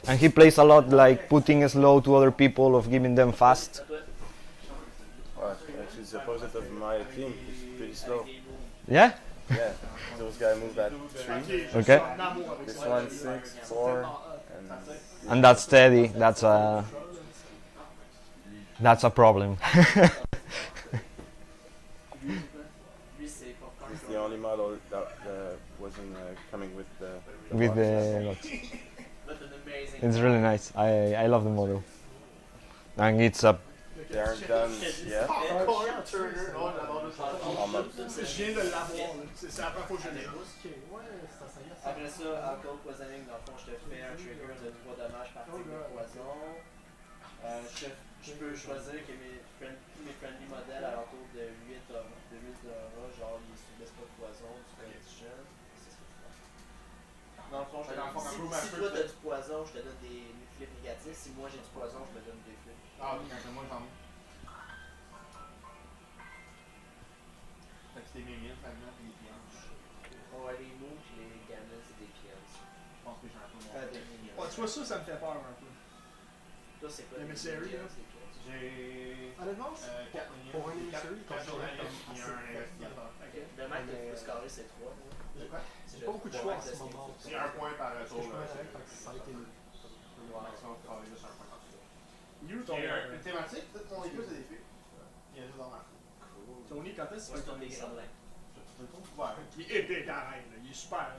And he plays a lot like putting slow to other people of giving them fast. Well, actually, it's the opposite of my team. It's pretty slow. Yeah? Yeah, those guys move at 3. Okay. This one 6, 4, And that's steady. That's a problem. it's the only model that wasn't coming with the With the locks. It's really nice. I love the model. And it's a They aren't done yet. Almost. Je viens de l'avoir, c'est la première fois que je l'ai. Après ça, Outcast Poisoning, dans le fond, je te fais un trigger de 3 dommages par type de poison. Je peux choisir que tous mes friendly modèles à l'entour de 8 d'aura, genre ils subissent pas de poison, du condition. Dans le fond, si toi t'as du poison, je te donne des flips négatifs. Si moi j'ai du poison, je me donne des flips. Ah oui, quand moi j'en ai. Fait que c'était mes mille, fragments et les pianges. Ouais, les mots et les gamins, c'est des pianges. Je pense que j'ai un peu moins. Ouais, tu vois, ça me fait peur un peu. Toi, c'est quoi? Le Mystery, là. J'ai. Honnêtement, 4 minions. pour un Mystery, il y a un investigateur. Le max de plus carré, c'est 3. j'ai pas beaucoup de choix en ce moment. C'est un point par Parce que tour. je peux mettre avec, ça a été le. L'action de carré, c'est un point par tour. You, ton. Une thématique, peut-être mon équipe, c'est des filles. Il y a juste dans ma fou. Tony, quand est-ce que tu fais ton écran? Je te trouve ouvert. Il est épais, t'arrêtes, là. Il est super.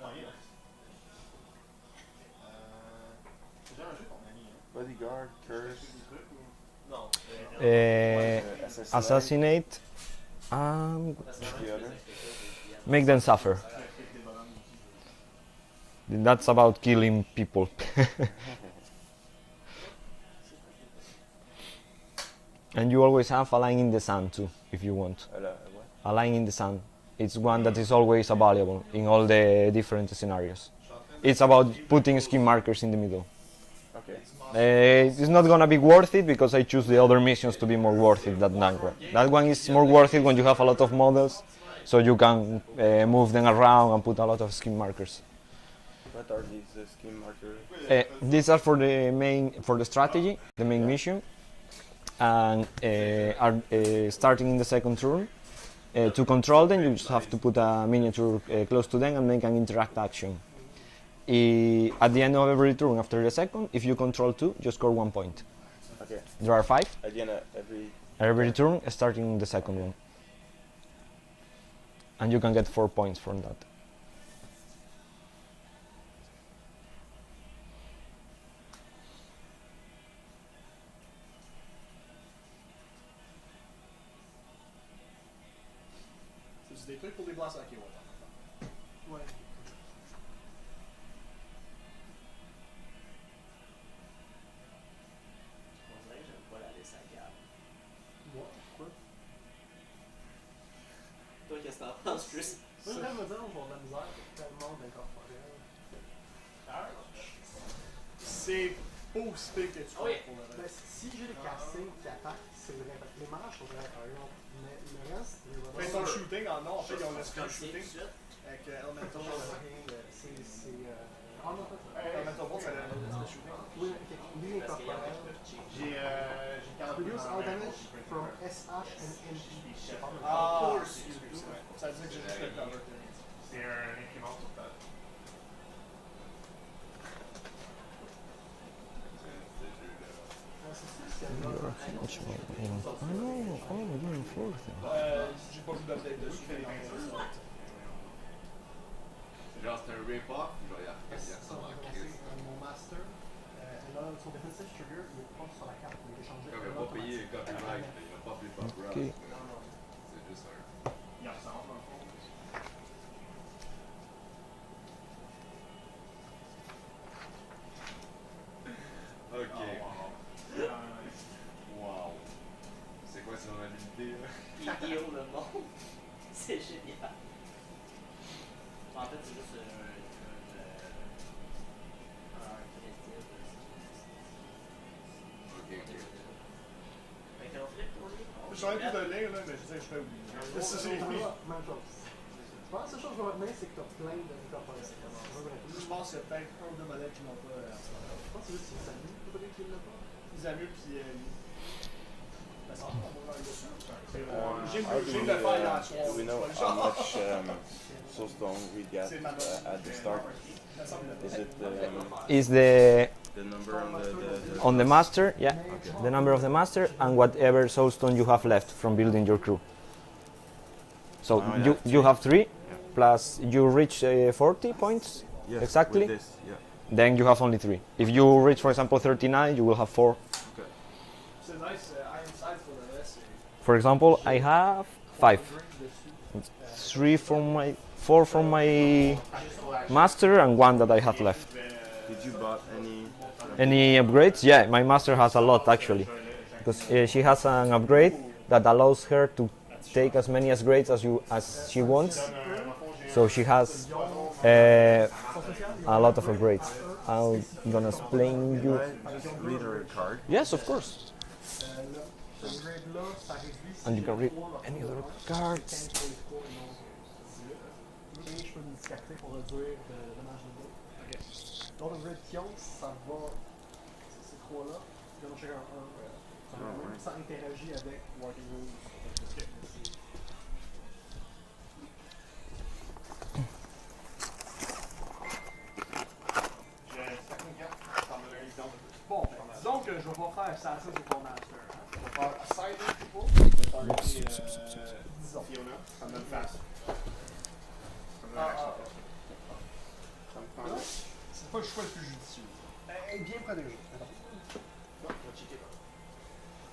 J'ai un jeu qu'on a mis. Bodyguard, Curse, Non. assassinate. the other. Make them suffer. That's about killing people. And you always have a line in the sand too, if you want. What? A line in the sand. It's one that is always available in all the different scenarios. It's about putting skin markers in the middle. Okay. It's not gonna be worth it because I choose the other missions to be more worth it than that one. That one is more worth it when you have a lot of models, so you can move them around and put a lot of skin markers. What are these skin markers? These are for the strategy, the main mission, and are starting in the second turn. To control them, you just have to put a miniature close to them and make an interact action. At the end of every turn after the second, if you control 2, you score 1 point. Okay. There are 5. At the end of Every turn, starting the second one. And you can get 4 points from that. C'est des trucs pour des blasts. Ok, ouais. Ouais. On dirait que j'aime pas la laisse à garde. Moi, pourquoi? Toi, qu'est-ce que t'en penses, Chris? Moi, je vais me dire, on va avoir de la misère avec tellement d'incorporels. C'est pas aussi pire que tu Oui. penses pour le reste. Si j'ai les castings qui attaquent, c'est vrai. Parce que les manches sont vraies, par exemple. Mais le reste, les Ben, robots. ton shooting, en fait, ils ont le skill Shooting. shooting. Avec Elemental. C'est. Ah non, pas ça. Elemental Bolt, c'est le shooting. Oui, ok. Lui, incorporel. J'ai 40 Produce all damage from SH and MP. C'est pas mal. Ah, ça veut dire que j'ai juste le cover. C'est un incrément sur ta. J'ai pas vu d'update dessus. Genre, c'est un rip-off, genre, il ressemble à Chris. Mon master, là, son defensive trigger, il est pas sur la carte, il est échangé. Comme il n'a pas payé le copyright, il n'a pas payé pour Ok. C'est juste un. Il ressemble dans le fond. Ok. Oh, Wow. C'est quoi son habilité, là? Il heal le monde. C'est génial. En fait, c'est juste un créatif. Ok, ok. Fait qu'on flip pour lui. Je suis plus de lire, là, mais je sais que je fais oublier. C'est Même chose. pense que la seule chose que je vais retenir, c'est que t'as plein de corporations. Je pense qu'il y a peut-être un ou deux modèles qui n'ont pas. Je pense que c'est juste Samu, peut-être qu'il l'a pas. Isamu puis. How do we know how much soulstone we get at the start? Is it Is the number on on the master, yeah, the number of the master and whatever soulstone you have left from building your crew. So Oh, you yeah, you have 3, plus you reach 40 points, Yes, exactly. with this, yeah. Then you have only 3. If you reach, for example, 39, you will have 4. C'est nice, Iron Sides pour le reste. For example, I have 5. 4 from my master and 1 that I have left. Did you bought Any upgrades? Yeah, my master has a lot actually, because she has an upgrade that allows her to take as many upgrades as she wants. So she has a lot of upgrades. I'm gonna explain you. read her card? Yes, of course. And you can read any other cards. Et je peux me discarter pour réduire le dommage de dos. Donc, le jeu de pion, ça va. Ces trois-là, ils vont chacun un. Ça interagit avec Working Rules. Bon, ben, disons que je vais pas faire Assassin sur ton master. Je vais faire Aside People. Disons. Fiona, ça me donne face. C'est pas le choix le plus judicieux. Elle est bien protégée.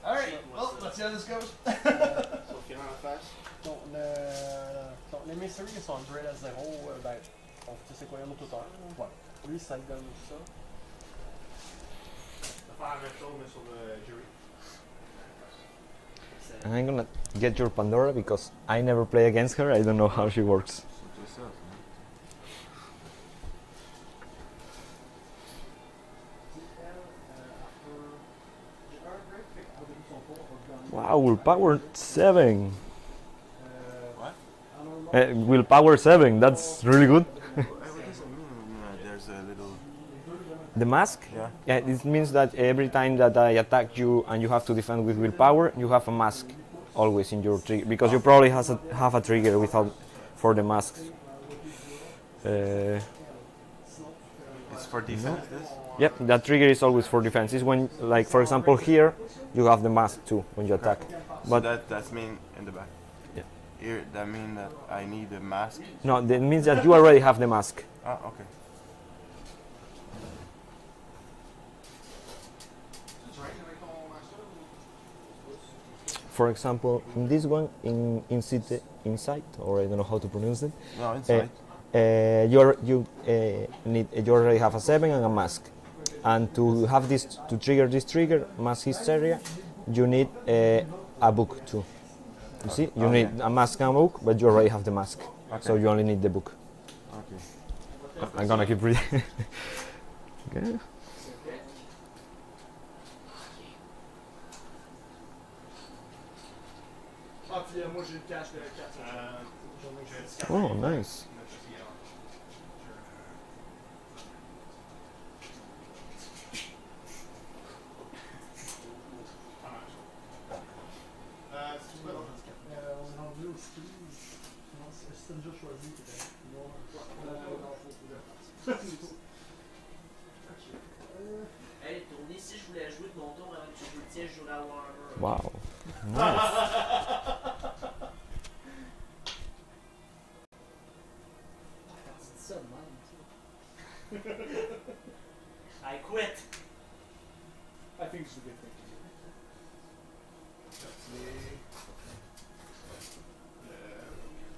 Alright, well, let's see how this goes. So Fiona en face? Donc, les mysteries sont upgrade à 0. Ben, tu sais c'est quoi, il y en a tout à l'heure. Ouais. Lui, ça lui donne ça. On va faire la même chose, mais sur le jury. And I'm gonna get your Pandora because I never play against her. I don't know how she works. Wow, willpower 7. What? Willpower 7. That's really good. What does it mean? There's a little... The mask? Yeah. Yeah, it means that every time that I attack you and you have to defend with willpower, you have a mask always in your trigger, because you probably have a trigger for the masks. It's for defense, this? Yep, that trigger is always for defense. It's when, like for example here, you have the mask too when you attack. But But that's mean in the back. Yeah. Here, that mean that I need a mask? no, that means that you already have the mask. Ah, okay. For example, in this one, in Insight, or I don't know how to pronounce it, No, inside. you already have a 7 and a mask. And to have this, to trigger this trigger, mask hysteria, you need a book too. You see, you need a mask and a book, but you already have the mask, so you only need the book. Okay. I'm gonna keep reading. Okay. Ah, puis moi j'ai le cash de 4. Oh, nice. On est rendu au ski. Non, c'est déjà choisi. Hey, Tony, si je voulais jouer de mon tour avant que tu joues le tien, je jouerais à Warhammer. Wow. Nice. Tu dis ça de même, I quit! I think it's a good thing to do.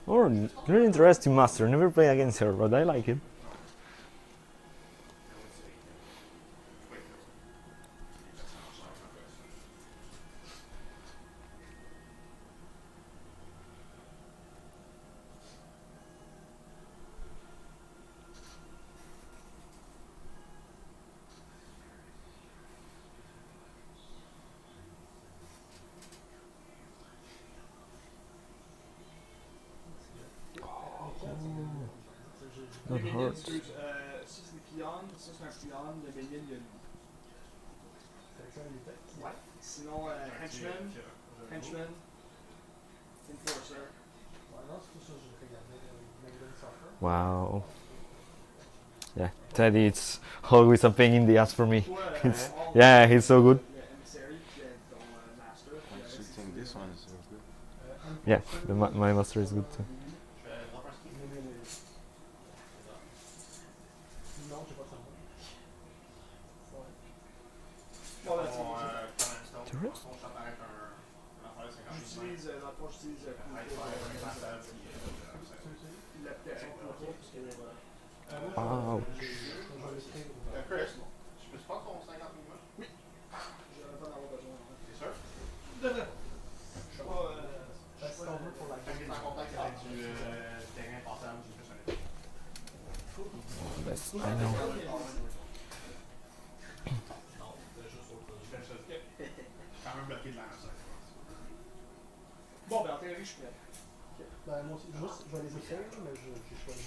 Oh, really interesting master. Never play against her, but I like it. Not Les hurt. minions, ça c'est des pions, ça c'est un pion, le minion il y a une. Sélectionne les têtes. Ouais. Sinon, henchman, enforcer. Ouais, non, c'est tout ça que je regardais. Magdalene Suffer. Wow. Yeah, Teddy, it's always a pain in the ass for me. Toi, It's, yeah, he's so good. Le emissary, puis ton master. I actually think this one is so good. Yeah, my master is good too. Non, j'ai pas ça. Tourist? J'utilise, dans le fond, j'utilise l'application pour toi, parce que. Ouch. Chris, je peux te prendre ton 50 minutes? Oui. Je vais pas en avoir besoin. T'es sûr? Je suis pas. Si on veut pour la Fait que t'es en contact avec du terrain passable, j'ai fait ça. Best, I know. Non, c'est juste autre chose. Je fais ça. Je suis quand même bloqué de la masse. Bon, ben en théorie, je suis prêt. Ben, moi aussi, juste, je vais les essayer, mais j'ai choisi.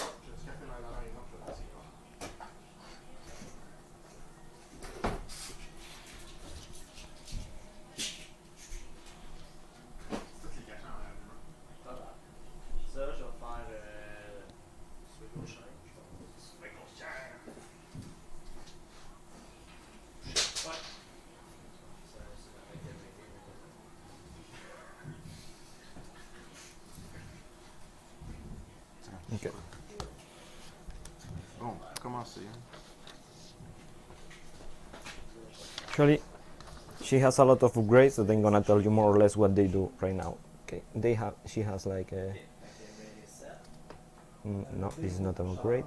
J'ai du café dans les exemple, je vais passer quoi. Toutes les cachets en l'air. Pas mal. Ça, je vais faire. Sur le chaîne, je pense. Fait qu'on se tient. Ouais. Ça, c'est la fête de Okay. Bon, commencez. Hein. Actually, she has a lot of upgrades that I'm gonna tell you more or less what they do right now. Okay, she has like a. No, this is not an upgrade.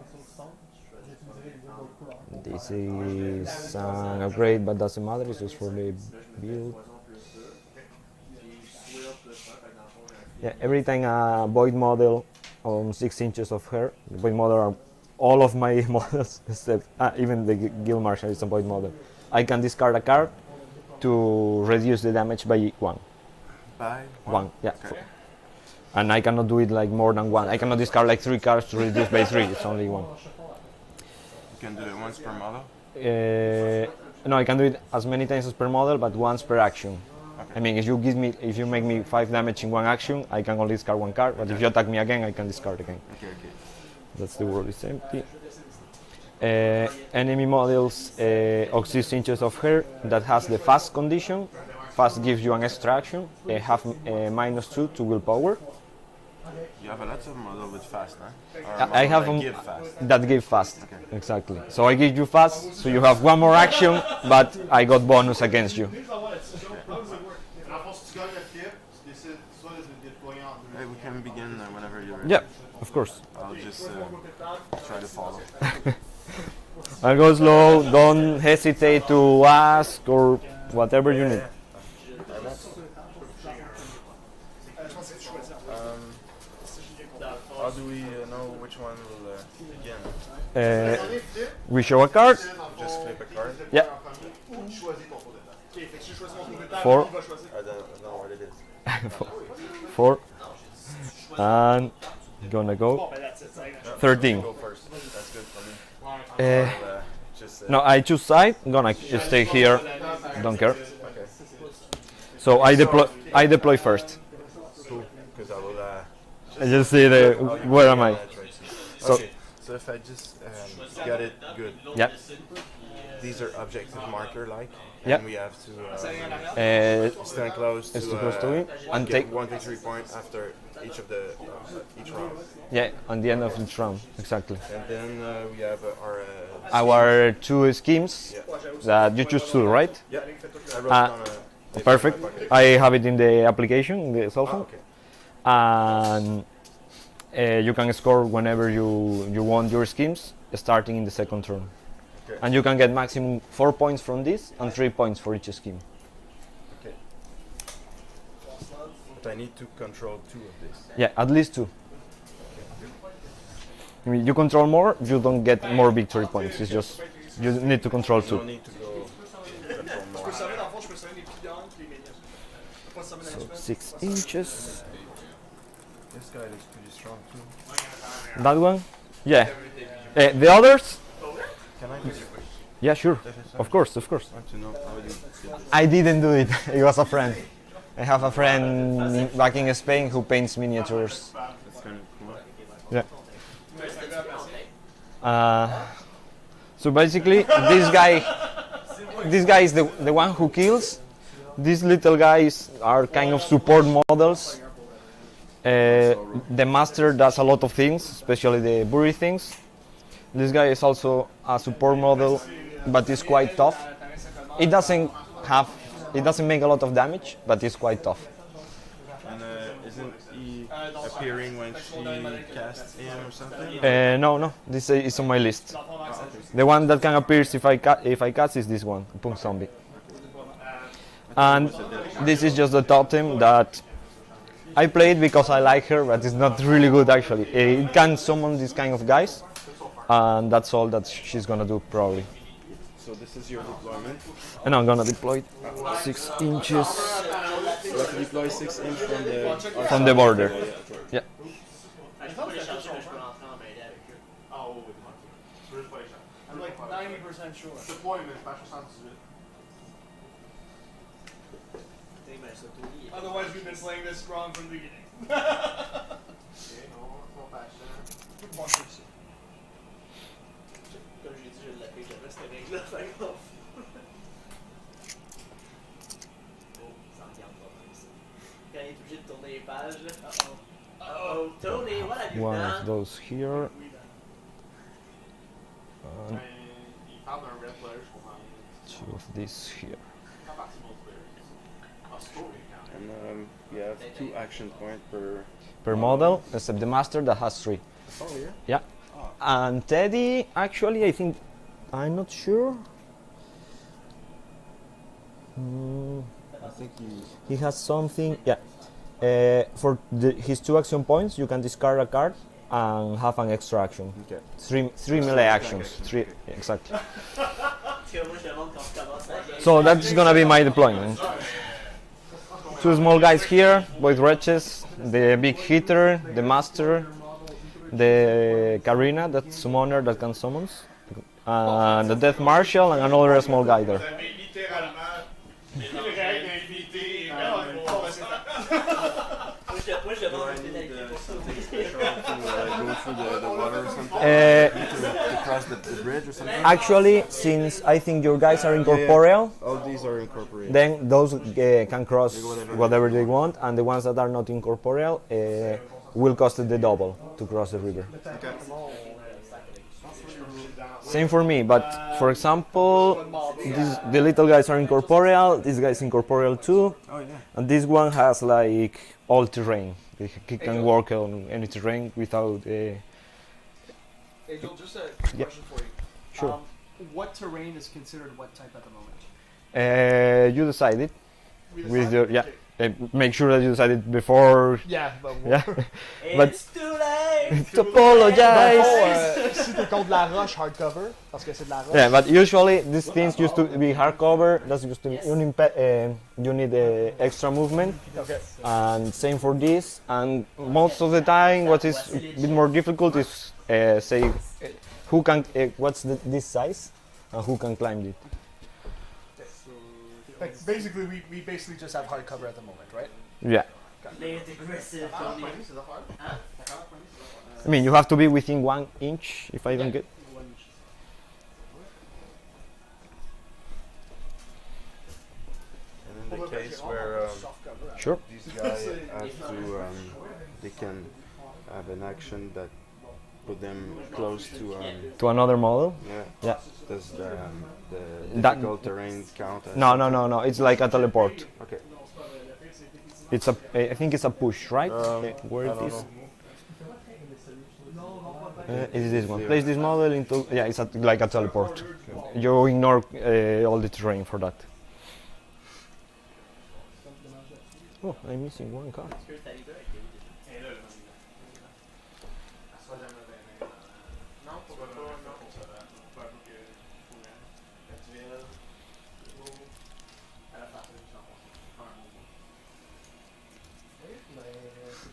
This is an upgrade, but doesn't matter. It's just for the build. Yeah, every time a void model on 6 inches of her, the void model are all of my models except even the Guild Marshal is a void model. I can discard a card to reduce the damage by 1. By One, yeah. Okay. And I cannot do it like more than 1. I cannot discard like 3 cards to reduce by 3. It's only 1. You can do it once per model. No, I can do it as many times as per model, but once per action. Okay. I mean, if you make me 5 damage in 1 action, I can only discard 1 card. But if you attack me again, I can discard again. Okay, okay. That's the world is empty. Enemy models of 6 inches of her that has the fast condition. Fast gives you an extra action. Have -2 to willpower. You have a lot of model with fast, huh? I have them them give fast. that give fast. Okay. Exactly. So I give you fast, so you have 1 more action, but I got bonus against you. Dans le fond, si tu gagnes le flip, tu décides soit de le déployer en deux. Hey, we can begin whenever you're ready. Yeah, of course. I'll just try to follow. I'll go slow. Don't hesitate to ask or whatever you need. How do we know which one will begin? We show a card. Just flip a card? Yeah. Choisis ton tour d'étape. Ok, fait que si je choisis mon tour d'étape, 4. il va choisir. I don't know what it is. 4. And gonna go Bon, ben that's it. 13. Go first. That's good for me. Uh, Just no, I choose side. Gonna stay here. Don't care. Okay. So I deploy first. Cool. Because I will. I just see the where am I? So Okay. So if I just got it good. yeah. These are objective marker like. Yeah. And we have to Uh, stand close to, it's supposed to win and get take 1 to 3 points after each of the each round. yeah on the end of each round exactly. And then we have our Our 2 schemes Yeah. that you choose 2, right? Yeah. I wrote Uh, it on a Perfect. pocket. I have it in the application, in the cell phone, Okay. and you can score whenever you want your schemes, starting in the second turn. Okay. And you can get maximum 4 points from this and 3 points for each scheme. Okay. But I need to control 2 of this. Yeah, at least 2. I mean, you control more, you don't get more victory points. It's just you need to control I 2. don't need to go control Je peux more. sommer, dans le fond, je peux sommer les pilions et les minions. Je peux pas sommer So l'instrument. 6 inches. This guy looks pretty strong too. That one? Yeah. The others? Can I just Yeah, sure. Of course, of course. want to know how do you get this? I didn't do it. It was a friend. I have a friend back in Spain who paints miniatures. That's kind of cool. Yeah. So basically, this guy is the one who kills. These little guys are kind of support models. The master does a lot of things, especially the bury things. This guy is also a support model, but is quite tough. It doesn't make a lot of damage, but it's quite tough. And isn't he appearing when she casts in or something? No, this is on my list. The one that can appear if I cast is this one, Punk Zombie. And this is just the totem that I played because I like her, but it's not really good actually. It can summon these kind of guys, and that's all that she's gonna do probably. So this is your deployment. And I'm gonna deploy 6 inches You have to deploy 6 inch from the border. Yeah. Je peux les chercher, mais je peux rentrer en mêlée avec eux. Ah oui, tu veux juste pas les chercher. I'm like 90% sure. Deployment, page 78. Ben, ça, Tony, il est- Otherwise, we've been playing this wrong from the beginning. Ok, non, on va pas Bon, c'est ça. Comme j'ai dit, je l'appeler jamais cette règle-là, fait que- Oh, ça regarde pas mal ça. Quand il est obligé de tourner les pages, là. Uh-oh. Tony, what have you One done? of those here. And Il parle d'un red player, je comprends rien. 2 of this here. Pas partie multiplayer. Ah, c'est cool, quand même. And you have 2 action points per. Per model, except the master that has 3. Oh yeah. Yeah. And Teddy, actually, I think, I'm not sure. I think He has something, yeah. For his 2 action points, you can discard a card and have an extra action. Okay. 3 melee actions. 3 exactly. Parce que moi, je demande quand je commence la game. So that's gonna be my deployment. 2 small guys here, Void Wretches, the big hitter, the master, the Karina, that summoner that can summons, and the Death Marshal, and another small guy there. Vous avez littéralement les règles d'infinité et même Moi, je Do demande I une need pénalité pour ça. something special to go through the water or something? To cross the bridge or something? Actually, since I think your guys are incorporeal, All these are incorporated. then those can cross whatever they want, and the ones that are not incorporeal will cost the double to cross the river. Same for me, but for example, the little guys are incorporeal, this guy is incorporeal too, Oh yeah. and this one has like all terrain. He can work on any terrain without. Hey, Joel, just a Yeah. question for you. Sure. What terrain is considered what type at the moment? You decide it We with decided? your yeah. Okay. Make sure that you decide it before. Yeah, but Yeah. But- It's too late! To apologize. si t'es contre la roche hardcover, parce que c'est de la roche. Yeah, but usually these things used to be hardcover. That's used to you need extra movement, Okay. and same for this. And most of the time, what is a bit more difficult is say who can what's this size and who can climb it. Like, basically, we basically just have hardcover at the moment, right? Yeah, Play it aggressive, Tony. I mean you have to be within 1 inch. If I don't get. And in the case where Sure. these guys have to, they can have an action that put them close to, To another model. yeah. Yeah. Does the That- difficult terrain count as? No. It's like a teleport. Okay. It's a. I think it's a push, right? Where I it don't is? know. It is this one. Place this model into. Yeah, it's like a teleport. you ignore all the terrain for that. Dommage là-dessus. Oh, I'm missing one card. Est-ce que Taliber a été où? Et là, le monde. Elle soit jamais bien. Non, Tu pourquoi vas pas, pas non. pour ça. Pas un peu que. Actuel. À la partie du champ.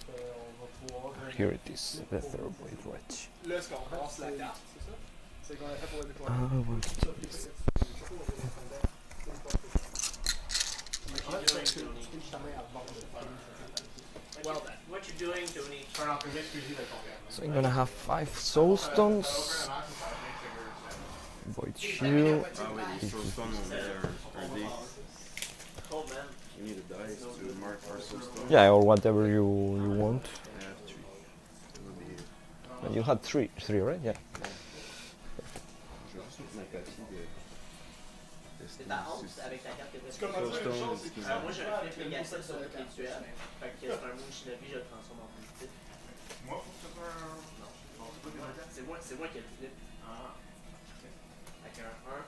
On va pouvoir. Here it is, the third blade wedge. Là, est-ce qu'on passe la carte, c'est ça? C'est qu'on a fait pour le Ah, déploiement. well, Well done. What you're doing, Tony? Turn off the exclusive de ton gars. so I'm gonna have 5 soulstones, void shield. Ah oui, les soulstones, on met un dé. Oh man. We need a dice to mark our soulstone. Yeah, or whatever you want. I have 3. It will be... But you had three, right? Yeah. Je vais juste mettre ma copie de C'est ta honte avec ta carte que C'est tu comme un peu une chose, Soulstone, c'est que moi j'ai un flip négatif sur le rituel. Fait que c'est un move shinobi, je le transforme en positif. moi, faut que ce soit un. Non, c'est moi qui ai le flip. Ah. Avec un 1,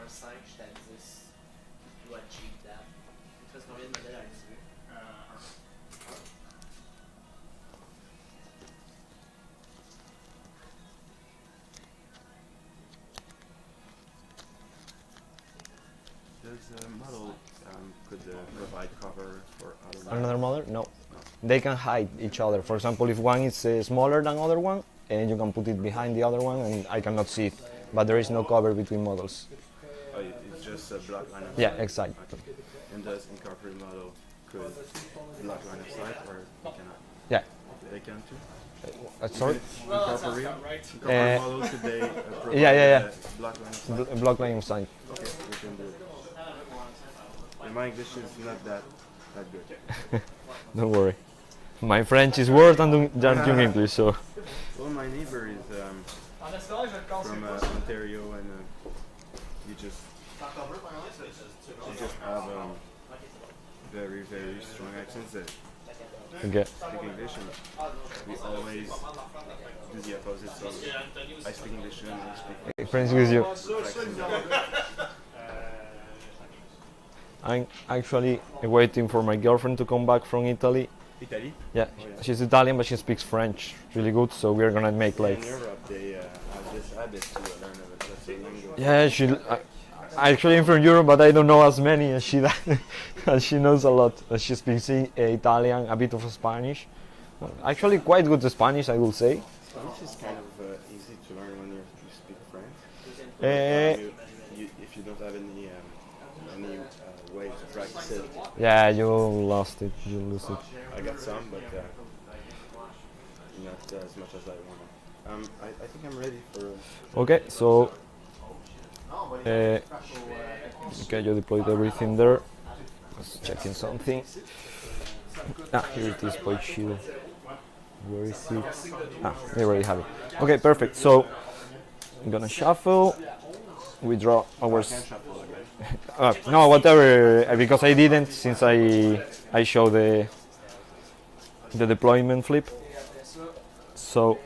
un 5, j'étais à 10. Tu dois cheat that. Il te reste combien de modèles à activer? Does a model could provide cover for other Another model? No. They can hide each other. For example, if one is smaller than other one, and you can put it behind the other one, and I cannot see it. But there is no cover between models. Oh, it's just a black line of Yeah, sight? exactly. Okay. And does incorporate model could black line of sight or they cannot? Yeah. They can too? Sorry? Incorporate? Right. Incorporate model could they provide yeah. black line of sight? Block line of sight. Okay, we can do it. And my English is not that good. Don't worry. My French is worse than your English, so. Well, my neighbor is En espérant que je vais te casser from pas ça. Ontario and you just have very, very strong accents that Okay. speak English and we always do the opposite. So I speak English and he speaks Friends with you. French. I'm actually waiting for my girlfriend to come back from Italy. Italy? Yeah, Oh, yeah. she's Italian, but she speaks French really good. So we're gonna make like. In Europe, they have this habit to learn a language. Yeah, I actually am from Europe, but I don't know as many as she does. And she knows a lot. She speaks Italian, a bit of Spanish. Actually, quite good Spanish, I will say. Spanish is kind of easy to learn when you speak French. If you don't have any way to practice it. Yeah, you lost it. You lose it. I got some, but not as much as I want. I think I'm ready for. Okay, so. Okay, you deployed everything there. Just checking something. Ah, here it is, void shield. Where is it? Ah, we already have it. Okay, perfect. So I'm gonna shuffle. We draw our. No, whatever. Because I didn't, since I show the deployment flip. So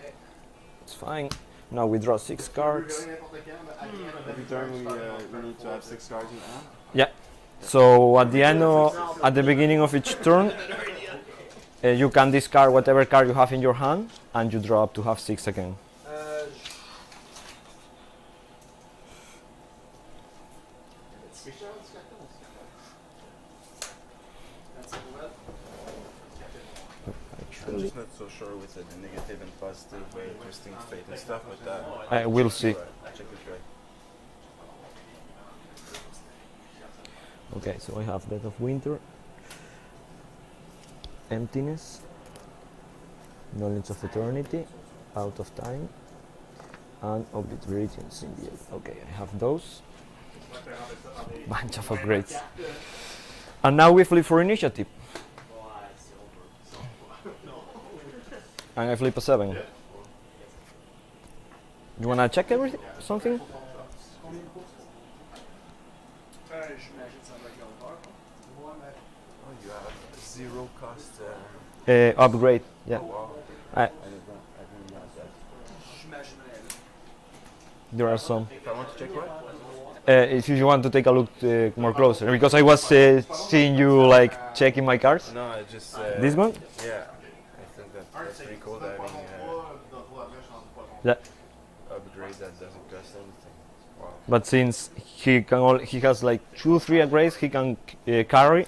it's fine. Now we draw 6 cards. Every turn we need to have 6 cards in hand. Yeah. So at the at the beginning of each turn, you can discard whatever card you have in your hand, and you draw up to have 6 again. I'm just not so sure with the negative and positive twisting fate and stuff, but We'll see. check it right. Okay, so I have Death of Winter, Emptiness, Knowledge of Eternity, Out of Time, and Obliteration Symbiote. Okay, I have those. Bunch of upgrades. And now we flip for initiative. And I flip a 7. You wanna check everything? Something? J'imagine que ça va être l'auteur. Oh, you have 0 cost. Upgrade, yeah. Wow. I, I didn't know that. J'imaginerais. There are some. If I want to check what? If you want to take a look more closer, because I was seeing you like checking my cards. No, I just. This one? Yeah. I think that's pretty cool having Yeah. upgrade that doesn't cost anything. Wow. But since he has like 2-3 upgrades, he can carry,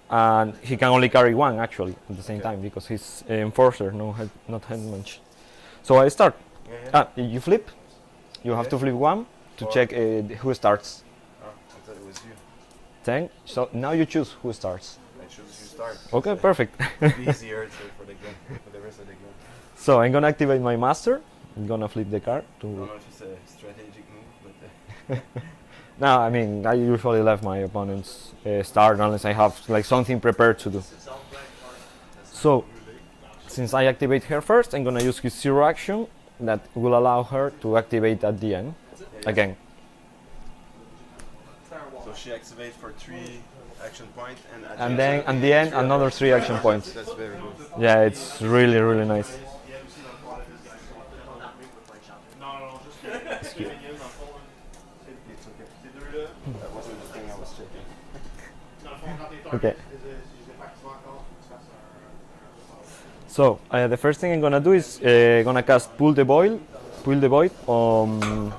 and he can only carry one actually at the same time because he's enforcer, not headmanch. So I start. Yeah. You flip. You have to flip one to check who starts. Oh, I thought it was you. 10. So now you choose who starts. I choose you start. Okay, perfect. It'd be easier for the game, for the rest of the game. So I'm gonna activate my master. I'm gonna flip the card I don't to. know if it's a strategic move, but No, I mean I usually let my opponents start unless I have like something prepared to do. So since I activate her first, I'm gonna use his 0 action that will allow her to activate at the end again. so she activates for 3 action points And then at the end another 3 action points. That's very good. Yeah, it's really nice. That wasn't the thing I was checking. Okay. So the first thing I'm gonna do is gonna cast Pull the Void on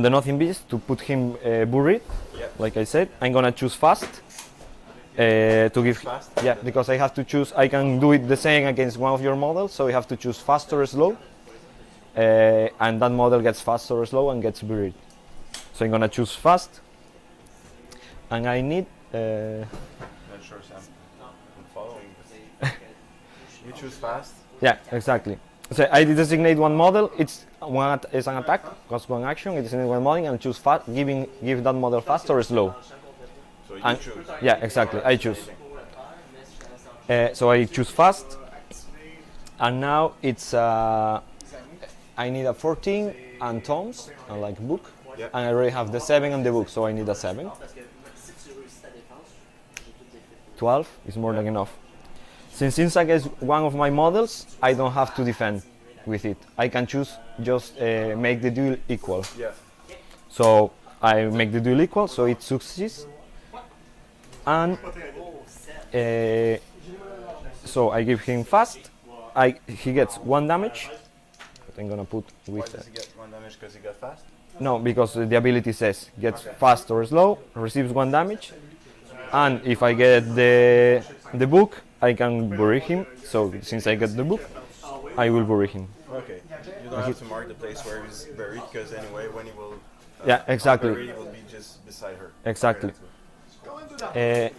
the Nothing Beast to put him buried. Yeah. Like I said, I'm gonna choose fast to give. Fast? Yeah, because I have to choose. I can do it the same against one of your models, so I have to choose fast or slow, and that model gets fast or slow and gets buried. So I'm gonna choose fast, and I need. Not sure, Sam. I'm following. You choose fast. Yeah, exactly. So I designate one model. It's an attack, costs 1 action. I designate one model and choose fast, give that model fast or slow. So you And choose. yeah, exactly. I choose. So I choose fast, and now it's I need a 14 and tomes and like book, Yep. and I already have the 7 and the book, so I need a 7. 12 is more than enough. Since it's against one of my models, I don't have to defend with it. I can choose just make the duel equal. Yeah. So I make the duel equal, so it succeeds. And so I give him fast. He gets 1 damage. That I'm gonna put Why with. does he get 1 damage? Because he got fast? No, because the ability says gets fast or slow, receives 1 damage, and if I get the book, I can bury him. So since I get the book, I will bury him. Okay. You don't have to mark the place where he's buried, because anyway, when he will. Yeah, exactly. Buried, he will be just beside her. Exactly. Okay,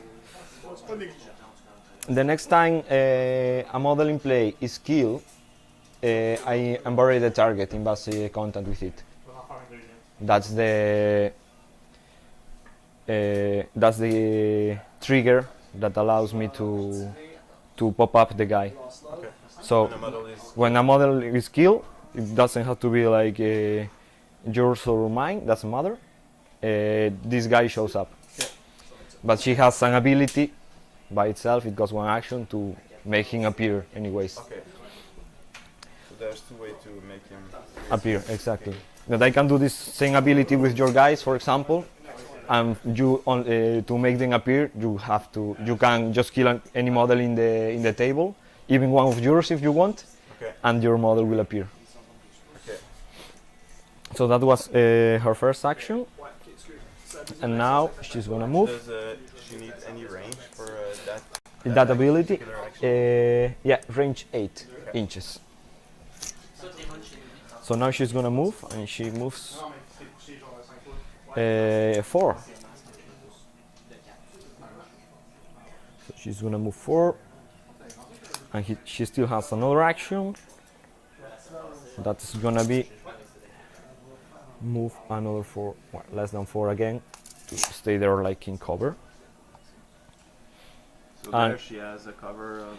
The next time a model in play is killed, I bury the target in base contact with it. That's the trigger that allows me to pop up the guy. Okay. So When a model is. when a model is killed, it doesn't have to be like yours or mine. Doesn't matter. This guy shows up, but she has an ability by itself. It costs 1 action to make him appear, anyways. Okay. So there's 2 ways to make him Appear, exactly. That I can do this same ability with your guys, for example, and you to make them appear, you can just kill any model in the table, even one of yours if you want, Okay. and your model will appear. Okay. So that was her first action, and now she's gonna move. Does she need any range for that? That ability, particular action? yeah, range 8 inches. So now she's gonna move, and she moves 4. So she's gonna move 4, and she still has another action. That's gonna be move another 4, well, less than 4 again, to stay there like in cover. So And- there she has a cover of,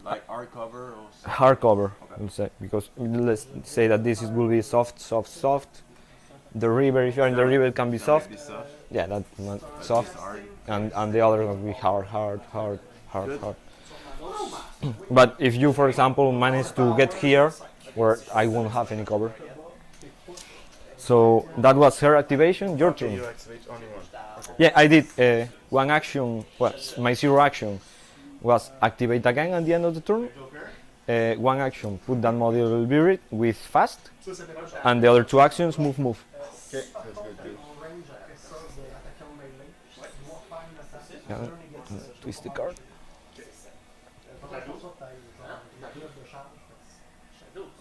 like our cover or Hardcover, Okay. we'll say, because let's say that this will be soft. The river, if you're in the river, it can be soft. Maybe soft. Yeah, that's not soft, Hard. and the other will be hard. But if you, for example, manage to get here, where I won't have any cover, So that was her activation. Your Okay, turn. you activate only one. Okay. Yeah, I did one action. Was my zero action was activate again at the end of the turn. One action, put that model buried with fast, Ça, ça dépend. and the other two actions, move. Okay, good, good, good. En range après ça de l'attaquant mêlé. Tu dois faire une attaque. Yeah. Twist the card. Faudrait que ça t'aille une club de charge.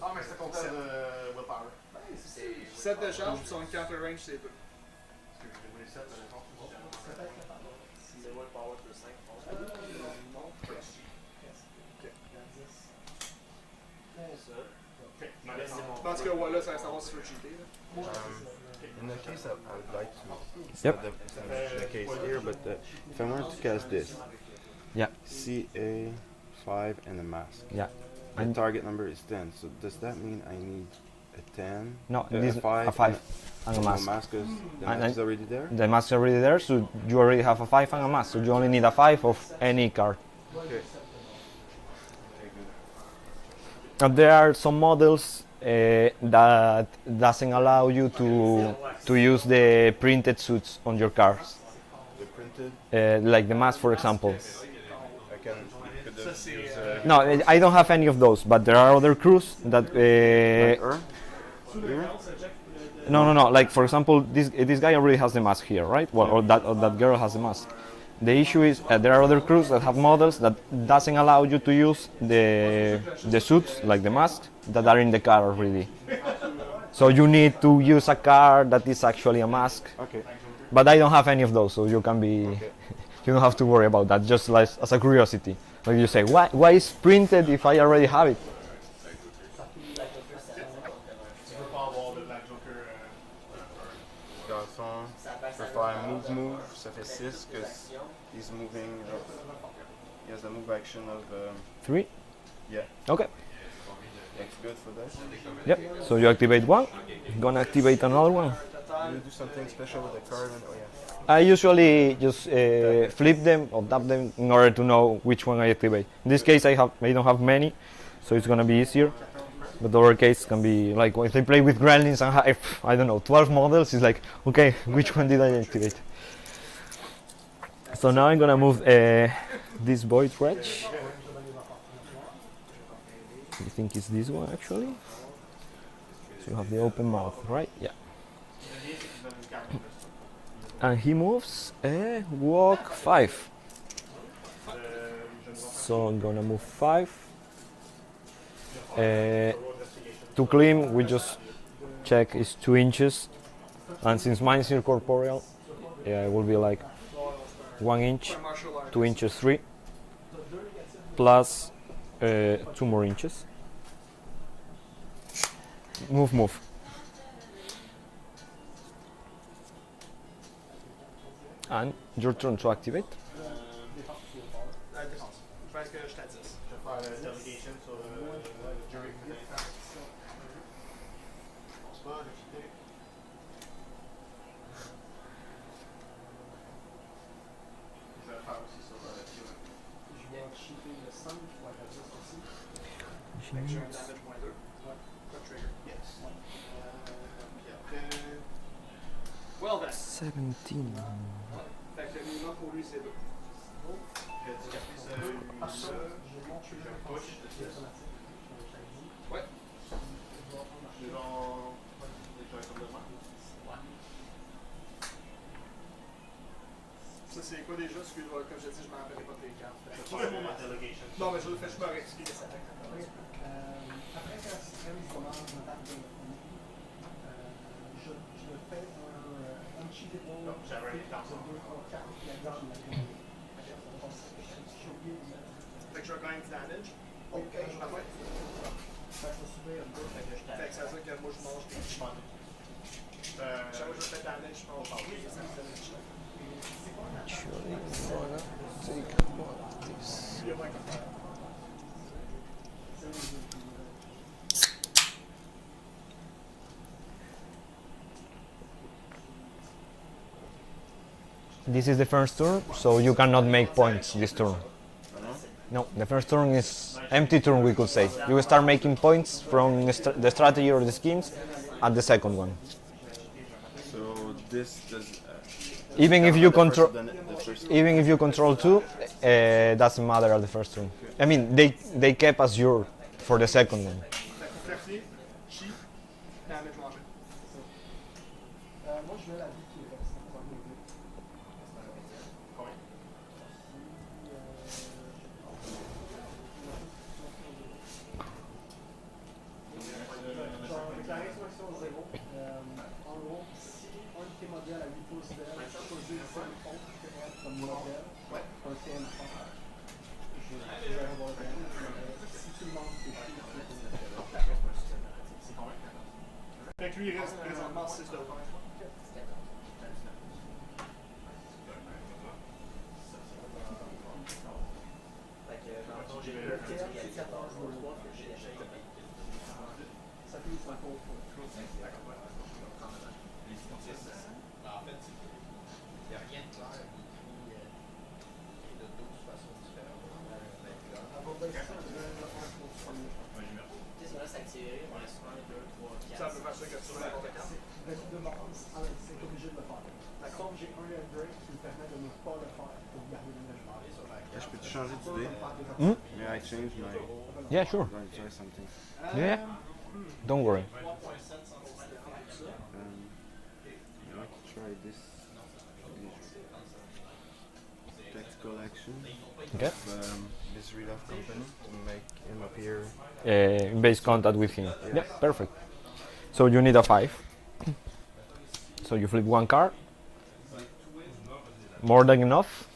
Ah, mais c'est ton tel willpower. 7 de charge, puis son counter range, c'est 2. Parce que j'ai volé 7, C'est what power plus 5. Parce que voilà, ça va savoir si tu veux cheater. Là. In that case, I would like to. It's Yep. not the case here, but if I wanted to cast this, Yeah. CA 5 and a mask. Yeah. My And target number is 10. So does that mean I need a 10? no, a this five, a 5 and a No mask. mask is the And mask is already there. The mask is already there, so you already have a 5 and a mask. So you only need a 5 of any card. Okay. And there are some models that doesn't allow you to use the printed suits on your cards, The printed. like the mask, for example. I can. Could use, No, I don't have any of those, but there are other crews that. like Earth? Here? No. Like for example, this guy already has the mask here, right? Well, or that girl has the mask. The issue is there are other crews that have models that doesn't allow you to use the suits, like the mask, that are in the card already. So you need to use a card that is actually a mask. Okay. But I don't have any of those, so you can be, you don't have to worry about that. Just like as a curiosity, like you say, why is printed if I already have it? Tu veux pas avoir de Black Joker. Garçon. If I move, ça fait 6 because he's moving. He has the move action of. 3. Yeah. Okay. That's good for that. Yep. So you activate one. Gonna activate another one. Do you do something special with the card? Oh yeah. I usually just flip them or tap them in order to know which one I activate. In this case, I don't have many, so it's gonna be easier. But the other case can be like if I play with gremlins and have, I don't know, 12 models, it's like, okay, which one did I activate? So now I'm gonna move this Void Wretch. I think it's this one actually. So you have the open mouth, right? Yeah. And he moves walk 5. So I'm gonna move 5. To clean, we just check is 2 inches, and since mine is incorporeal, yeah, it will be like 1 inch, 2 inches 3, plus 2 more inches. Move. And your turn to activate. Défense. Je pense que je suis à 10. Je vais faire la delegation sur le jury. Je pense pas, j'ai quitté. Je vais faire aussi sur le Q1. Je viens de cheater le 5 pour être à 10 aussi. Fait que j'ai un damage point 2. Pas de trigger. Yes. Puis après. Well then. 17. Fait que le minimum pour lui, c'est 2. Je vais discarter ça. J'ai mon trigger Push. qui est automatique. Je t'ai dit. Ouais. Je dois prendre ma Les gens. Les gens comme demain. Ça, c'est quoi déjà? Excuse-moi, comme je te dis, je m'en rappelais pas de tes cartes. Je vais faire ma delegation. Non, mais je m'aurais expliqué ça. Après que le système commence à taper je fais un cheated roll. Donc, j'avais un temps. 2, 3, 4, puis la gorge de la gueule. J'ai oublié de mettre. Fait que je vais gagner du damage. Ok, je Ah ouais. vais subir un peu. Fait que ça veut dire que moi, je mange des chiens. Chaque fois que je fais damage, je mange des damage. C'est quoi la Actually, I'm gonna take this. Il y a moins comme ça. This is the first turn, so you cannot make points this turn. No, the first turn is empty turn, we could say. You will start making points from the strategy or the schemes at the second one. this does. Even if you control, The first. even if you control 2, doesn't matter at the first turn. I mean, they kept as your for the second one. Flexier, chi, damage mangé. Moi, je vais la vie qui reste. On va m'aider. Combien? Genre, déclarer extraction 0. En gros, si un de tes modèles à 8 pouces d'aile choisit le seul fond que tu peux comme modèle, un CM fort, je vais avoir le si tu le manques, tu es Fait que lui, il reste présentement 6 de haut. Fait que dans le fond, j'ai 2, il y a 14 pour 3, fait que j'ai déjà été. ça finit sur un court fond. En fait, il n'y a rien de clair écrit de 12 façons différentes. Ça reste activé, on reste 1, 2, 3, 4. Ça peut faire ça que tu veux. De base, c'est obligé de le faire. Comme j'ai un upgrade qui me permet de ne pas le faire pour garder le même chemin. Je peux te changer d'idée? Hmm? May I change my? Yeah, sure. I'm going to try something. Yeah. Don't worry. I like to try this. Tactical action. Okay. This read off company to make him appear. Base contact with him. Yeah, perfect. So you need a 5. So you flip one card. More than enough.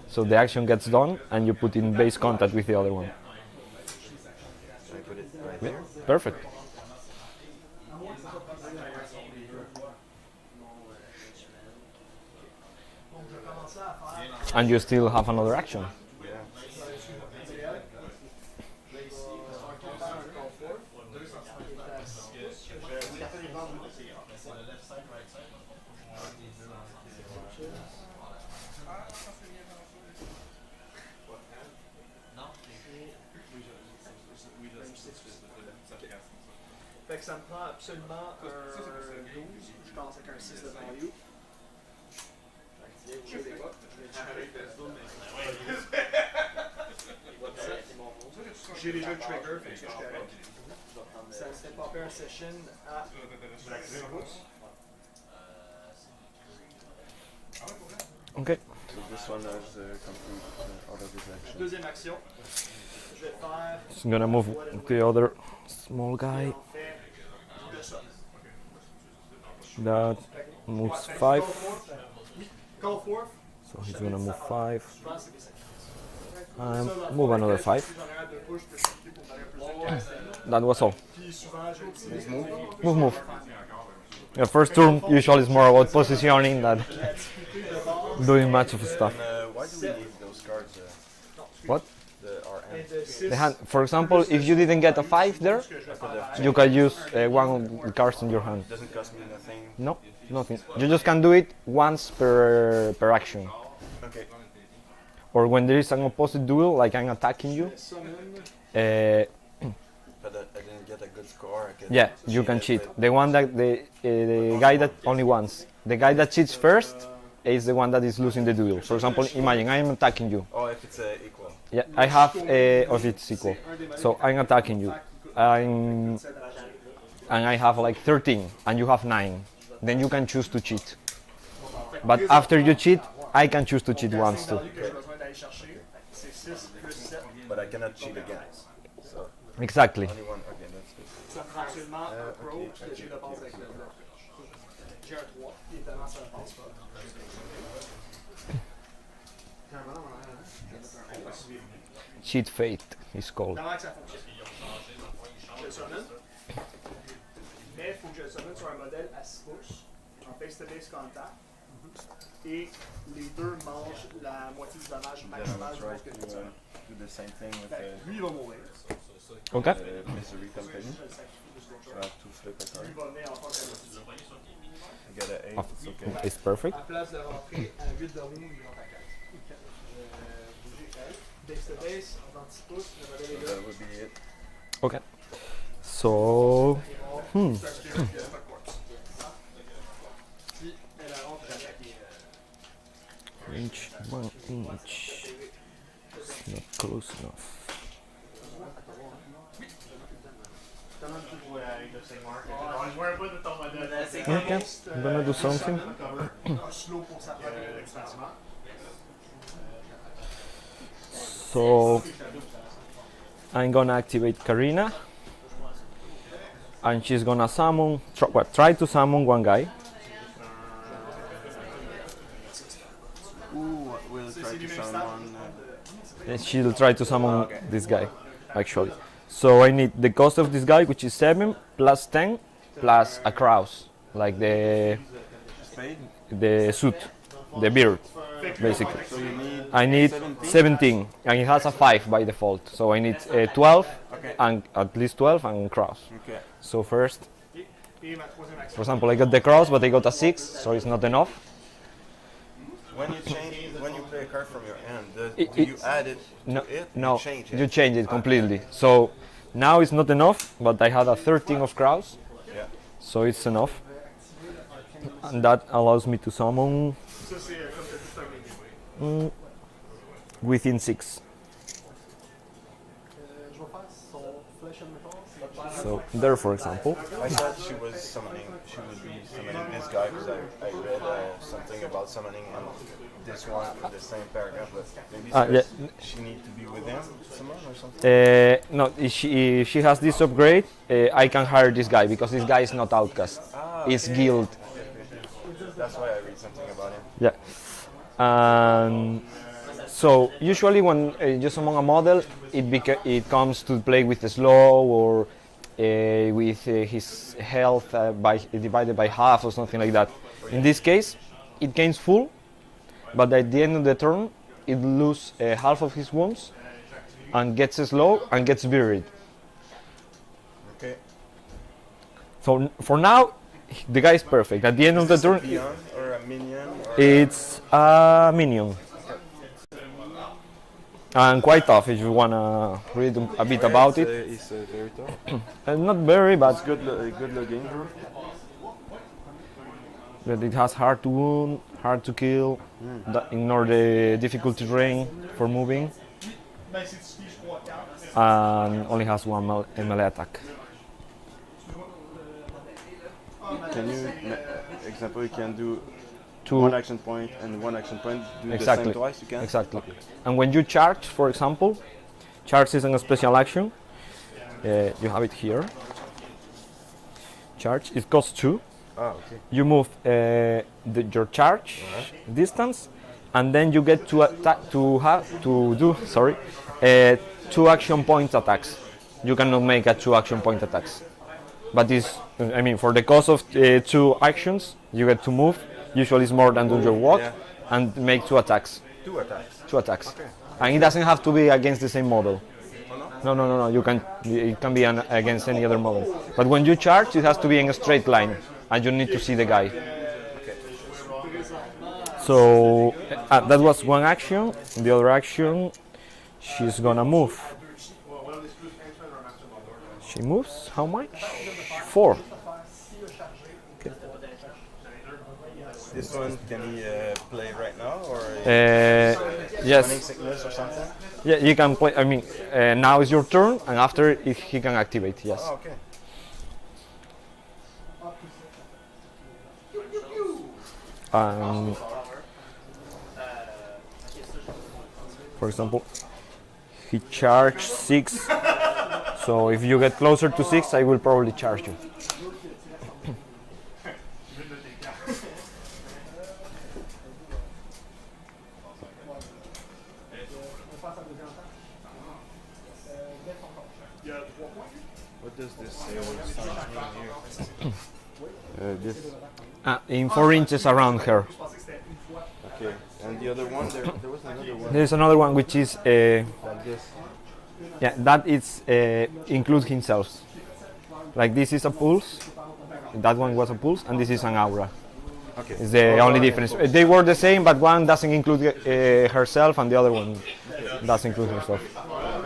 So the action gets done and you put in base contact with the other one. So I put it right Yeah, there. perfect. And you still have another action. Yeah. Fait que ça me prend absolument un 12. Je commence avec un 6 de value. Je sais pas. J'ai déjà le trigger, fait que je suis correct. Ça me fait popper un session à 6 pouces. Okay. So this one has complete out of his action. Deuxième action. Je vais faire. It's gonna move the other small guy. On fait de ça. That moves 5. Call forth. So he's gonna move 5. Je pense que c'est ça. And move another 5. Si j'en ai un de push, je peux shifter pour donner un plus de casse. That was all. Puis souvent, je Move. The first turn usually is more about positioning than doing much of stuff. And why do we need those cards? What? The RM. The hand, for example, if you didn't get a 5 there, you can use one of the cards in your hand. It doesn't cost me nothing. No, nothing. You just can do it once per action. Okay. Or when there is an opposite duel, like I'm attacking you, But I didn't get a good score. I can yeah, you can cheat. The one that the guy that only once. The guy that cheats first is the one that is losing the duel. For example, imagine I am attacking you. Oh, if it's equal. Yeah, I have of its equal. So I'm attacking you. And I have like 13 and you have 9. Then you can choose to cheat. But after you cheat, I can choose to cheat once too. que j'ai besoin d'aller chercher. C'est 6 plus 7. But I cannot cheat again. So Exactly. only one. Okay, that's good. Ça me prend absolument un pro que j'ai de base avec le bloc. J'ai un 3, évidemment ça ne passe pas. Cheat fate is called. Comment que ça fonctionne? Je le summon. Mais il faut que je le summon sur un modèle à 6 pouces, en face-to-face contact. Et les deux mangent la moitié du dommage Then maximal I'll du try monstre que tu to summones. do the same thing with Fait que lui, il va mourir. Okay. Misery Company. Je le sacrifie plus qu'autre So I chose. have to flip a Lui card. va venir en face de la moitié. I get an 8. It's okay. It's perfect. À place de rentrer à 8 de roue, il rentre à 4. Bouger elle. Face-to-face, en 10 pouces, le modèle So est là. that would be it. Okay. So, C'est un spirit de Stockport. Puis inch, 1 inch. It's not close enough. Okay, I'm gonna do something. So I'm gonna activate Karina, and she's gonna summon, try to summon one guy. Ooh, we'll try to summon. And she'll try to summon this guy, actually. So I need the cost of this guy, which is 7 plus 10 plus a cross, like the suit, the beard, basically. So you need I need 17, and it has a 5 by default. So I need 12, Okay. and at least 12 and cross. Okay. So first, for example, I got the cross, but I got a 6, so it's not enough. When you play a card from your hand, do It- you add it No, to it? no, You change it. you change it completely. So now it's not enough, but I had a 13 of cross, Yeah. so it's enough. And that allows me to summon within 6. Je vais faire son Flesh and Metal. So there, for example. I thought she would be summoning this guy because I read something about summoning and this one in the same paragraph, but maybe she needs to be with him to summon or something? No, if she has this upgrade, I can hire this guy because this guy is not Outcast. It's Guild. That's why I read something about him. Yeah. So usually when you summon a model, it comes to play with the slow or with his health divided by half or something like that. In this case, it gains full, but at the end of the turn, it loses half of his wounds and gets slow and gets buried. Okay. So for now, the guy is perfect. At the end of the turn, Beyond or a minion? Or it's a minion. And quite tough if you wanna read a bit about it. It's very tough. Not very, but Good looking. but it has hard to wound, hard to kill, ignore the difficulty range for moving, and only has one melee attack. Can you, example, you can do Two, one action point and one action point, do the Exactly. same twice, you can? exactly. And when you charge, for example, charge is a special action. You have it here. Charge, it costs 2. Ah, okay. You move your charge distance, and then you get to do 2 action point attacks. You cannot make a 2 action point attacks, but this, I mean, for the cost of 2 actions, you get to move. Usually, it's more than do your walk, Yeah. and make 2 attacks. 2 attacks. 2 attacks, Okay. and it doesn't have to be against the same model. No. You can. It can be against any other model. But when you charge, it has to be in a straight line, and you need to see the guy. So that was one action. The other action, she's gonna move. She moves. How much? 4. This one, can he play right now, or morning Yes. sickness or something? Yeah, you can play. I mean, now is your turn, and after he can activate. Yes. Oh, okay. For example, he charged 6. So if you get closer to 6, I will probably charge you. What does this say? This. In 4 inches around her. Okay. And the other one, there was another one. There's another one which is Like this. yeah, that is include himself. Like this is a pulse, that one was a pulse, and this is an aura. Okay. It's the only difference. They were the same, but one doesn't include herself, and the other one does include herself.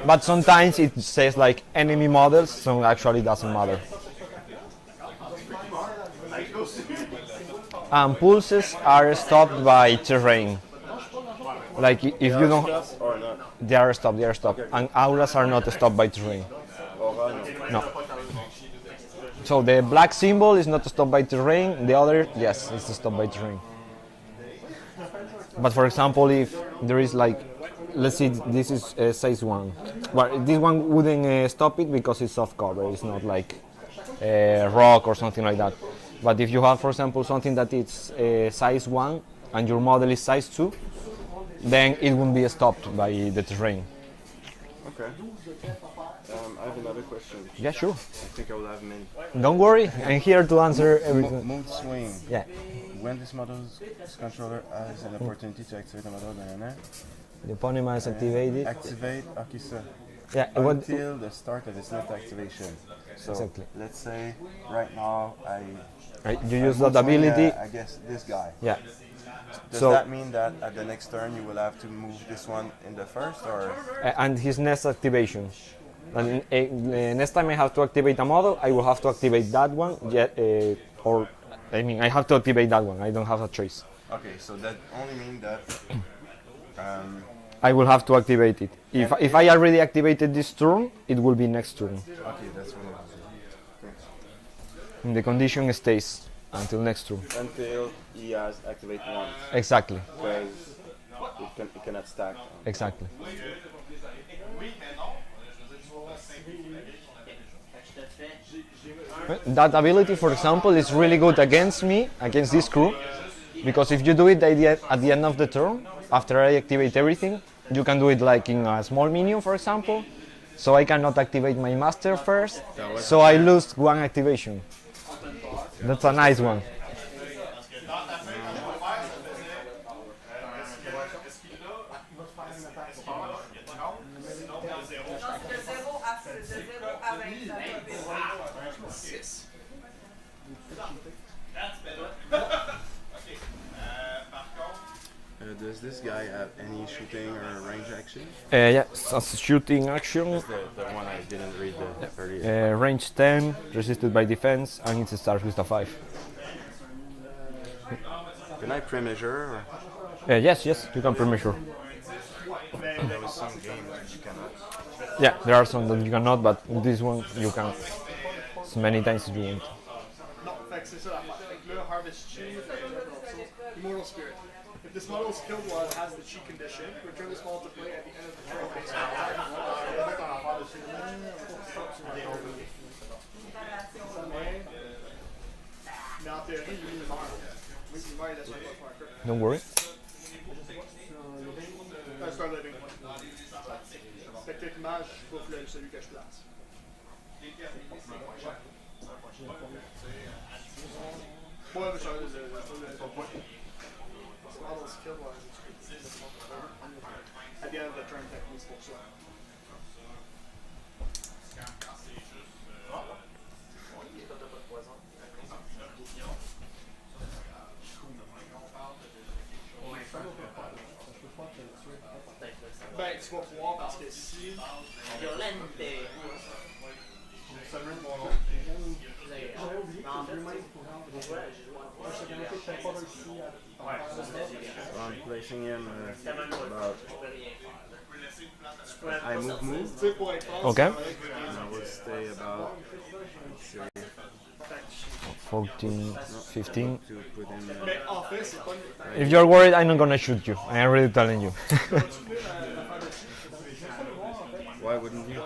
But sometimes it says like enemy models, so actually doesn't matter. And pulses are stopped by terrain. Like if you don't, Outcast or not? they are stopped. They are stopped, and auras are not stopped by terrain. Aura, no. No. So the black symbol is not stopped by terrain. The other, yes, it's stopped by terrain. But for example, if there is like, let's see, this is size 1. Well, this one wouldn't stop it because it's soft cover. It's not like rock or something like that. But if you have, for example, something that is size 1 and your model is size 2, then it won't be stopped by the terrain. Okay. I have another question. Yeah, sure. I think I will have many. Don't worry, I'm here to answer everything. Mood swing. Yeah. When this model's controller has an opportunity to activate a model, The eponym is activated. activate Akisa Yeah, until the start of its net activation. So Exactly. let's say right now you use mood that swing, ability. I guess this guy. Yeah. Does So- that mean that at the next turn you will have to move this one in the first, or And his next activation. And next time I have to activate a model, I will have to activate that one. Or I mean, I have to activate that one. I don't have a choice. okay? So that only means that I will have to activate it. If I already activated this turn, it will be next turn. okay, that's what it is. And the condition stays until next turn. Until he has activate one, Exactly. because it cannot stack. Exactly. That ability, for example, is really good against me, against this crew, because if you do it at the end of the turn, after I activate everything, you can do it like in a small minion, for example, so I cannot activate my master first, so I lose one activation. That's a nice one. Does this guy have any shooting or range action? Yeah, as a shooting action, The one I didn't read earlier. range 10, resisted by defense, and it starts with a 5. Can I pre-measure? Yes, you can pre-measure. There was some games that you cannot. Yeah, there are some that you cannot, but this one you can as many times as you want. Non, fait que c'est ça l'affaire. Fait que là, Harvest Chi, Immortal Spirit. If this model is killed while it has the Chi condition, return this model to play at the end of the turn based on mais en théorie, lui, il meurt. Oui, il meurt, il laisse un bloc marker. Don't worry. C'est un living. Fait que techniquement, je trouve celui que je place. Ouais, mais je model's killed while it's at the end of the turn technique, c'est pour ça. Ben, tu vas pouvoir parce que si. J'avais oublié que c'est lui-même pour rendre. Je sais que t'as pas réussi à faire ça. I'm placing him about. I move, Tu sais, pour être franc, Okay. and I will stay about. Let's say, 14, 15. to put him. mais en fait, c'est pas une. If you're worried, I'm not gonna shoot you. I am really telling you. Why wouldn't you?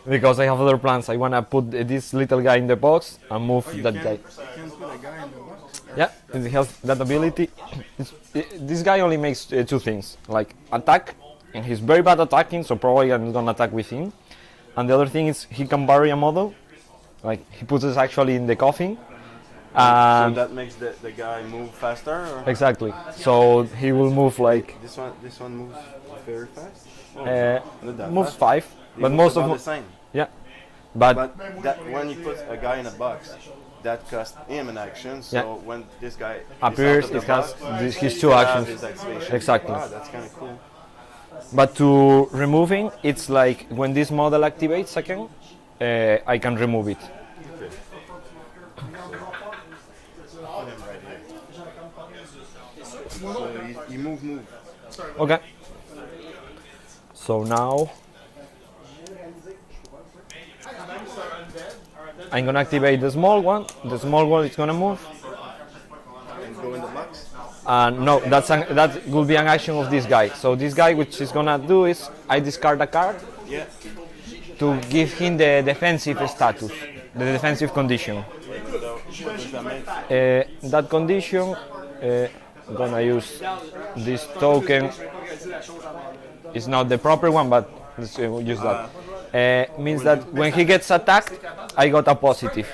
Because I have other plans. I wanna put this little guy in the box and move that guy. You can put a guy in the box. Yeah, it has that ability. This guy only makes two things, like attack, and he's very bad attacking, so probably I'm not gonna attack with him. And the other thing is he can bury a model, like he puts it actually in the coffin. So And that makes the guy move faster. Or? exactly, so he will move like This one moves very fast. Not that moves fast. 5, They but move most about of the same. yeah, but But that when you put a guy in a box, that costs him an action. So Yeah. when this guy appears is out of it the has box, his he two can have actions. his activation. Exactly. Ah, that's kind of cool. But to removing, it's like when this model activates again, I can remove it. So you move. Okay. So now I'm gonna activate the small one. The small one is gonna move. And go in the box. No, that will be an action of this guy. So this guy, which is gonna do is I discard a card Yeah. to give him the defensive status, the defensive condition. What does that mean? That condition, I'm gonna use this token. It's not the proper one, but let's use that. Means that when he gets attacked, I got a positive.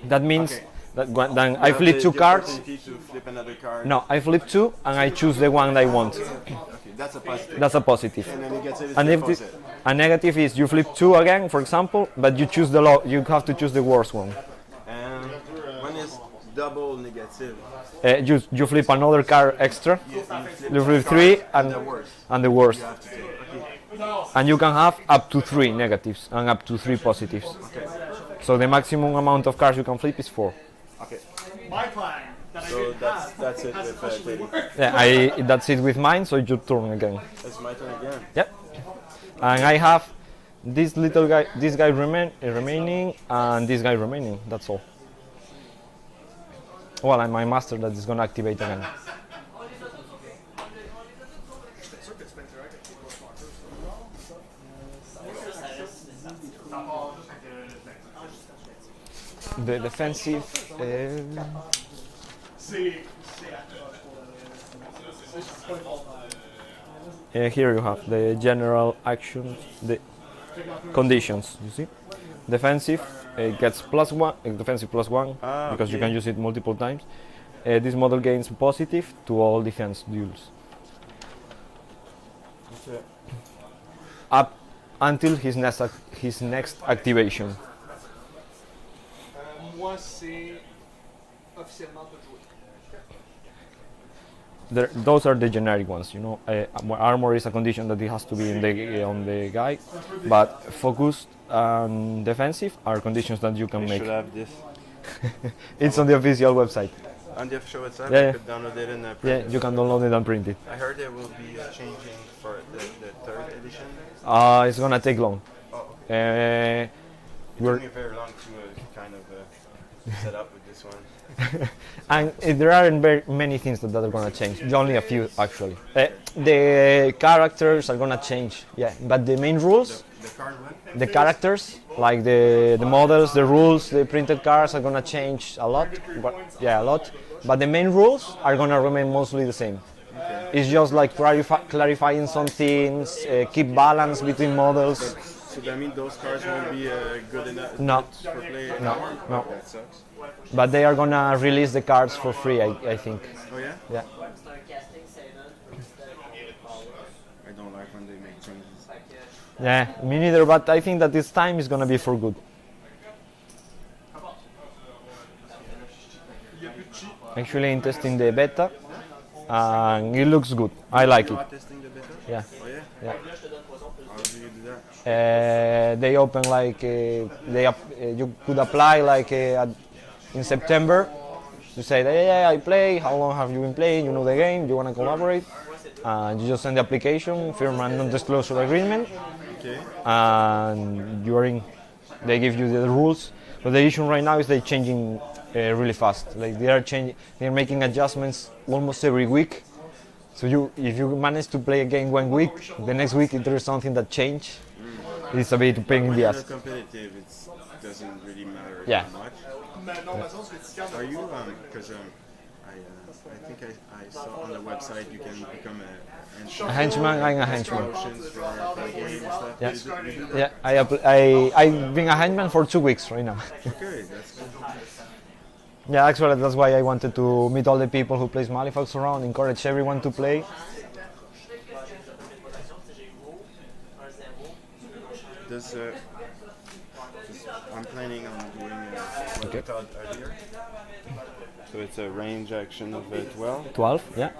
That means that then I flip two cards. To flip another card. No, I flip two and I choose the one I want. Okay, that's a positive. That's a positive. And then he gets it. And if a negative is you flip two again, for example, but you choose you have to choose the worst one. And when is double negative? You flip another card extra. You flip three and the worst. You have to take. Okay. And you can have up to 3 negatives and up to 3 positives. Okay. So the maximum amount of cards you can flip is 4. Okay. My plan that I So didn't have that's it has with actually Teddy. worked. Yeah, that's it with mine, so your turn again. It's my turn again. Yep. And I have this little guy, this guy remaining, and this guy remaining. That's all. Well, and my master that is gonna activate again. The defensive. Here you have the general actions, the conditions. You see, defensive gets +1, defensive +1 because you can use it multiple times. This model gains positive to all defense duels. Okay. Up until his next activation. Moi, c'est officiellement pas joué. Those are the generic ones, you know. Armor is a condition that it has to be on the guy, but focused and defensive are conditions that you can I make. should have this It's on the official website. on the official website. Yeah, I yeah. could download it and Yeah, print it. you can download it and print it. I heard it will be changing for the third edition. It's gonna take long. Oh, okay. Uh, It we're- took me very long to kind of set up with this one. and there aren't very many things that are gonna change. Only a few actually. The characters are gonna change, yeah, but the main rules. The card one? The characters, like the models, the rules, the printed cards are gonna change a lot. Yeah, a lot. But the main rules are gonna remain mostly the same. Okay. It's just like clarifying some things, keep balance between models. So that means those cards won't be good enough No. for play? No, no. That sucks. But they are gonna release the cards for free, I think. Oh yeah? Yeah. C'est un casting Satan instead of power. I don't like when they make changes. Fait que Yeah, me neither. But I think that this time is gonna be for good. Actually, I'm testing the beta, and it looks good. I like You it. are testing the beta? Yeah. Oh yeah? Yeah. How do you do that? They open like you could apply like in September. You say, yeah, I play. How long have you been playing? You know the game. You wanna collaborate? You just send the application, firm a non-disclosure agreement, Okay. and you're in. They give you the rules. But the issue right now is they're changing really fast. Like they're making adjustments almost every week. So if you manage to play a game 1 week, the next week if there's something that changed, it's a bit pain in When the you're ass. competitive, it doesn't really matter Yeah. that much. Mais non, mais ça, c'est que Are you, because I think I saw on the website you can become A henchman, I'm a henchman. promotions for the game and stuff. Yeah. You do that? Yeah, I've been a henchman for 2 weeks right now. Okay, that's good. Yeah, actually that's why I wanted to meet all the people who plays Malifaux around, encourage everyone to play. Does I'm planning on doing what Okay. I thought earlier. So it's a range action of 12, 12, yeah.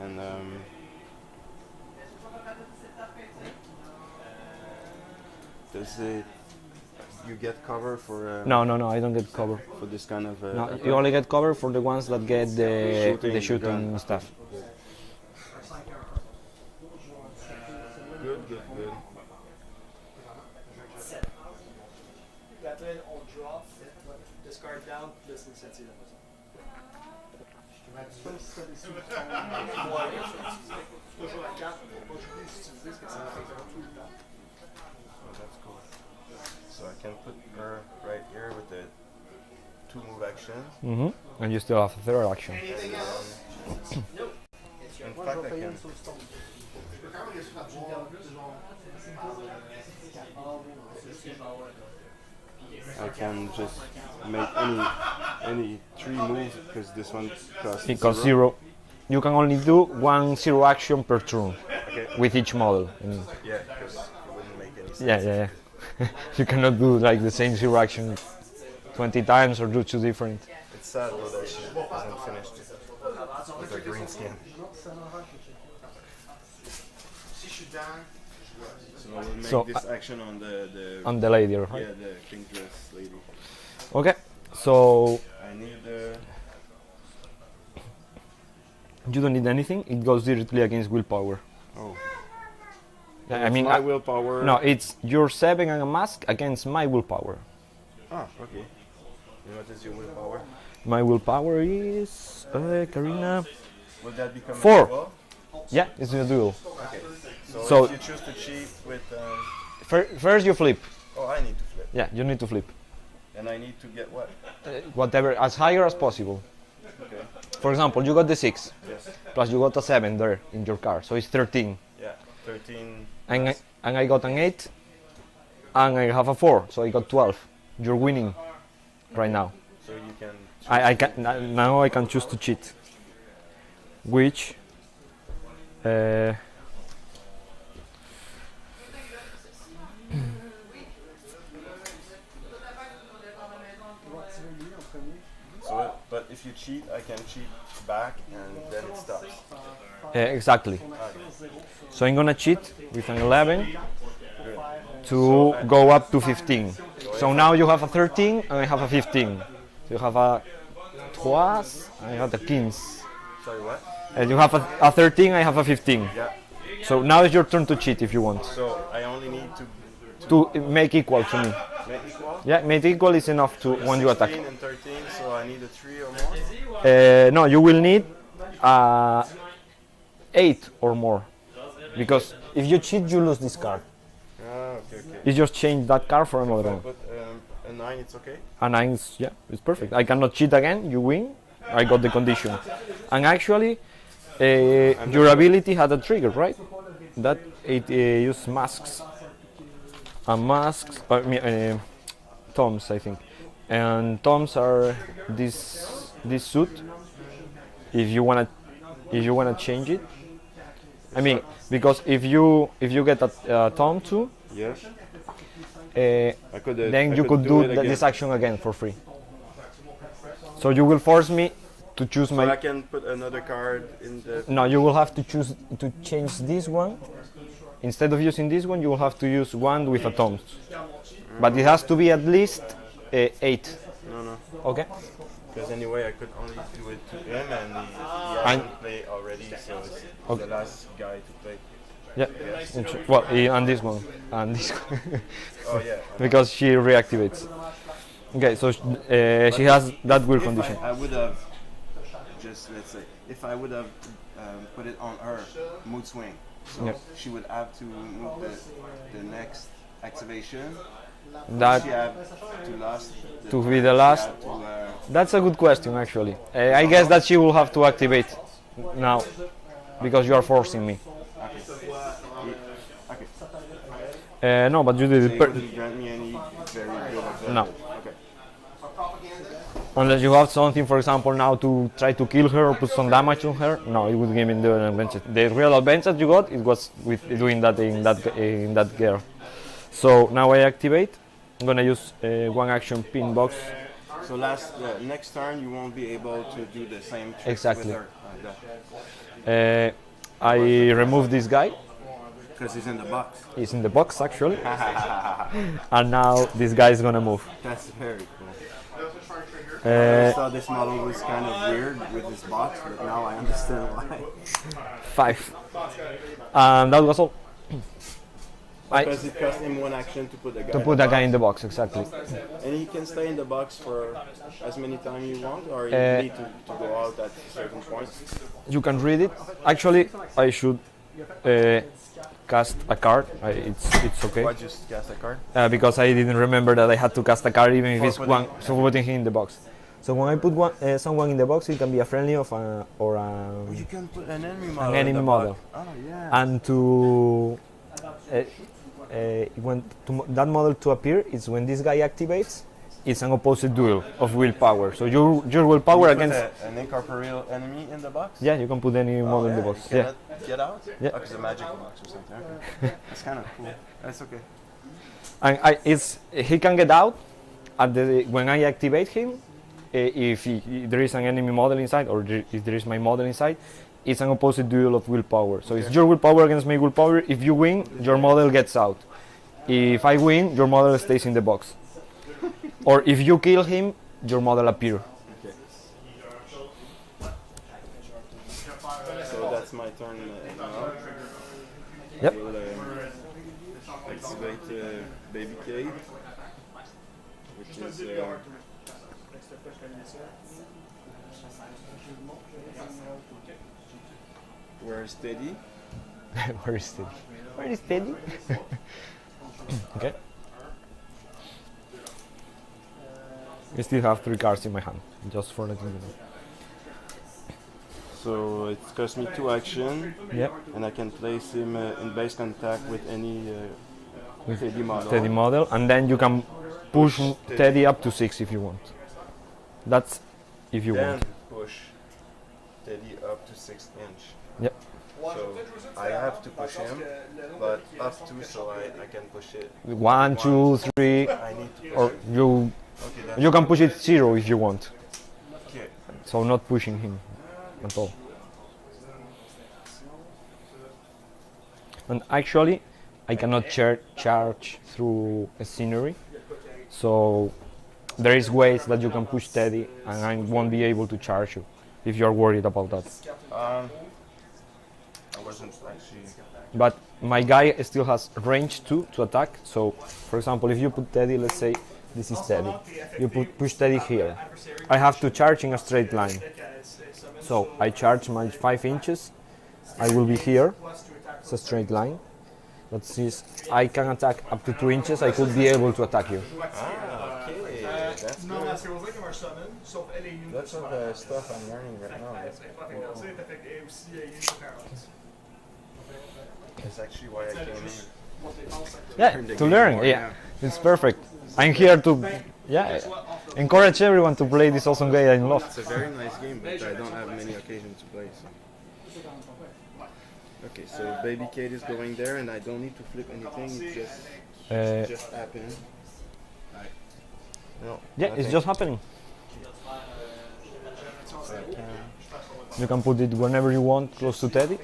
and does it you get cover for No, I don't get cover. for this kind of No, attack? you only get cover for the ones that get the Shooting shooting gun. stuff. Good. Puis après, on drop, discard down, puis là, c'est l'initiative après ça. Ça, si ça décide de Ouais, c'est toujours la carte, faut pas juste l'utiliser parce que ça fait tout le temps. Oh, that's cool. So I can put her right here with the 2 move actions. And you still have a third action. In Moi, fact, je vais I payer can. une sur le stone. I can just make any 3 moves because this one costs It costs 0. You can only do 1 0 action per turn Okay. with each model. Yeah, because it wouldn't make any sense. Yeah. You cannot do like the same 0 action 20 times or do 2 different. It's sad though that she hasn't finished with her green skin. Si je suis down, So we'll make So, this action on the On the lady, right? yeah, the pink dress lady. Okay, so I need the you don't need anything. It goes directly against willpower. oh. I mean, my willpower. no, it's your 7 and a mask against my willpower. Ah, okay. And what is your willpower? My willpower is Karina. Will that become 4. a duel? Yeah, it's a duel. Okay. So- So if you choose to cheat with First you flip. oh, I need to flip. Yeah, you need to flip. And I need to get what? Whatever, as higher as possible. Okay. For example, you got the 6, Yes. plus you got a 7 there in your card, so it's 13. Yeah. 13. And I got an 8, and I have a 4, so I got 12. You're winning right now. So you can. I can now I can choose to cheat, which So, but if you cheat, I can cheat back, and then it stops. exactly. Okay. So I'm gonna cheat with an 11 to go up to 15. So now you have a 13 and I have a 15. So you have a 3 and I have a 15. Sorry, what? And you have a 13, I have a 15. Yeah. So now it's your turn to cheat if you want. So I only need to To make equal to me. make equal. Yeah, make equal is enough to when you attack. 16 and 13, so I need a 3 or more. No, you will need 8 or more. Because if you cheat, you lose this card. Ah, okay. You just change that card for another one. But a 9, it's okay. A 9 is, yeah, it's perfect. I cannot cheat again, you win. I got the condition. And actually, your ability had a trigger, right? That it used masks. And masks, toms, I think. And toms are this suit. If you wanna change it, I mean, because if you get a tom too, Yes. uh, I could. then I you could do it again. this action again for free. So you will force me to choose So I my. can put another card in the. No, you will have to choose to change this one. Instead of using this one, you will have to use one with a tom. But it has to be at least 8. No. Okay. Because anyway, I could only do it to him, and he And- hasn't played already, so it's Okay. the last guy to play. Yeah. Well, and this one, and this one. Oh yeah. Because she reactivates. Okay, so she has that weird If condition. I would have just let's say if I would have put it on her mood swing, so Yep. she would have to move the next activation. That She have to last. to be the last. To, That's a good question, actually. I guess that she will have to activate now because you are forcing me. okay. No, but you did So it. you wouldn't grant me any very good advantage. No. Okay. Unless you have something, for example, now to try to kill her or put some damage on her. No, it would give me the advantage. The real advantage you got, it was with doing that in that girl. So now I activate. I'm gonna use one action pin box. So next turn you won't be able to do the same trick Exactly. with her. I remove this guy. Because he's in the box. He's in the box actually. And now this guy is gonna move. That's very cool. I Uh, thought this model was kind of weird with his box, but now I understand why. 5. And that was all. Because it costs him one action to put the guy. To put that guy in the box, exactly. And he can stay in the box for as many times you want, or you need to go out at certain points. You can read it. Actually, I should cast a card. It's okay. Why just cast a card? Because I didn't remember that I had to cast a card even if For it's putting- one, so putting him in the box. So when I put someone in the box, it can be a friendly or You can put an enemy model. an in enemy the model. box. Oh yeah. And that model to appear is when this guy activates. It's an opposite duel of willpower. So your willpower You put against an incorporeal enemy in the box. yeah, you can put any model in the box. You Yeah. cannot get out. Yeah. Oh, 'cause a magic box or something. Okay. That's kind of cool. That's okay. And he can get out when I activate him. If there is an enemy model inside, or if there is my model inside, it's an opposite duel of willpower. So it's your willpower against my willpower. If you win, your model gets out. If I win, your model stays in the box. Or if you kill him, your model appears. So that's my turn now. Yep. I will activate Baby Kate, which is where's Teddy? Where is Teddy? Where is Teddy? Okay. I still have 3 cards in my hand, just for letting you know. So it costs me 2 action, Yep. and I can place him in base contact with any With Teddy model. Teddy model, and then you can push Teddy up to 6 if you want. That's if you Then want. push Teddy up to 6 inch. Yep. So I have to push him, but up to so I can push it. 1, 2, 3, I need to push or it. you Okay, you can push it 0 if you want. okay. So not pushing him at all. And actually, I cannot charge through a scenery. So there is ways that you can push Teddy, and I won't be able to charge you if you are worried about that. I wasn't actually. But my guy still has range 2 to attack. So, for example, if you put Teddy, let's say this is Teddy, you push Teddy here. I have to charge in a straight line. So I charge my 5 inches. I will be here. It's a straight line. That says I can attack up to 2 inches. I could be able to attack you. Ah, okay. That's Non, good. parce que on dirait comme un summon, sauf elle est immune. That's all the stuff I'm learning right now. Elle est pas affectée, tu sais, elle est aussi immune aux paralyses. That's actually why I came here. Moi, je dépense. Yeah, to learn. Yeah, it's perfect. I'm here to encourage everyone to play this awesome game I love. It's a very nice game, but I don't have many occasions to play. So. Okay, so Baby Kate is going there, and I don't need to flip anything. It just happened. No. Yeah, it's nothing. just happening. So I can. You can put it whenever you want, close to Teddy.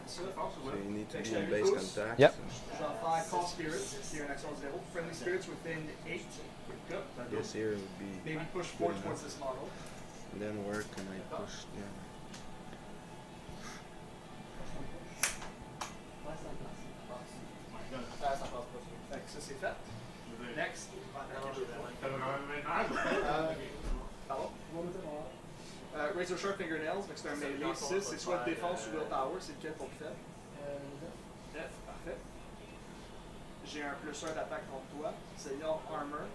So you need to be in base contact. Yep. Je vais faire Call Spirits, qui est une action 0. Friendly Spirits within 8. I guess here it would be. Maybe push 4 towards this model. And then where can I push? Yeah. Fait que ça, c'est fait. Next. Pardon? Razor Sharp Fingernails, fait que c'est un melee 6, c'est soit défense ou willpower, c'est lequel pour le fait? 9, parfait. J'ai un plus 1 d'attaque contre toi, c'est Your Armor.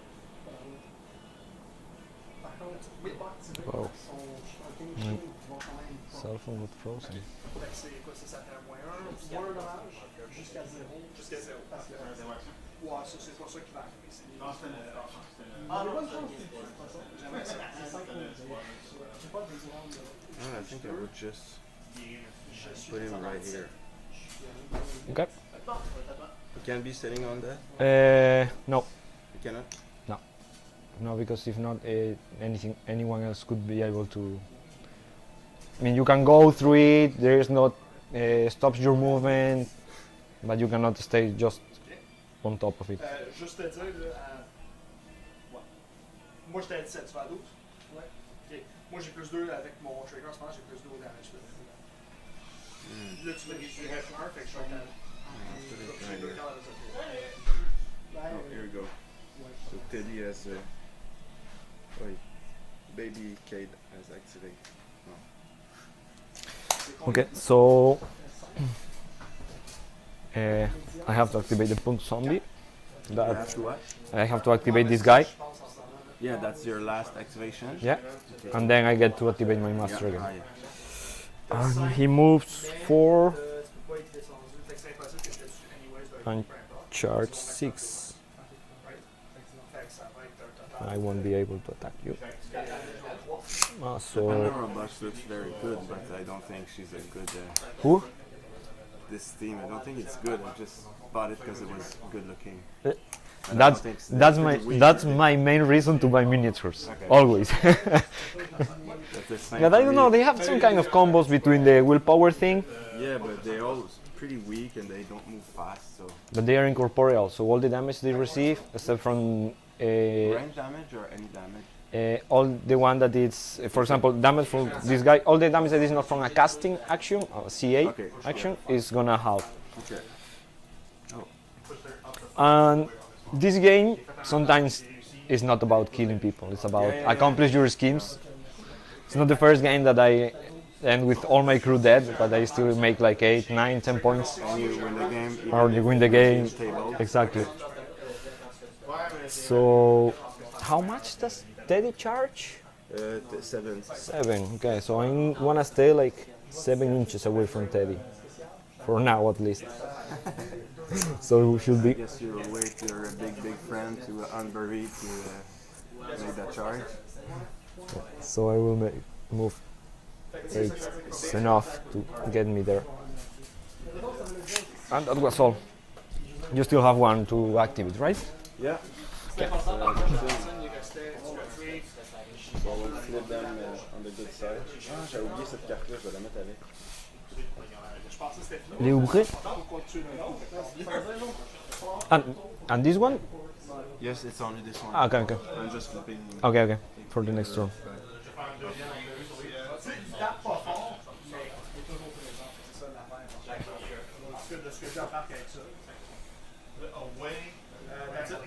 Par contre, tu peux pas activer Wow. son shield qui vont quand même pas. Cell phone with frozen. Fait que c'est quoi ça fait un moins 1? Moins un dommage jusqu'à 0. Jusqu'à 0. Parce que Ouais, ça c'est pas ça qui va arriver. C'est ah, mais bonne chance, de toute façon. J'aimerais ça. C'est 5 j'ai pas des rounds de. I think I would just put him right here. Okay. You can't be sitting on that. No, You cannot. no, because if not, anyone else could be able to. I mean, you can go through it. There is not stops your movement, but you cannot stay just on top of it. Juste te dire, là, ouais. Moi j'étais à 17, tu vas à 12? Ouais. Ok. Moi j'ai plus 2 avec mon trigger en ce moment, j'ai plus 2 au damage. Là tu me réduirais plus 1, fait que je suis à. Put it right here. Teddy has wait, baby Cade has activated. Okay, so I have to activate the punk zombie. You have to what? I have to activate this guy. Yeah, that's your last activation. Yeah, and then I get to activate my master again. Ah, yeah. And he moves 4 and charge 6. I won't be able to attack you. So Pandora Box looks very good, but I don't think she's a good. who? This team, I don't think it's good. I just bought it because it was good looking. That's my main reason to buy miniatures. Okay. Always. Yeah, But I don't know. They have some kind of combos between the willpower thing. Yeah, but they're all pretty weak and they don't move fast. So But they are incorporeal, so all the damage they receive, except from range damage or any damage. all the one that is, for example, damage from this guy, all the damage that is not from a casting action, or CA Okay. action, is gonna halve. Okay. And this game sometimes is not about killing people, it's about accomplish your schemes. It's not the first game that I end with all my crew dead, but I still make like 8, 9, 10 points. And you win the game. Or you win the game. Table. Exactly. So, how much does Teddy charge? 7. 7. Okay, so I wanna stay like 7 inches away from Teddy. For now, at least. So we should I be. guess you'll wait your big friend to unbury to make that charge. So I will move 8. It's enough to get me there. And that was all. You still have one to activate, right? Yeah. So we'll flip them on the good side. Ah, j'ai oublié cette carte-là, je vais la mettre avec. Les ouvrez? And this one? Yes, it's only this one. Ah, okay, okay. I'm just flipping. Okay, okay. For the next turn. Tape pas fort, mais il est toujours présent. C'est ça l'affaire. De ce que j'ai à faire avec ça. That's it.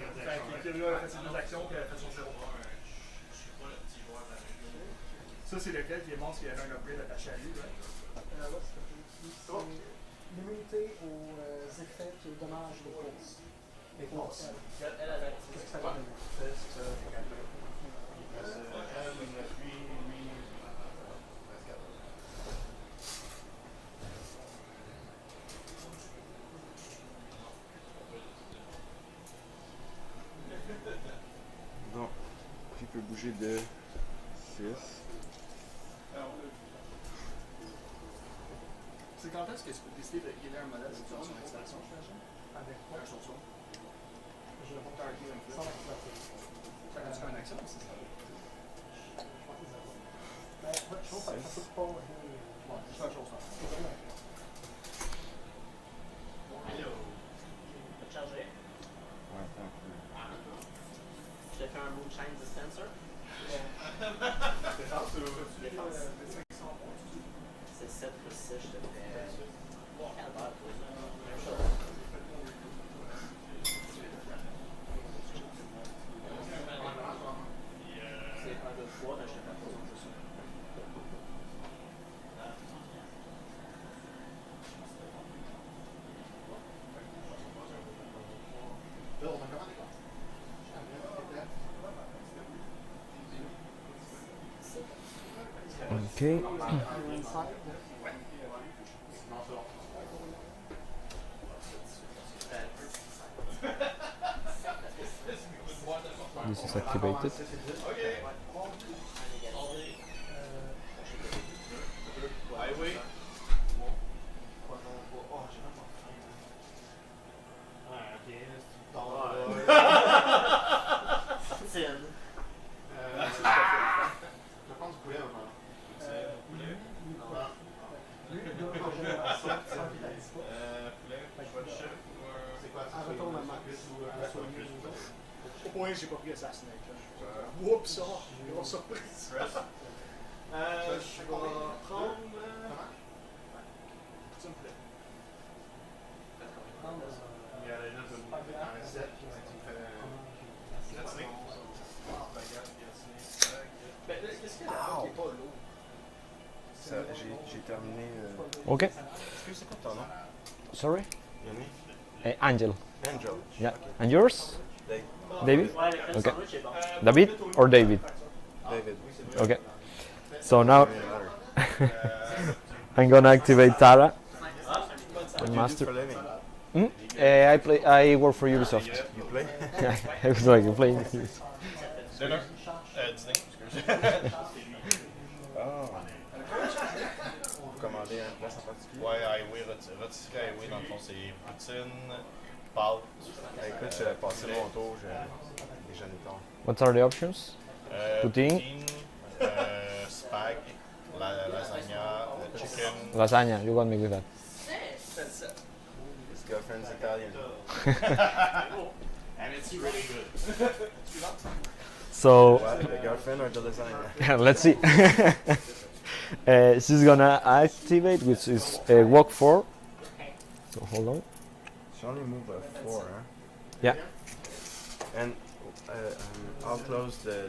Fait qu'il a fait ses 2 actions puis il a fait son 0. Ça, c'est lequel qui est monstre qui avait un upgrade attaché à lui. L'immunité aux effets et aux dommages des courses. Les courses. Qu'est-ce que ça va donner? Bon, il peut bouger de 6. C'est quand est-ce que tu peux décider de healer un modèle sur son installation, j'imagine? Avec quoi? Un sursaut. Je réponds T'as un healing flip. sans activation. Ça quand tu fais une action, c'est ça. Ben, ouais, je trouve que ça peut pas. Ouais, C'est un chose. Chargé. Ouais, attends. Je te fais un moonshine dispenser. Défense ou Défense. C'est 7 plus 6, je te fais. Calvaire, même chose. C'est un de 3, mais je te fais pas plus ça. Okay. This is activated. Au point, j'ai pas pris Assassinate. Oups, ça, grosse surprise. Je vais prendre. Ça me plaît. Il y a 7 qui fait. J'ai terminé. Okay. Excuse, c'est quoi ton nom? Sorry. Yannick? Angel. Angel. Yeah. And yours? Dave. David? Okay. David or David? David. Okay. So now Doesn't matter. I'm gonna activate Tara. What do you do for a living? I work for Ubisoft. You play? I was like playing. Dinner? Dîner, excuse. Oh. Vous commandez un place en particulier? Ouais, oui, retirer, oui, dans le fond, c'est poutine, pâtes. Écoute, j'ai passé mon tour, j'ai déjeuné tard. What are the options? Poutine? Spag, lasagna, chicken. Lasagna. You got me with that. His girlfriend's Italian. And it's really good. So What, the girlfriend or the lasagna? let's see. She's gonna activate, which is walk 4. So hold on. She only moved a 4, huh? Yeah. And how close the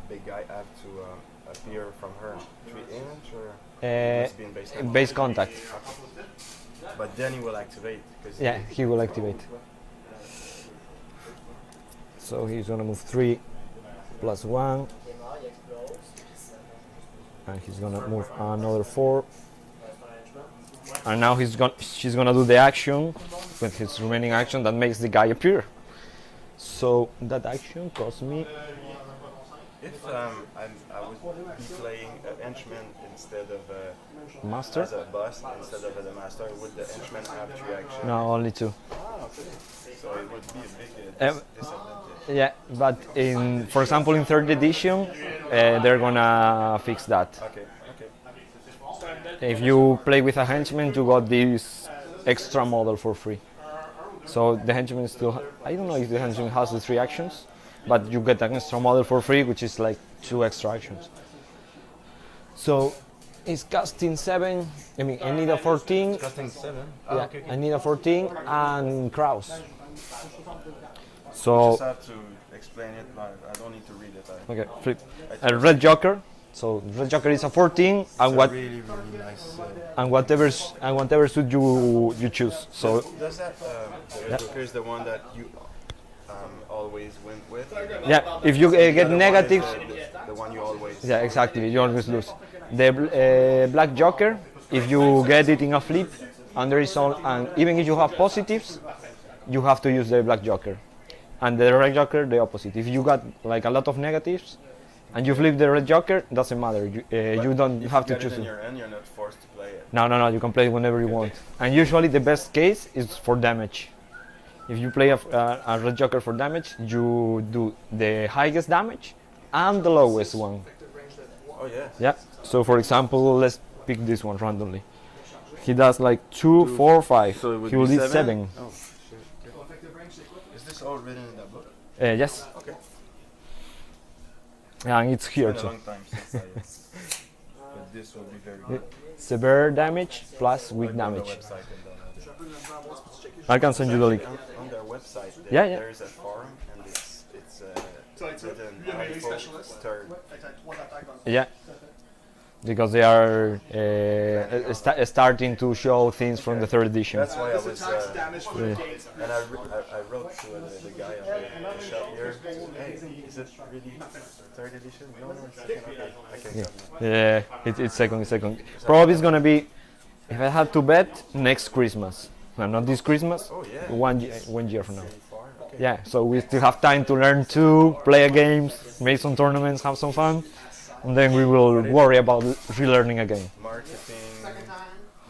big guy have to appear from her? 3 inch or must be in base contact? Base contact. But then he will activate. Cause Yeah, he will activate. So he's gonna move 3 plus 1, and he's gonna move another 4. And now she's gonna do the action with his remaining action that makes the guy appear. So that action cost me. If I would be playing a henchman instead of Master? as a boss instead of as a master, would the henchman have 3 actions? No, only 2. So it would be a big disadvantage. Yeah, but for example, in 3rd edition, they're gonna fix that. Okay, okay. If you play with a henchman, you got this extra model for free. So the henchman still, I don't know if the henchman has the 3 actions, but you get an extra model for free, which is like 2 extra actions. So it's casting 7. I mean, I need a 14. Costing 7? Yeah, Okay. I need a 14 and Kraus. You So just have to explain it, but I don't need to read it. okay, flip. A red joker. So red joker is a 14, and It's what a really, really nice. and whatever suit you choose. So Does that the joker is the one that you always win with? yeah, if you The get other one is negatives, the one you always. yeah, exactly, you always lose. The black joker, if you get it in a flip, and there is and even if you have positives, you have to use the black joker. And the red joker, the opposite. If you got like a lot of negatives, and you flip the red joker, doesn't matter. You don't If have to you get choose it in it. your end, you're not forced to play it. No, you can play it whenever you want. And usually the best case is for damage. If you play a red joker for damage, you do the highest damage and the lowest one. Oh yeah. Yeah. So for example, let's pick this one randomly. He does like 2, 4, 5. So it would He will be do 7. Oh shit. Is this all written in that book? Yes. Okay. And it's here It's been a too. long time since but this will be very good. Severe damage plus weak Like on the damage. website and download it. I can send you the link. On their website, Yeah, yeah. there's a forum and it's Ça va être ça. written Lui, un melee Malifaux specialist. third. Fait que t'as 3 attaques dans le Yeah. Because they are starting to show things from the 3rd edition. That's why I This was attacks damage for the yeah. gates. and I wrote to the guy on the shop here. Hey, is it really 3rd edition? No, it's second. Okay, I can come. Yeah, it's second. Probably it's gonna be, if I had to bet, next Christmas. Well, not this Christmas, Oh yeah. 1 year from now. Pretty far. Okay. Yeah, so we still have time to learn to play games, make some tournaments, have some fun, and then we will worry about relearning again.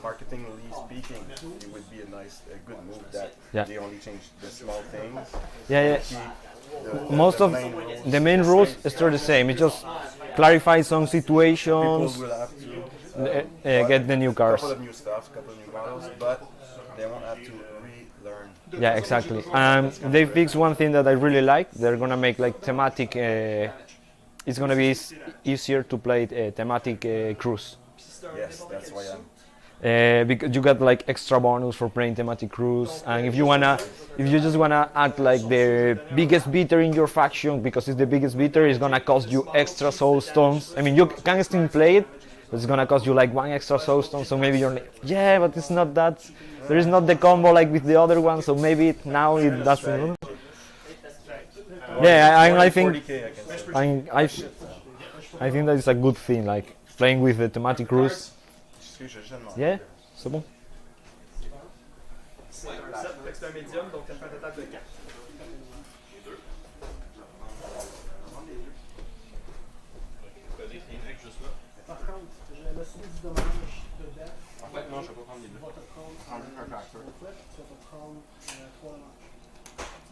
Marketingly speaking, it would be a good move that Yeah. they only change the small things. Yeah. Keep Most of main rules. the main rules are still the same. It just clarifies some People situations, will have to get the new cars. couple of new stuff, couple of new models, but they won't have to relearn. Yeah, exactly. They fixed one thing that I really like. They're gonna make like thematic. It's gonna be easier to play thematic cruise. Yes, that's why because you got like extra bonus for playing thematic cruise, and if you just wanna add like the biggest beater in your faction because it's the biggest beater, it's gonna cost you extra soul stones. I mean, you can still play it, but it's gonna cost you like 1 extra soul stone. So maybe you're like, yeah, but it's not that. There is not the combo like with the other one, so maybe now it doesn't. Yeah, I think I think that is a good thing, like playing with the thematic cruise. Yeah, c'est bon. C'est un 7, fait que c'est un médium, donc ça fait un total de 4. Par contre, je vais soumis du dommage de def. En fait, non, je vais pas prendre les deux. Tu vas te prendre Prendre un facteur. tu vas te prendre 3 dommages.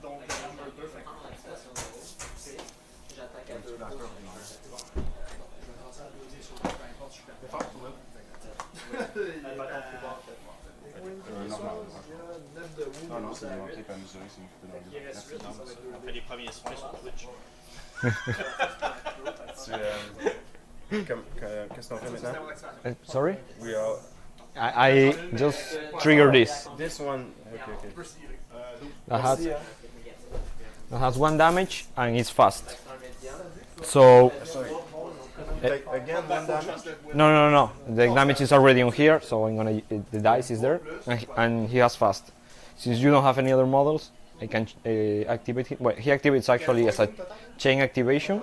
Donc, un 2, fait J'attaque à 2 Je vais lancer à 2 sur peu importe, je suis perdu. Ah non, c'est des manqués à mesurer, c'est une coupe de Il reste 8, ça va être 2. On fait les premiers soins sur Twitch. Qu'est-ce qu'on fait maintenant? Sorry, We are I just trigger this. this one. Okay. That has 1 damage and it's fast. So Sorry. Take again 1 damage. no. The damage is already on here, so I'm gonna. The dice is there, and he has fast. Since you don't have any other models, I can activate him. Well, he activates actually as a chain activation.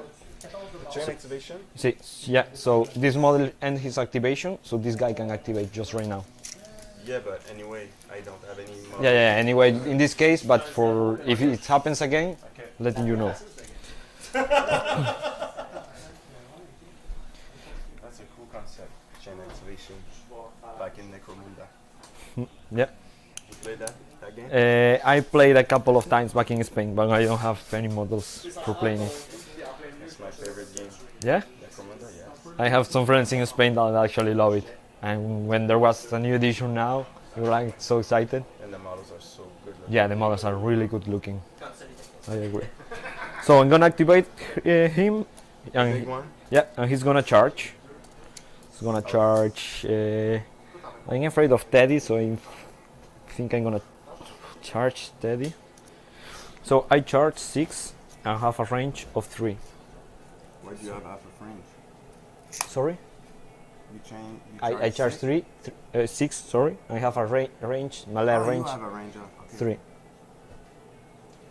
Chain activation. See, yeah. So this model ends his activation, so this guy can activate just right now. Yeah, but anyway, I don't have any more. Yeah. Anyway, in this case, but for if it happens again, letting you know. That's a cool concept. Chain activation. Back in Necromunda. Yeah. You played that game? I played a couple of times back in Spain, but I don't have any models for playing it. That's my favorite game. Yeah. Necromunda, yeah. I have some friends in Spain that actually love it, and when there was a new edition now, we were like so excited. And the models are so good looking. Yeah, the models are really good looking. I agree. So I'm gonna activate him, Big and one. yeah, and he's gonna charge. He's gonna charge. I'm afraid of Teddy, so I think I'm gonna charge Teddy. So I charge 6 and have a range of 3. Why do you have half a range? Sorry? You I charge 6, sorry. I have a range, melee range, You have a range of 3.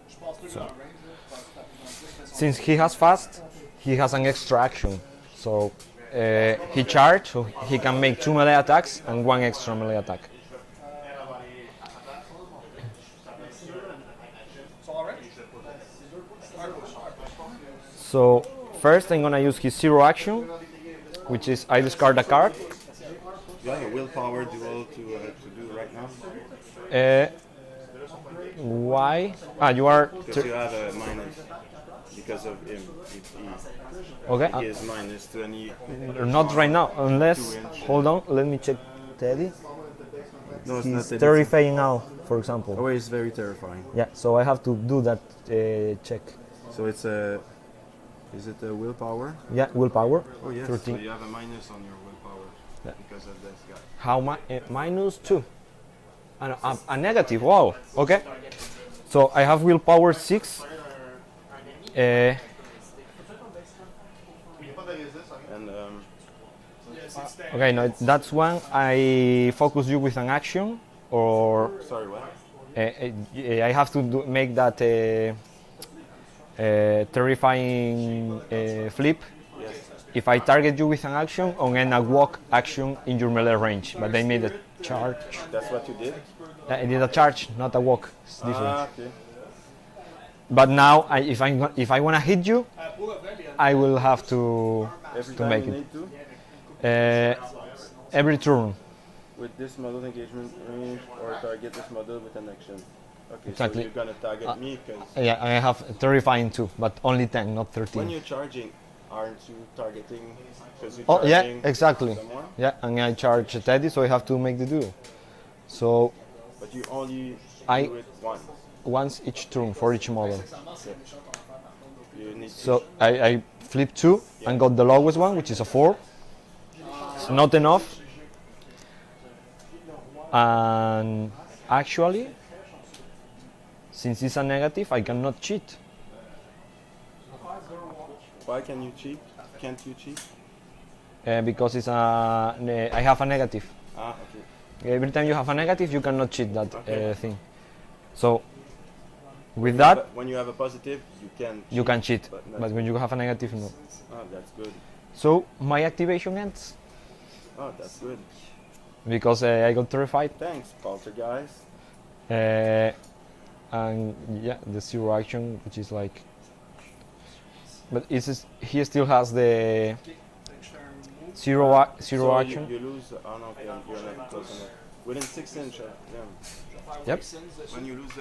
Je pense que So. dans le range, là, tu vas taper dans le 10, Since he has fast, he has an extra action. So he charged, so he can make 2 melee attacks and 1 extra melee attack. So first I'm gonna use his 0 action, which is I discard a card. You have a willpower duel to do right now? Why? You are. Because you have a minus. Because of him. Okay. He is minus to any. Not right now, unless. Hold on, let me check Teddy. No, it's He's not that. terrifying now, for example. Oh, it's very terrifying. Yeah, so I have to do that check. So it's a. Is it a willpower? Yeah, willpower. Oh, yes. 13. So you have a minus on your willpower Yeah. because of this guy. How much? Minus 2. A negative, wow. Okay. So I have willpower 6. And Okay, no, that's one. I focus you with an action, or sorry, what? I have to make that terrifying flip. Yes. If I target you with an action, and then a walk action in your melee range, but they made a charge. That's what you did? I did a charge, not a walk. It's different. Okay. But now, if I want to hit you, I will have to Every to time make you it. need to? Every turn. With this model engagement range or target this model with an action. Okay, Exactly. so you're gonna target me because Yeah, I have terrifying too, but only 10, not 13. when you're charging, aren't you targeting? Because you're Oh yeah, charging exactly. someone, Yeah, and I charge Teddy, so I have to make the duel. So but you only I- do it once. once each turn for each model. You need So I flip 2 and got the lowest one, which is a 4. It's not enough. And actually, since it's a negative, I cannot cheat. Why can you cheat? Can't you cheat? Because I have a negative. Ah, okay. Every time you have a negative, you cannot cheat that thing. So, with When that, when you have a positive, you can cheat. But But when you have a negative, no. Oh, that's good. So, my activation ends Oh, that's good. because I got terrified. Thanks, poltergeist. And yeah, the zero action, which is like. But he still has the zero So action. You lose. Oh no, you're not close enough. Within 6 inches. Yeah. Yep. When you lose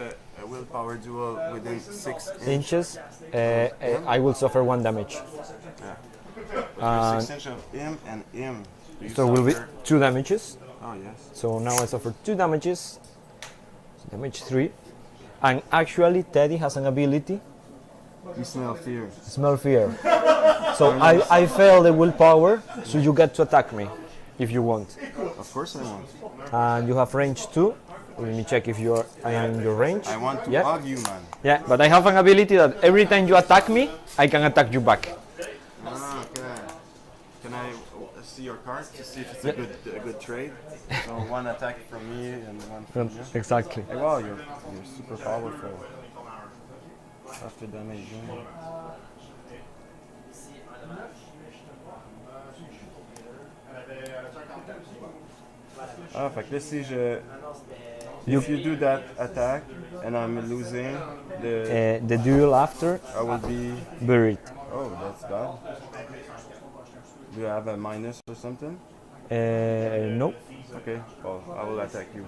a willpower duel within 6 Inches, I will suffer 1 damage. Yeah. But And you're 6 inches of him and him. Do you so will be suffer- 2 damages. Oh yes. So now I suffer 2 damages. Damage 3. And actually, Teddy has an ability. You smell fear. Smell fear. So I fail the willpower, so you get to attack me if you want. Of course I want. And you have range 2. Let me check if I am in your range. I want to Yeah. hug you, man. Yeah, but I have an ability that every time you attack me, I can attack you back. Ah, can I see your card to see if it's a good trade? So 1 attack from me and 1 from you. Exactly. Hey, wow, you're super powerful. After damage. Ah, fait que là, si je... If you do that attack and I'm losing, The duel after, I will be... buried. Oh, that's bad. Do you have a minus or something? No. Okay, well, I will attack you.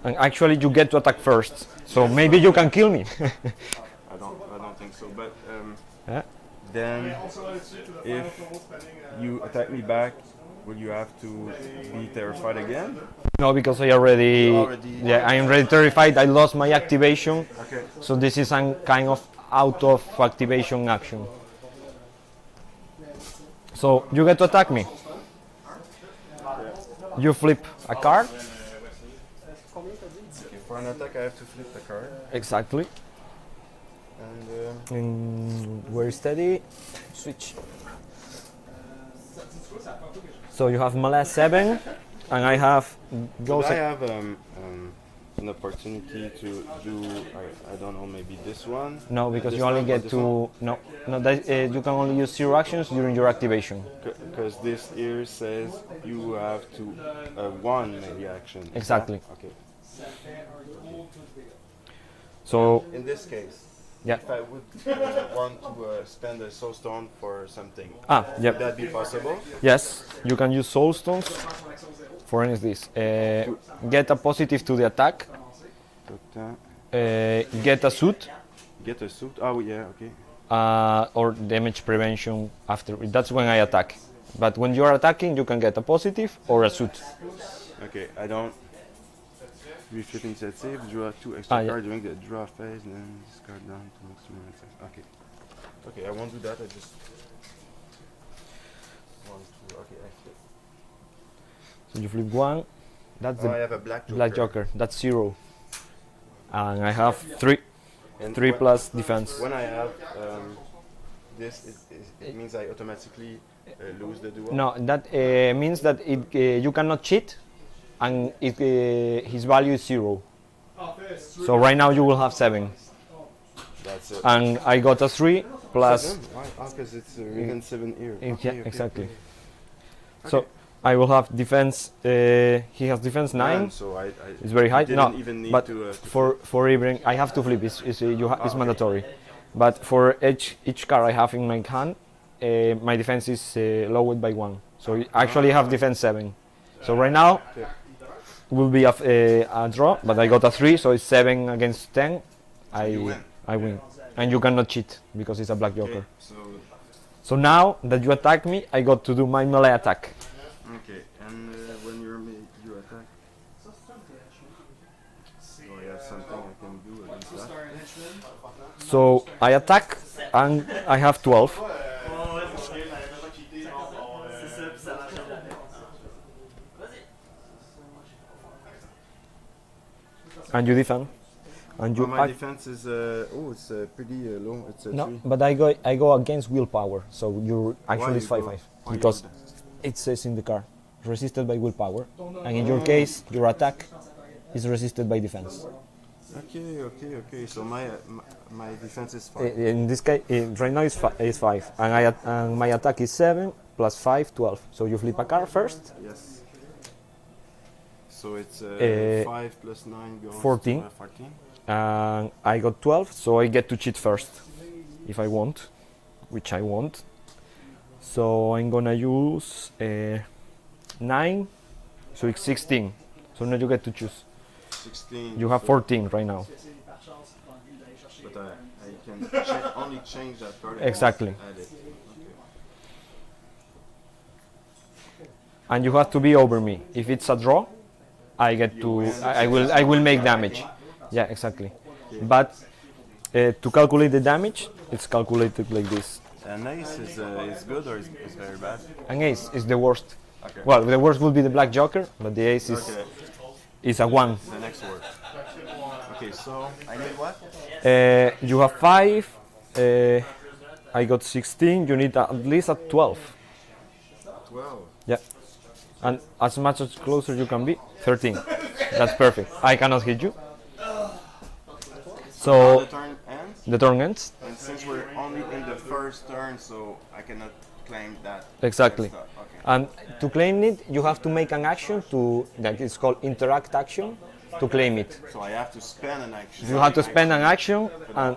And actually, you get to attack first. So maybe you can kill me. I don't think so, but Yeah. then if you attack me back, will you have to be terrified again? No, because I already. Yeah, I am already terrified. I lost my activation. Okay. So this is some kind of out of activation action. So you get to attack me. You flip a card. For an attack, I have to flip the card. Exactly. And And we're steady. Switch. So you have Malay 7, and I have. could I have an opportunity to do, I don't know, maybe this one? No, because This you only one or get this to no. That, you can only use 0 actions during your activation. Because this here says you have to 1 maybe action. Exactly. Yeah? Okay. So In this case, yeah. if I would want to spend a soul stone for something, Would would that be possible? Yes, you can use soul stones. For instance, get a positive to the attack. Get a suit. Get a suit. Oh yeah, okay. Or damage prevention after. That's when I attack. But when you are attacking, you can get a positive or a suit. Okay, I don't. Reflipping set save, draw 2 extra yeah. cards during the draw phase, and then discard down to maximum access. Okay. Okay, I won't do that, I just want to. Okay, I flip. So you flip 1. That's Oh, I the have a black joker. black joker. That's 0. And I have 3. And 3 when- plus defense. When I have this, it means I automatically lose the duel? No, that means that you cannot cheat, and his value is 0. So right now you will have 7, That's it. and I got a 3 plus. 7? Why? Oh, because it's within 7 here. Yeah, exactly. So I will have defense. He has defense 9. So I It's very high. didn't No, even need but to for even I have to flip. It's mandatory. But for each card I have in my hand, my defense is lowered by 1. So I actually have defense 7. So right now Okay. will be a draw, but I got a 3, so it's 7 against 10. you win. I win, and you cannot cheat because it's a black joker. Okay, so So now that you attack me, I got to do my melee attack. okay, and when you attack, so I have something I can do against that. So I attack, and I have 12. C'est ça, puis ça l'enchaîne la tête. Vas-y. and you defend. And you my defense is it's pretty low. It's a no, 3. but I go against willpower, so you're actually it's 5/5 because it says in the card resisted by willpower, and in your case your attack is resisted by defense. Okay. So my defense is 5. In this case, right now is 5, and my attack is 7 plus 5, 12. So you flip a card first. Yes. So it's 5 plus 9 goes 14. to 14. And I got 12, so I get to cheat first if I want, which I want. So I'm gonna use 9, so it's 16. So now you get to choose. 16. You have 14 right now. But I can only change that card. Exactly. Add it. Okay. And you have to be over me. If it's a draw, I get to I will make damage. Yeah, exactly. Okay. But to calculate the damage, it's calculated like this. An ace is good or is very bad? An ace is the worst. Okay. Well, the worst would be the black joker, but the ace is a 1. The next word. Okay, so I need what? You have 5. I got 16. You need at least a 12. 12. Yeah. And as much as closer you can be, 13. That's perfect. I cannot hit you. So The turn ends, the turn ends. and since we're only in the first turn, so I cannot claim that. Exactly. extra. Okay. And to claim it, you have to make an action that is called interact action to claim it. So I have to spend an action. You have to spend an action,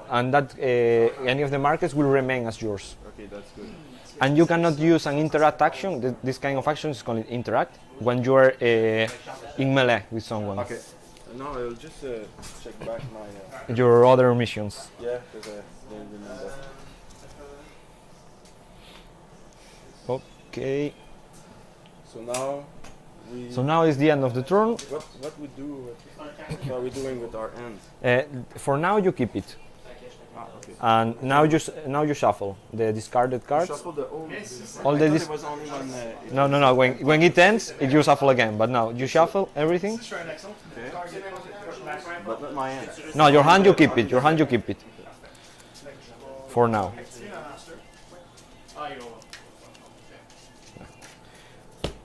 and that any of the markets will remain as yours. Okay, that's good. And you cannot use an interact action. This kind of action is called interact when you are in melee with someone. Okay. No, I'll just check back my. Your other missions. Yeah, because I didn't remember. Okay. So now So now is the end of the turn. what we do? What are we doing with our end? For now, you keep it, Okay. and now you shuffle the discarded cards. Shuffle the old. All I the thought dis- it was only when. No. When it ends, you shuffle again. But now you shuffle everything. Okay. But not my end. No, your hand you keep it. Your hand you keep it. For now.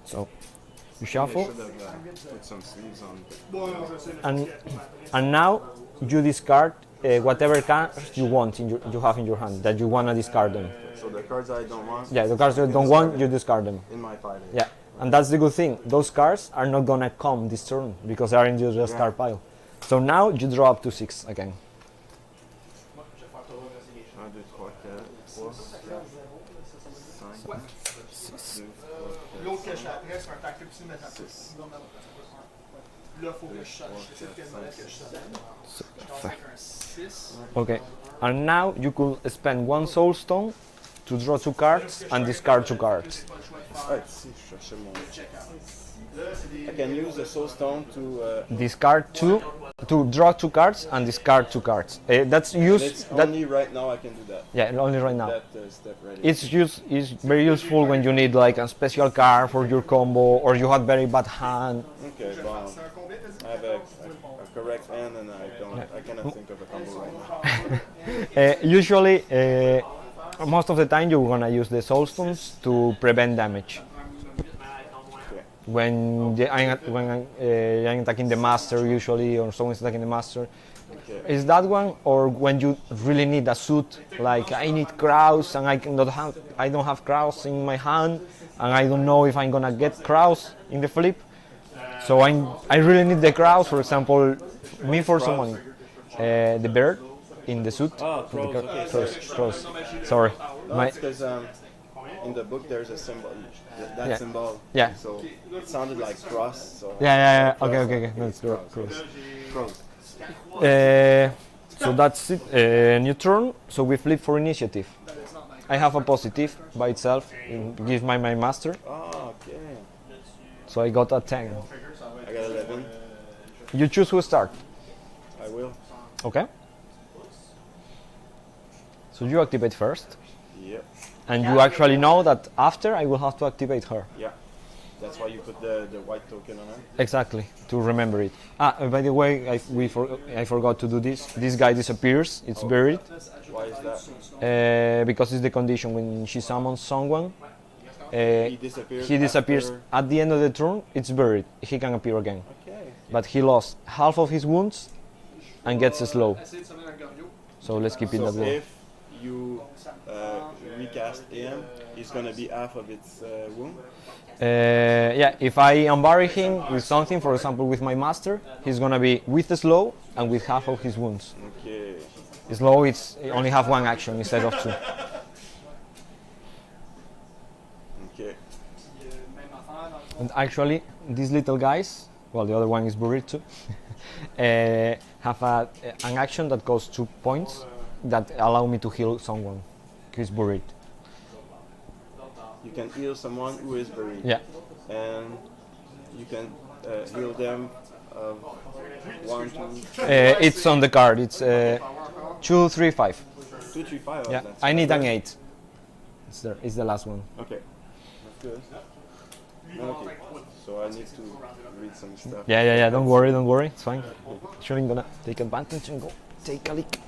So you shuffle, Should have put some sleeves on. and now you discard whatever cards you want you have in your hand that you wanna discard them. So the cards I don't want. Yeah, the cards you don't want, you discard them. In my pile. Yeah, and that's the good thing. Those cards are not gonna come this turn because they are in your discard pile. So now you draw up to 6 again. 1, 2, 3, 4, 5, 6, 2, L'autre que je fais après, c'est un tactique aussi, mais ça peut. Là, il faut que je change. C'est quelle monnaie que je change. Je commence avec un 6. Okay, and now you could spend 1 soul stone to draw 2 cards and discard 2 cards. si, je cherchais mon. I can use the soul stone to. Discard 2 to draw 2 cards and discard 2 cards. That's used. It's That only right now I can do that. yeah, only right now. That step ready. It's very useful when you need like a special card for your combo or you have very bad hand. Okay, well, I have a correct hand and I cannot think of a combo right now. Usually, most of the time you're gonna use the soul stones to prevent damage. When I'm attacking the master usually, or someone's attacking the master, is that one, or when you really need a suit, like I need crows and I don't have crows in my hand, and I don't know if I'm gonna get crows in the flip, so I really need the crows. For example, me for summoning the bird in the suit. Oh, crows, okay. Crows. Sorry, No, it's because in the book there's a symbol. That Yeah. symbol. Yeah. So it sounded like cross. So Yeah. Okay. That's crows. crows. So that's it. New turn. So we flip for initiative. I have a positive by itself. Give my master. Oh, okay. So I got a 10. I got 11. You choose who start. I will. Okay. So you activate first, Yep. and you actually know that after I will have to activate her. Yeah. That's why you put the white token on it. Exactly, to remember it. By the way, I forgot to do this. This guy disappears. It's buried. Why is that? Because it's the condition when she summons someone. He disappears after... at the end of the turn. It's buried. He can appear again. Okay. But he lost half of his wounds and gets slow. So let's keep it So that way. if you recast him, he's gonna be half of its wound. Yeah, if I unbury him with something, for example with my master, he's gonna be with the slow and with half of his wounds. Okay. Slow, it's only have one action instead of two. Okay. And actually, these little guys, well, the other one is buried too, have an action that costs 2 points that allow me to heal someone who is buried. You can heal someone who is buried. Yeah. And you can heal them of 1, 2. It's on the card. It's 2, 3, 5. 2, 3, 5. Yeah. That's I need right. an 8. It's there. It's the last one. Okay. That's good. Okay. So I need to read some stuff. Yeah. Don't worry. It's fine. Actually, I'm gonna take advantage and go take a leak.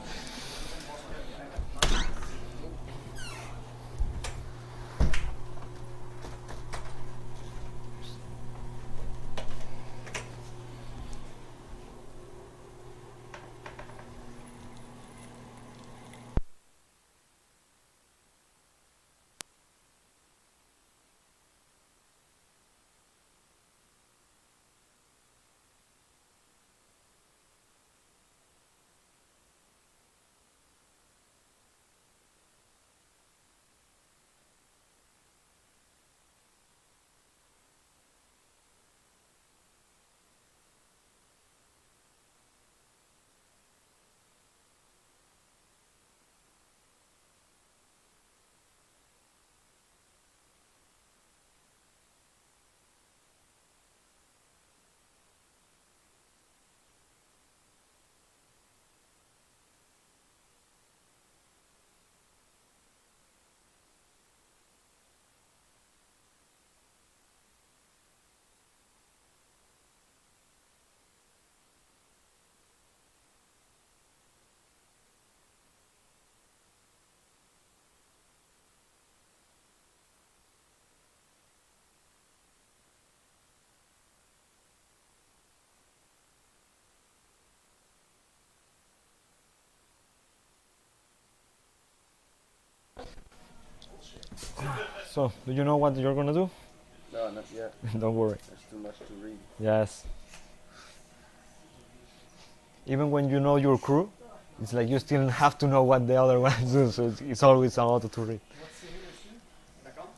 So, do you know what you're gonna do? No, not yet. Don't worry. There's too much to read. Yes. Even when you know your crew, it's like you still have to know what the other ones do, so it's always a lot to read. D'accord?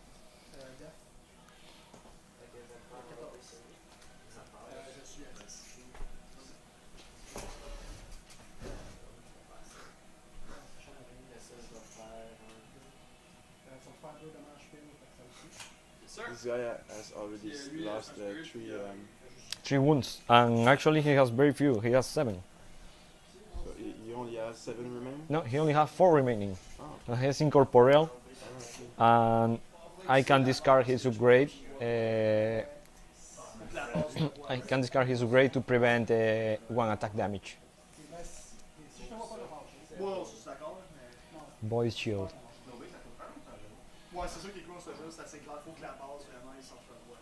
This guy has already lost 3. 3 wounds, and actually he has very few. He has 7. So he only has 7 remaining? No, he only has 4 remaining. Oh. He has incorporeal, and I can discard his upgrade. I can discard his upgrade to prevent 1 attack damage. Moi, je suis d'accord, mais. Boy's shield. Ouais, c'est sûr qu'il est cool, c'est assez clair. Faut que la base vraiment il s'en soit droit.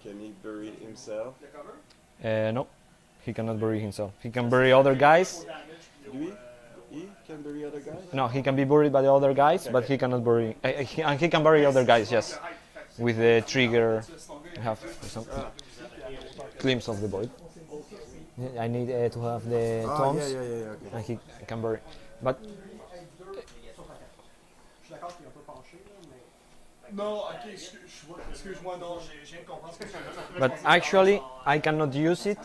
Can he bury himself? Le cover? No, he cannot bury himself. He can bury other guys. Do he can bury other guys? No, he can be buried by the other guys, but he cannot bury. And he can bury other guys, yes. With the trigger, I have some glimpse of the void. I need to have the tones, Okay. and he can bury. But Non, ok, excuse-moi, non, je viens de comprendre ce que tu veux dire. but actually, I cannot use it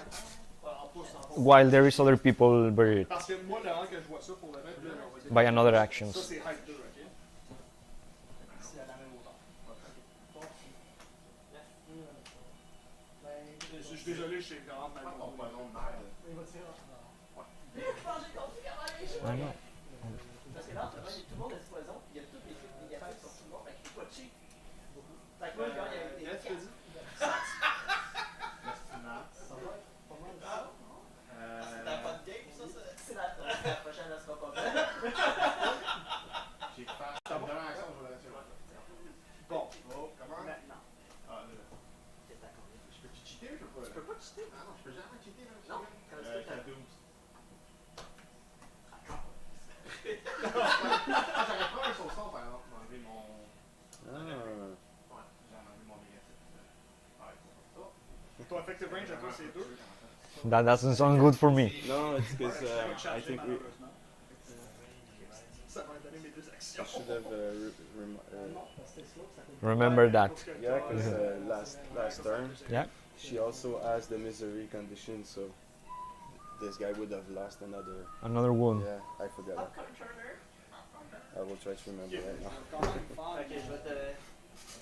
while there is other people buried Parce que moi, le moment que je vois ça pour le mettre, là, on va dire. by another Ça, actions. c'est height 2, ok? C'est à la même hauteur. Je suis désolé, je suis vraiment mal compris. I know. Parce que là, tout le monde a dit poison, il y a toutes les trucs négatifs sur tout le monde, fait qu'il faut pas cheat. Fait que là, quand il y a des cheater? Ah non, je peux jamais cheater, là. Non, quand tu fais 12. J'aurais pas un sauçon, par exemple, pour enlever mon. Ah. Ouais, j'ai enlevé mon négatif. Ton effective range à toi, c'est 2. That doesn't sound good for me. No, it's because I think we. Ça va donner mes 2 I actions. should have Remember that. yeah, because last turn Yeah. she also has the misery condition, so this guy would have lost another. Another one. Yeah, I forgot. Popcorn turner. I will try to remember right now. Ok, je vais te.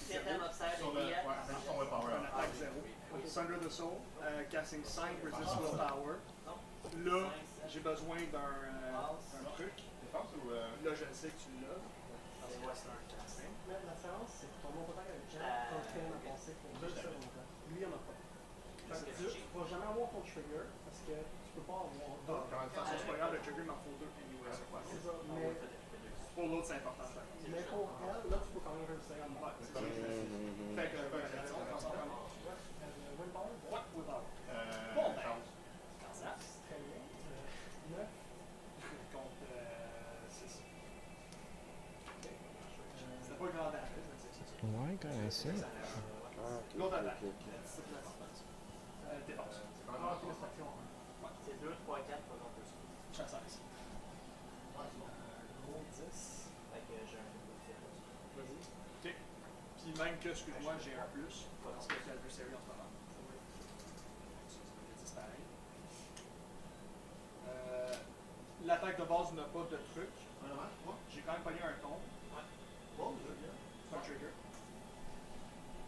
System upside Sur et le. billet. Ouais, après, on va power Un up. attaque 0. Sunder the Soul, casting 5 resist willpower. Là, j'ai besoin d'un truc. Défense ou. Là, je sais que tu l'as. La séance, c'est que ton nom contact avec Jean, ton crème à passer pour 2 secondes. Lui, il en a pas. Fait que tu vas jamais avoir ton trigger parce que tu peux pas avoir deux. C'est pas grave, le trigger m'en faut 2 anyway. C'est ça, Pour l'autre, c'est important. mais pour elle, là, tu peux quand même réussir à le faire. Fait que, on commence en Willpower, Ouais, willpower. Bon, ben. très bien. 9. Contre 6. C'était pas grand damage, mais c'est ça. Why can I see? Ah, okay, L'autre okay, attaque. okay. C'est l'importance. Défense. Ah, ok, c'est action. C'est 2, 3, 4, pas non plus. Chasse 16. Gros 10. Fait que j'ai un peu de tir. Vas-y. Ok. Puis même que, excuse-moi, j'ai un plus. Parce que c'est adversary en ce moment. Ça va être 10 pareil. L'attaque de base n'a pas de truc. J'ai quand même pogné un ton. C'est un trigger.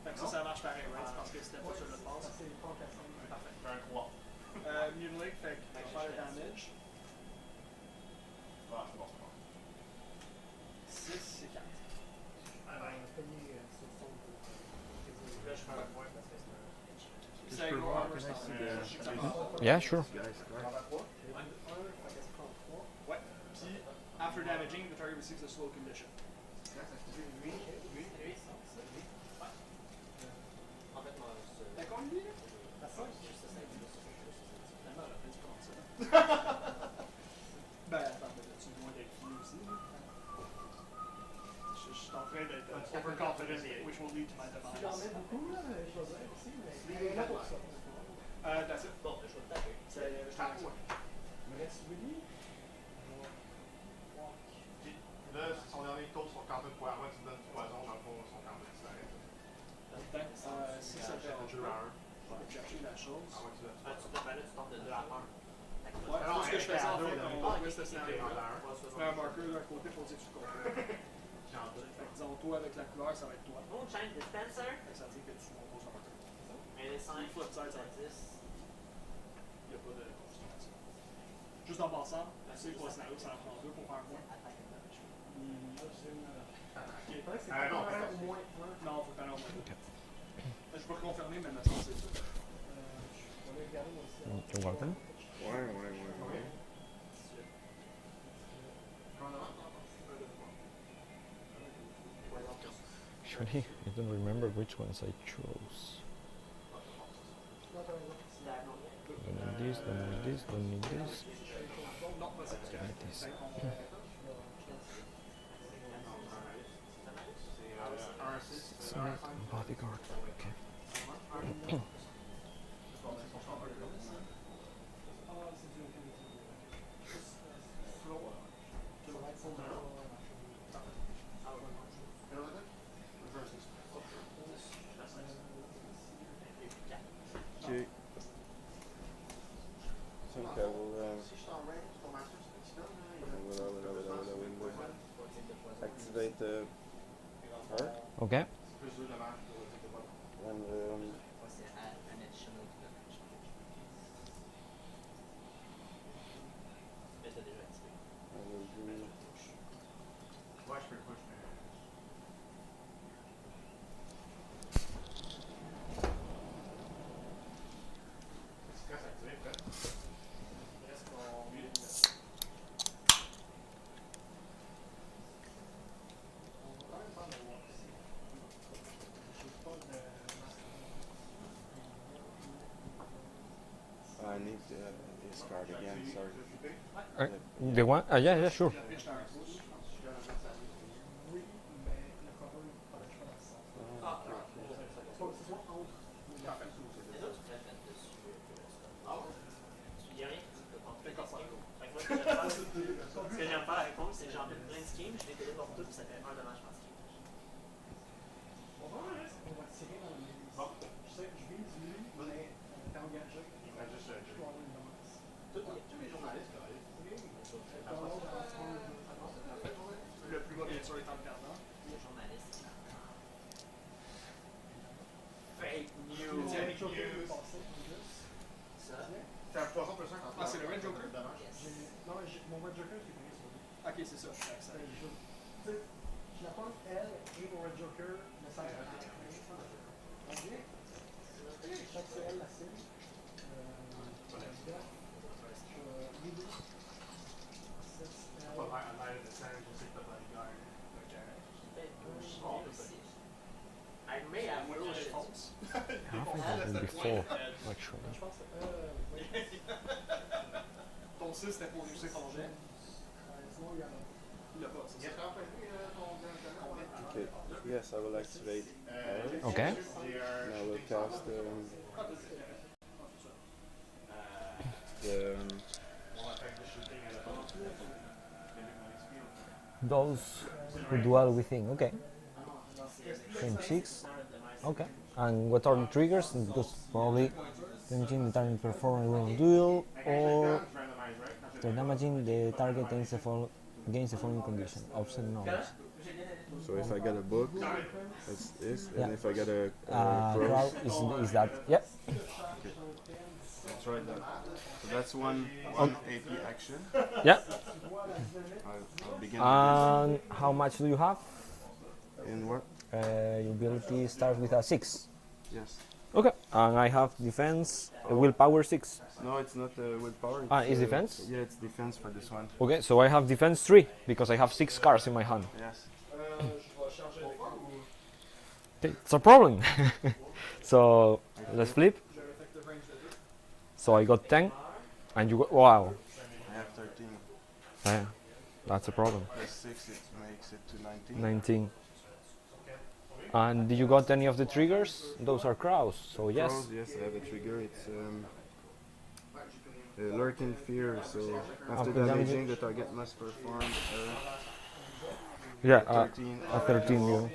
Fait que ça marche pareil, right? Parce que c'était pas sur notre base. C'est fantastique. Parfait. J'ai un 3. Mutilate, fait que je vais faire le damage. Ah, c'est bon, c'est bon. 6, c'est 4. Payer sur son Là, je fais un point parce que c'est un. C'est gros armor stand. Yeah, sure. Ouais. Puis, after damaging, the target receives a slow condition. Lui, ça. En fait, moi, T'as combien lui, là? À 5. Finalement, on a fait du compte, ça. Ben, attends, tu es loin d'être fini aussi, là. Je suis en train d'être overconfident, which will lead to my Si j'en mets demise. beaucoup, là, je vais dire aussi, mais là pour ça. That's it. Bon, je vais te taper. Je t'en prie. Il me reste Willy. Là, c'est son dernier tour, son camp de poison. Moi, tu me donnes du poison, dans le fond, son camp de disparaît. Si ça te dérange pas, je vais chercher la chose. Ah, ouais, tu l'as. Tu tombes de 2 à 1. Ouais, c'est ce que je faisais en fait Ah, dans ok, West ok, Scénario. ok. Tu mets un marqueur d'un côté pour dire que tu le contrôles. Fait que disons, toi avec la couleur, ça va être toi. Moonshine Dispenser. Fait que ça veut dire que tu composes un marqueur. Un des 5. Flip side, ça va être 10. Il n'y a pas de configuration. Juste en passant, c'est pour le scénario, ça en prend 2 pour faire un point. Il paraît que c'est Ah, non, quand même c'est au moins un. Non, faut que t'en aies au moins 2. Je peux reconfirmer, mais maintenant c'est ça. Je vais aller regarder moi aussi. You're welcome. Ouais. Actually, I don't remember which ones I chose. Don't need this, don't need this, don't need this. Non, pas ça, parce que Like this. Smart bodyguard. Okay. Okay. I think I will activate the heart Okay. and C'est un additional damage. Mais t'as déjà activé. I will do. Ouais, je peux push, mais. C'est activé, peut-être. Il reste combien? On va quand même prendre le walk ici. J'ai pas de master. discard again. Sorry. The one? Yeah, yeah, sure. Oui, mais le cover, je pense que ça. C'est soit entre les deux. Les autres, tu pourrais te mettre dessus. Il n'y a rien. Ce que j'aime faire avec Pong, c'est que j'en fais plein de schemes, je les téléporte toutes, puis ça fait un dommage par scheme. On va tirer dans les. Je sais que je vise lui, mais t'es engagé. Je dois avoir une menace. Tous les journalistes, Le plus bas, bien sûr, étant le perdant. Les journalistes. Fake Le news. Joker est passé, juste. Ça. t'as un poisson plus 5 quand Ah, c'est le Red Joker? Non, mon Red Joker, c'est pris sur lui. Ok, c'est ça. Je la pense, elle et mon Red Joker me servent à la fin. Chaque c'est elle la cible. I may have Moi, je bullshit. fonce. Before, actually. Je pense Ton 6, c'était pour réussir ton jet. sinon, il y a Il l'a pas, c'est ça. Okay. Yes, I will activate. Okay. And I will cast the Those who dwell within. Okay. Frame 6. Okay. And what are the triggers? Because probably damaging the target performing a duel or they're damaging the target against the following condition. Obscene knowledge. So if I get a book, that's this, and Yeah. if I get a Crowd is that? Yeah. That's right. So that's one AP action. Yeah. I'll begin And how much do you have? in what? Your ability starts with a 6. Yes. Okay. And I have defense, willpower 6. No, it's not willpower. Is defense? Yeah, it's defense for this one. Okay, so I have defense 3 because I have 6 cards in my hand. Yes. It's a problem. So let's flip. So I got 10, and you got, wow. I have 13. Yeah, that's a problem. Plus 6, it makes it to 19. 19. And did you got any of the triggers? Those are crows, so yes. Crows, yes, I have a trigger. It's lurking fear. So after After damaging, the target must perform Yeah, 13. a 13 you.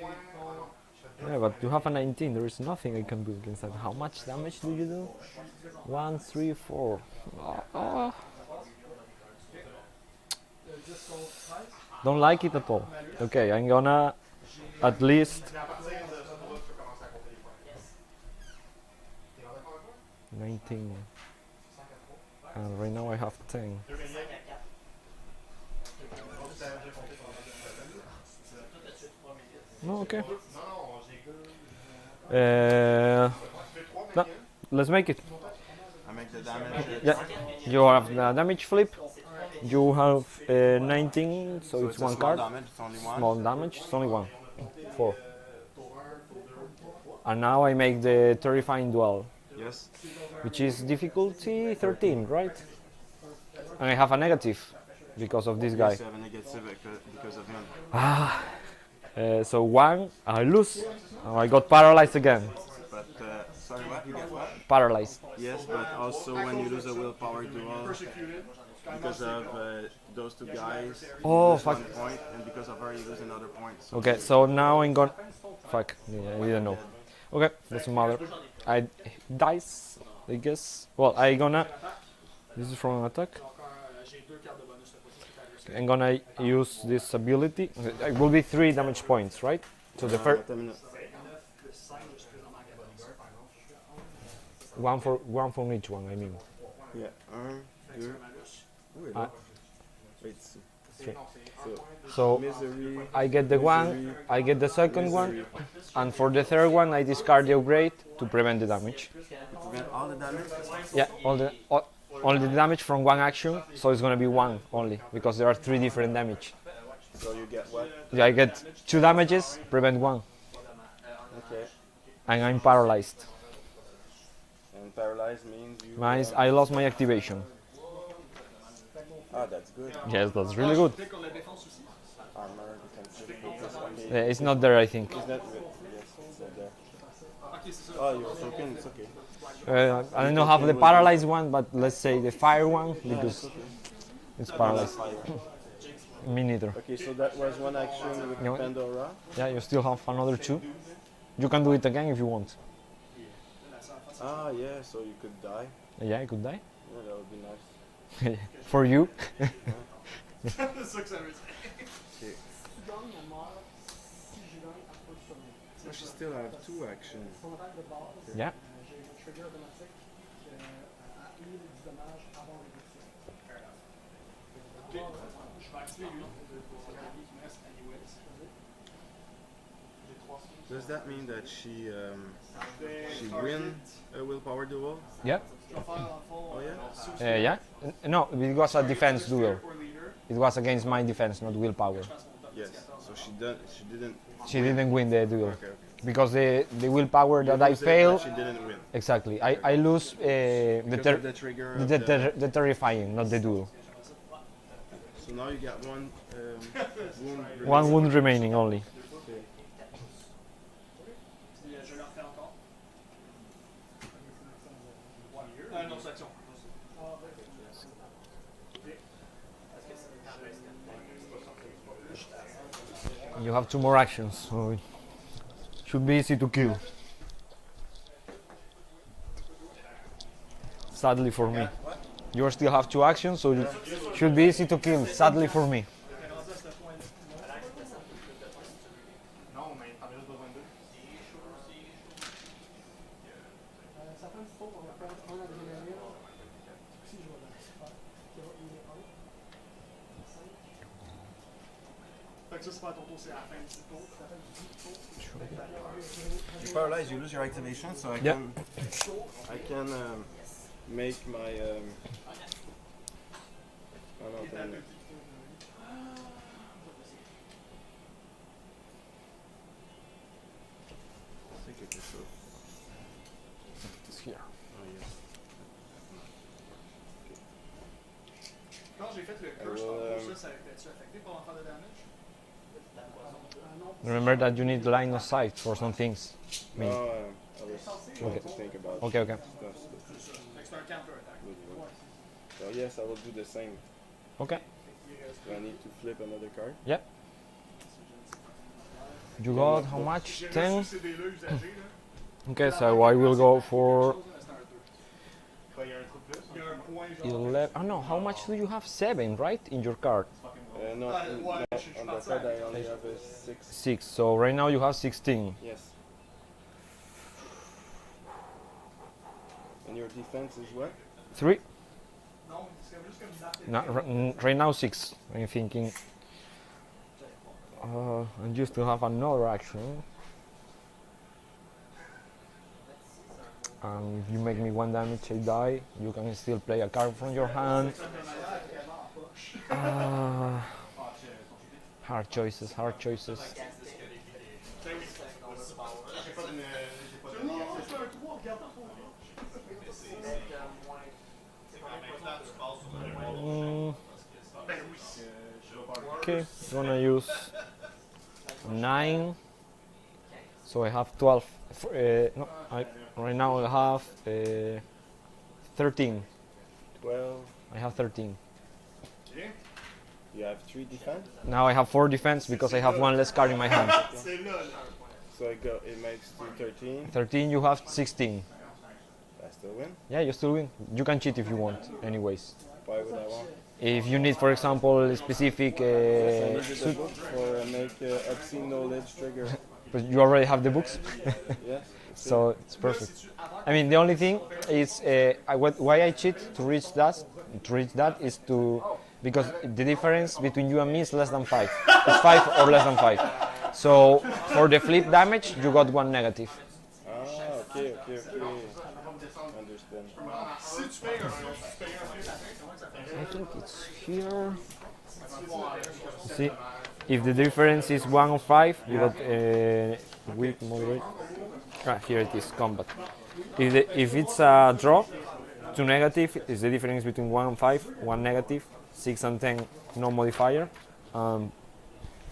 Yeah, but you have a 19. There is nothing I can do against that. How much damage do you do? 1, 3, 4. Don't like it at all. Okay, I'm gonna at least 19. And right now I have 10. No, okay. No, let's make it. I make the damage. Yeah, you have the damage flip. You have 19, so it's it's a one small card. damage. It's only one. Small damage, it's only one. 4. And now I make the terrifying duel, Yes. which is difficulty 13, right? And I have a negative because of this guy. Yes, you have a negative because of him. So 1, I lose. Oh, I got paralyzed again. But sorry, what? You get what? Paralyzed. Yes, but also when you lose a willpower duel, because of those two guys, you Oh, lose fuck. 1 point, and because of her, you lose another point. So Okay, so now I'm gonna. Fuck, yeah, I didn't know. Okay, doesn't matter. I dice, I guess. Well, I gonna. This is from an attack. J'ai 2 cartes de bonus cette fois-ci qui est arrivé. I'm gonna use this ability. It will be 3 damage points, right? So the first wait a minute. 9 plus 5, je suis présentement à 14. one from each one. I mean. Yeah. Fait que c'est Deux. un malus. Wait, Ah. wait. So Misery. I get the one, I get the second one, and for the third one I discard the upgrade to prevent the damage. Prevent all the damage. Yeah, only the damage from one action, so it's gonna be 1 only because there are 3 different damage. So you get what? Yeah, I get 2 damages, prevent 1, Okay. and I'm paralyzed. And paralyzed means you. I lost my activation. Ah, that's good. Yes, that's really good. Clique on la défense aussi. Armor, defensive, focus. Okay. It's not there, I think. Is that good? Yes, it's not there. Ok, c'est ça. Oh, you're broken. It's okay. I don't know have the paralyzed one, but let's say the fire one because it's paralyzed. Me neither. Okay, so that was one action with You want- Pandora. Yeah, you still have another 2. You can do it again if you want. Ah, yeah, so you could die. Yeah, I could die. Yeah, that would be nice. For you. C'est ça que ça veut dire. Okay. Tu gagnes, elle meurt. Si je gagne, elle peut survivre. So she still have 2 actions. Son attaque de base, Yeah. j'ai un trigger automatique qui annule du dommage avant l'exécution. Je vais activer lui. C'est la vie qui me reste anyways. Does that mean that she win a willpower duel? Yeah. Je vais faire en fond. Oh, yeah? Yeah. No, it was a defense duel. Or leader. It was against my defense, not willpower. Yes. So she didn't. She didn't win the duel Okay. because the willpower that I lose it, but fail. she didn't win. Exactly. I lose the Because of the trigger. Of the terrifying, not the duel. So now you got one wound. One wound remaining only. Okay. Puis je le refais encore. Non, c'est action. You have 2 more actions, so it should be easy to kill. Sadly for me. You still have 2 actions, so it should be easy to kill. Sadly for me. Non, mais t'en as juste besoin de 2. Ça fait un petit tour, on va faire un adrénaline. Si je vais faire, qui va healer 1. 5. Fait que ça, c'est pas à ton tour, c'est à la fin du tour. Ça fait 10 tours. You're paralyzed. You lose your activation, so Yeah. I can make my. Oh, no, damn it. C'est quelque chose. It's here. Oh, yes. Quand j'ai fait le curse, ça a été affecté pour en faire de damage? Remember that you need line of sight for some things. No, I was trying to think about Okay, okay. stuff. But Fait que c'est un counter-attack. would work. So yes, I will do the same. Okay. Do I need to flip another card? You got how much? J'ai 10? reçu ces dés-là usagés, là. Okay, so I will go for C'est un 2. Quand il y a un trou de plus. Il y a un point, genre. 11. Oh no, how much do you have? 7, right? In your card? No, Ah, ouais, je suis on the parti card avec I only have a 6. 6. So right now you have 16. Yes. And your defense is what? 3? Non, c'est juste comme une marque. No, right now 6. I'm thinking. And you still have another action. And if you make me 1 damage, I die. You can still play a card from your hand. Hard choices, hard choices. Mm, okay, gonna use 9. So I have 12. No, right now I have 13. 12. I have 13. You have 3 defense. Now I have 4 defense because I have 1 less card in my hand. C'est là, là. So it makes 13. 13, you have 16. I still win. Yeah, you still win. You can cheat if you want, anyways. Why would I want? If you need, for example, a specific I needed the suit, book for make obscene knowledge trigger. but you already have the books, Yes. so it's perfect. I mean, the only thing is why I cheat to reach that. Is to because the difference between you and me is less than 5. It's 5 or less than 5. So for the flip damage, you got 1 negative. Ah, okay. Understand. Si tu payes un flip, tu payes un flip. I think it's here. See, if the difference is 1 or 5, you got weak, moderate. Here it is, combat. If it's a draw, 2 negative is the difference between 1 and 5, 1 negative. 6 and 10, no modifier.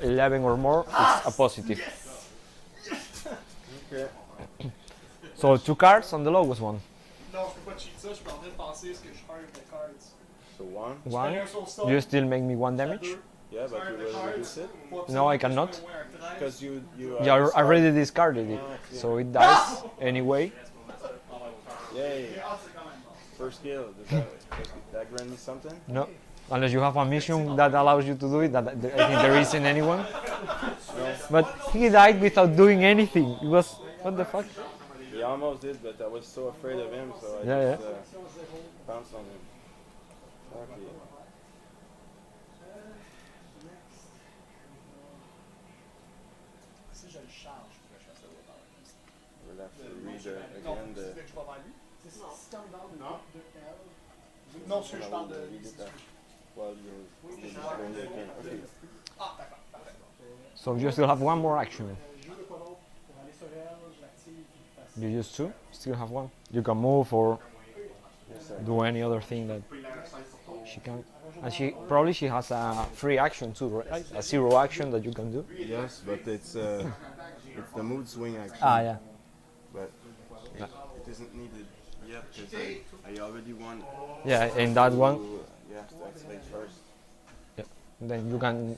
11 or more, it's a positive. Okay. So 2 cards on the lowest one. Non, je peux pas cheat ça, je suis en train de penser ce que je perds the cards. So 1. One. Un sur stop, You still make me 1 damage? Yeah, but you will reduce it No, I cannot. because you Yeah, I already discarded it, so it dies anyway. Yay! First kill. Does that grant me something? No, unless you have a mission that allows you to do it. That I think there isn't anyone. But he died without doing anything. It was what the fuck? He almost did, but I was so afraid of him, so I Yeah, just pounced on him. Okay. Si je le charge, je pourrais faire ça au temps. We'll have to read Non, again tu the. veux que je vais vers lui? C'est si comme dans le Non. de L, Non, ce que je parle de read lui. it while you're when you can. Okay. Ah, d'accord, parfait. So you still have one more action. joue de quoi d'autre pour aller sur elle, je l'active, je fais ça. You use 2. Still have 1. You can move or Yes, I do any other thing that she can. And she probably she has a free action too, right? A 0 action that you can do. Yes, but it's the mood swing action. Ah yeah. But it isn't needed yet because I already won. Yeah, in that one, You have to activate first. then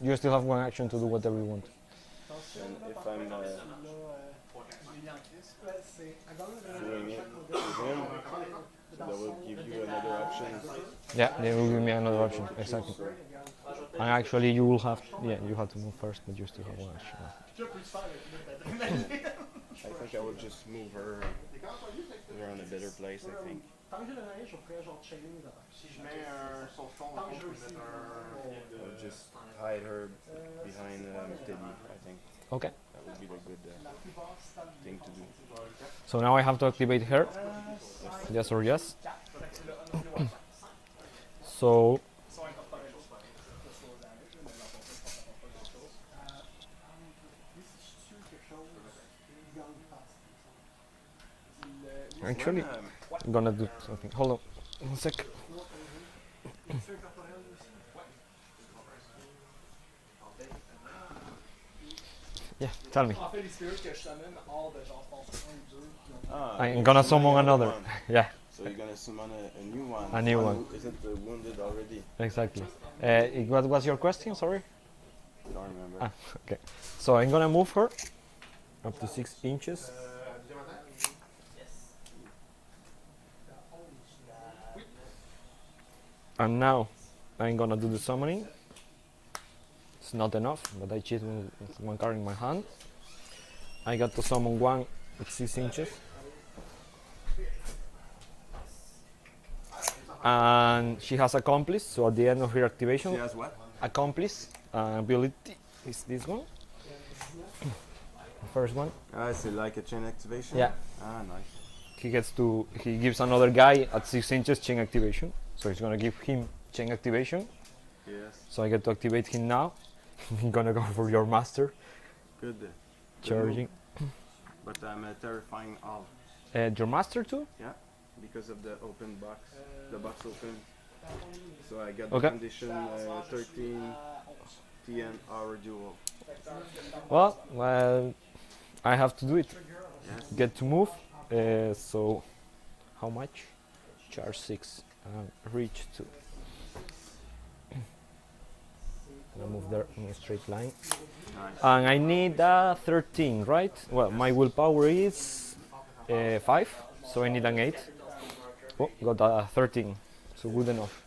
you still have 1 action to do whatever you want. And if I'm Là, c'est à gagner doing it with him, that will give you another option. Yeah, they will give me another option. Exactly. And actually, you will have you have to move first, but you still have 1 action. Je peux le faire avec l'adrénaline. I think I would just move her. Put her on a better place, I think. Tant que j'ai le range, je pourrais genre chainer mes attaques. Si je mets un sauveton, Tant que je je peux réussis. mettre un. I would just hide her behind Teddy, I think. Okay. That would be the good La plupart, c'est stable. thing to do. So now I have to activate her. Yes or yes. So Ça va être pas quelque chose pour le slow damage, mais dans ton cas, je pense que ça apporte pas quelque chose. Lui, si je tue quelque chose, il gagne face. actually, I'm gonna do something. Hold on, 1 sec. Yeah, tell me. En fait, les spirits que je summon hors de genre, je pense 1 ou 2. Ah, I'm you're gonna summoning summon another. one. Yeah, So you're gonna summon a new one. A new One one. who isn't wounded already. exactly. What was your question? Sorry. Don't remember. Ah, okay. So I'm gonna move her up to 6 inches. And now I'm gonna do the summoning. It's not enough, but I cheat with 1 card in my hand. I got to summon 1 at 6 inches. And she has accomplice, so at the end of her activation, She has what? accomplice ability is this one. The first one. Ah, it's like a chain activation? Yeah. Ah, nice. He gives another guy at 6 inches chain activation. So he's gonna give him chain activation. Yes. So I get to activate him now. I'm gonna go for your master. Good. Good Charging. move. But I'm terrifying all Your master too? because of the open box. The box open. So I got Okay. the condition 13 TN hour duel. Well, I have to do it. Yes. Get to move. So how much? Charge 6 and reach 2. Gonna move there in a straight line. Nice. And I need 13, right? Well, my willpower is 5, so I need an 8. Oh, got a 13, so good enough.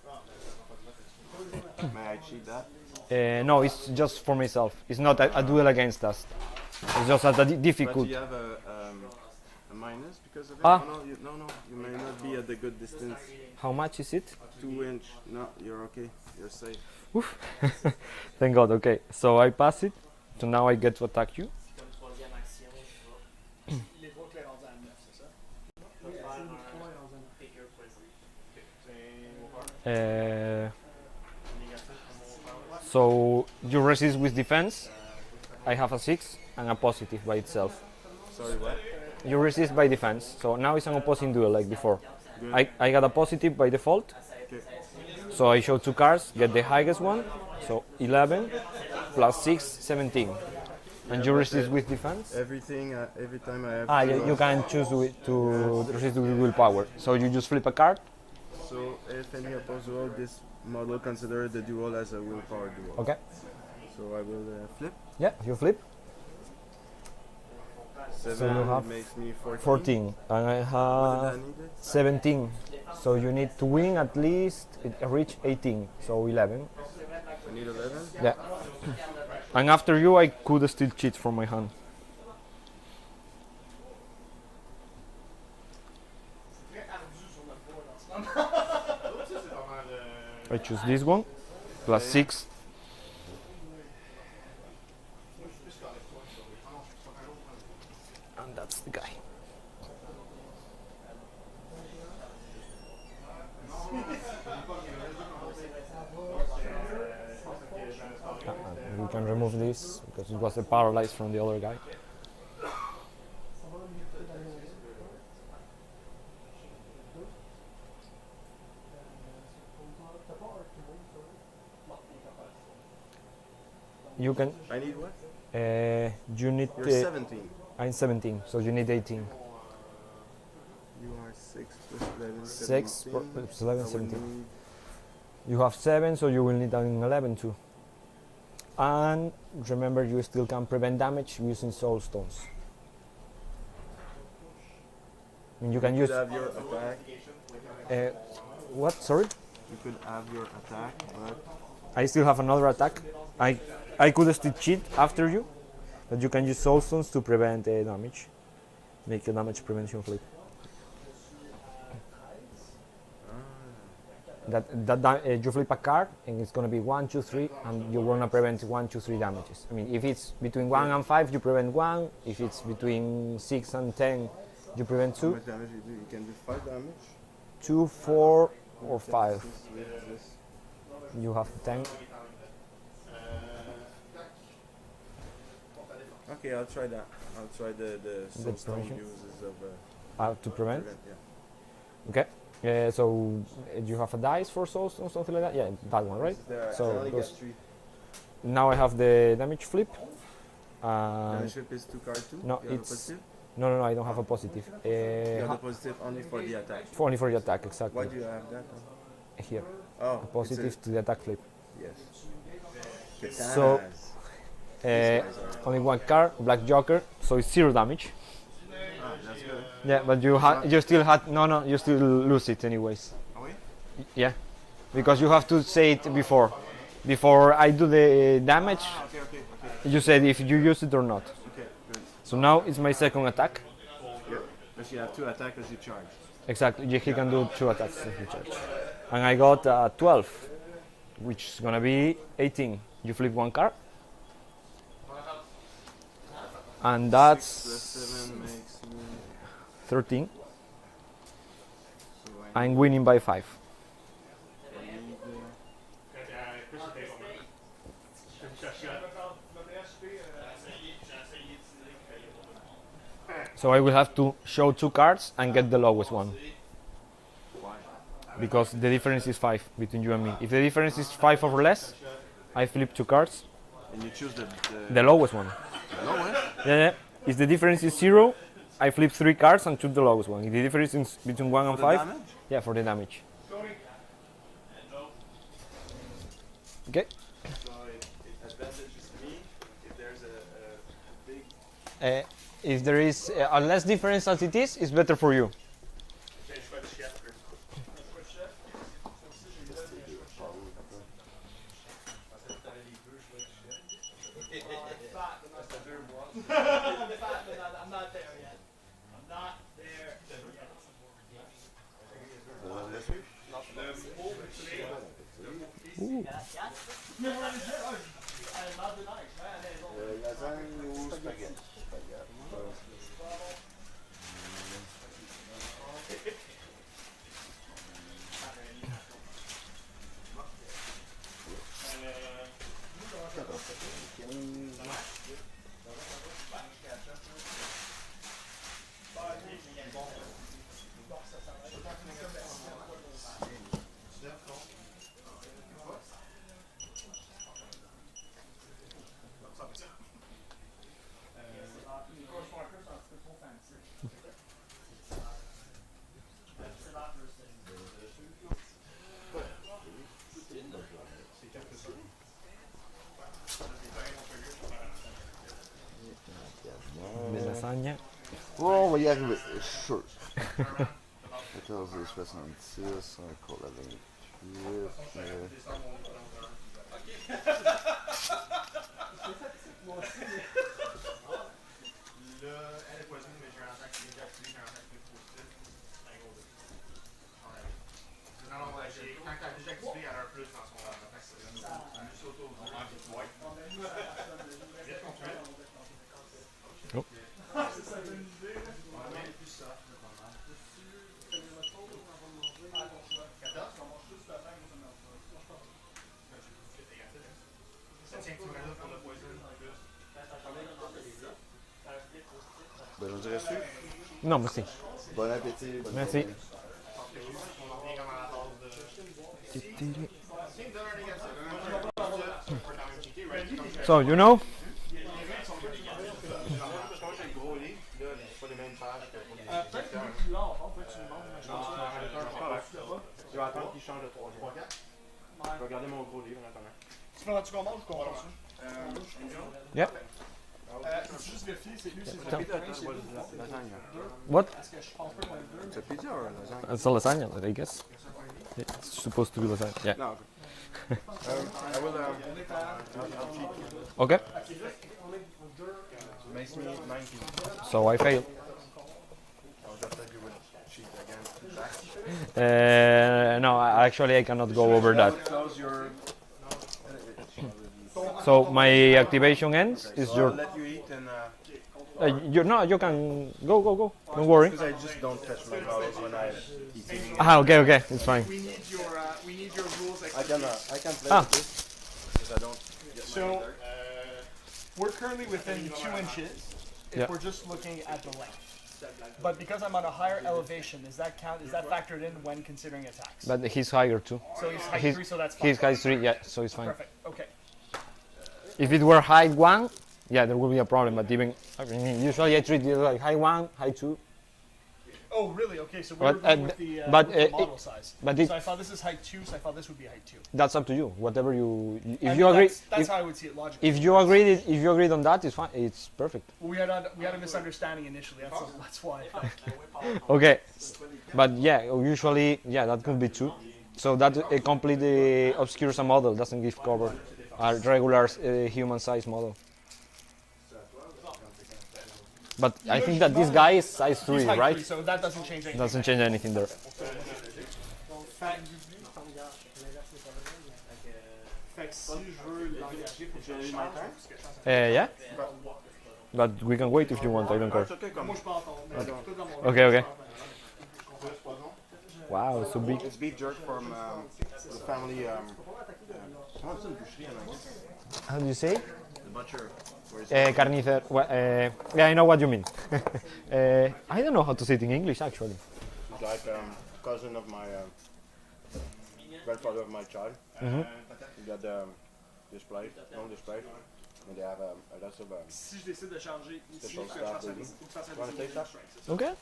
May I cheat that? No, it's just for myself. It's not a duel against us. It's just at a But difficult. you have a minus because of it? Ah. No, you may not be at a good distance. How much is it? 2 inch. No, you're okay. You're safe. Thank God. Okay, so I pass it. So now I get to attack you. Comme troisième action, je vais Les 3 clés rendues à 9, c'est ça? faire un figure poison. So you resist with defense. I have a 6 and a positive by itself. Sorry, what? You resist by defense. So now it's an opposing duel like before. I got a positive by default. So I show 2 cards, get the highest one. So 11 plus 6, 17. And you resist with defense? Everything, every time I have. You can choose to resist with willpower. So you just flip a card. So if any opposed duel, this model consider the duel as a willpower duel. Okay. So I will flip. Yeah, you flip. 7 you have makes me 14. 14. And I What have did I need it? 17. So you need to win at least reach 18. So 11. I need 11. Yeah. And after you, I could still cheat from my hand. I choose this one, plus 6. And that's the guy. We can remove this because it was paralyzed from the other guy. You can. I need what? You need. You're 17. I'm 17, so you need 18. You are 6 plus 11. 6 17. plus 11, I will 17. need- You have 7, so you will need an 11 too. And remember, you still can prevent damage using soul stones. I mean, you can You use. could have your attack. What? Sorry? You could have your attack, but I still have another attack. I could still cheat after you, but you can use soul stones to prevent damage. Make a damage prevention flip. You flip a card and it's gonna be 1, 2, 3, and you wanna prevent 1, 2, 3 damages. I mean, if it's between 1 and 5, you prevent 1. If it's between 6 and 10, you prevent how 2. much damage you do? You can do 5 damage. 2, 4, or 5. This. You have 10. Okay, I'll try that. I'll try the soul stone prevention? uses of To prevent. yeah. Okay. So you have a dice for souls or something like that? Yeah, that one, right? There, So I only those- get 3. Now I have the damage flip. Damage flip is 2 cards too? no, You have a it's- positive? No, I don't have a positive. You have the positive only for the attack. Only for the attack, exactly. Why do you have that? Here, Oh, a positive to the attack flip. Yes. So- Katanas. Uh, These guys are- only one card, Black Joker, so it's 0 damage. that's good. Yeah, but you still had you still lose it anyways. Oh, wait? Yeah, because you have to say it before. Before I do the damage, Okay. you said if you use it or not. Okay, good. So now it's my second attack. Yeah. But you have 2 attackers you charge. Exactly, he can do 2 attacks if you charge. And I got 12, which is gonna be 18. You flip 1 card. And 6 that's plus 7 makes me... 13. So I I'm winning by 5. need So I will have to show 2 cards and get the lowest one. Because the difference is 5 between you and me. If the difference is 5 or less, I flip 2 cards. And you choose The lowest one. lowest? Yeah. If the difference is 0, I flip 3 cards and choose the lowest one. If the difference is between 1 and 5, damage? yeah, for the damage. Okay. So it advantages me if there's a big... If there is a less difference as it is, it's better for you. I'm not there yet. I'm not there yet. lasagne ou spaghetti? Des lasagnes. Oh, on va y arriver, je suis sûr. 14,66, encore la 28. Là, elle est poisonnée, mais j'ai un attaque qui est déjà activé, j'ai un attaque qui est positif. C'est un gros 2. Non, non, ouais, quand elle est déjà activée, elle a un plus dans son attaque. C'est juste auto. Ouais. Vite, continue. Oh. C'est ça, une idée. On met plus ça. 14. Ça tient que tu mets là pour le poison en plus. Ben, je dirais sûr. Non, merci. Bon appétit. Bonne Merci. journée. On en vient comme à la base de. Si tu me donnes un négatif, tu peux quand même checker, right? So, you know, Je pense que j'ai le gros livre, là, c'est pas les mêmes pages que pour les Peut-être que plus là, on peut tu demandes, mais je pense que je vais attendre qu'il change de 3 jours. Je vais regarder mon gros livre en attendant. tu prends-tu qu'on mange ou qu'on continue? yeah. C'est juste vérifier, c'est lui, c'est Tiens. Lasagne. What? Parce que je pense pas qu'on est deux. C'est pizza ou lasagne? It's a lasagna, I guess. It's supposed to be lasagna. Yeah. No, okay. I will, I'll cheat. Okay. Makes me 19. So I failed. I'll just that you would cheat again. No, actually I cannot go over that. Close your. So my activation ends. Is So your? I'll let you eat and. You can go. Don't worry. Because I just don't touch my vowels when I eat. Ah, okay, it's fine. We need your rules. I can play Ah. with this because I don't get So, mine there. we're currently within 2 inches if Yeah. we're just looking at the length. But because I'm on a higher elevation, does that count? Is that factored in when considering attacks? But he's higher too. So he's height he's- 3, so that's fine. He's height 3, yeah, so it's fine. Perfect. Okay. If it were height 1, yeah, there would be a problem. But even I mean, usually I treat it like height 1, height 2. Oh, really? Okay, so we But, were going with the model size. but So I thought this is height 2, so I thought this would be height 2. That's up to you. Whatever you, I if mean, you agree, That's how I would see it logically. if you agreed on that, it's fine. It's perfect. We had a misunderstanding initially. That's why. Okay, but yeah, usually that could be 2. So that completely obscures a model, doesn't give cover a regular human size model. But I think that this guy is size 3, He's height right? 3, so that doesn't change anything. Doesn't change anything there. Fait que si je veux l'engager pour que je change, parce que je pense Yeah, but we can wait if you want. I don't care. que moi je peux entendre. Mais tout dans mon Okay. Wow, so big. It's beef jerky from the family. Comment c'est une boucherie en anglais? How do you say? The butcher. Where is Carnicer. Yeah, I know what you mean. I don't know how to say it in English actually. He's like cousin of my grandfather of my child. Mhm. He got display, non display. And they have a lot of. Si je décide de changer ici, C'est ton que je staff, fasse un baby. faut que je fasse un You wanna deuxième taste that? strike, c'est ça? Okay.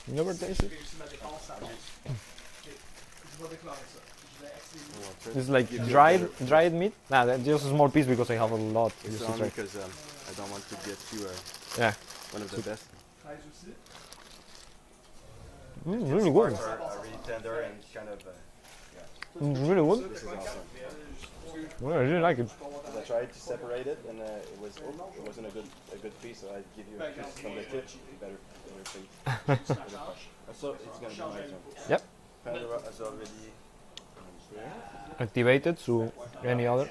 You never taste it. J'ai réussi ma défense, ça va. Ok. Je vais déclarer ça. Je vais activer. It's like dried meat. Nah, that's just a small piece because I have a lot. It's Just to only try. because I don't want to get you Yeah. one of the best. 13 aussi. Really good. Are really tender and kind of. It's really good. This is awesome. Well, I really like it. I tried to separate it, and it wasn't a good piece. So I give you a piece from the tip, better piece. So it's gonna be my turn. Yep. Pandora has already. Activated. So any other?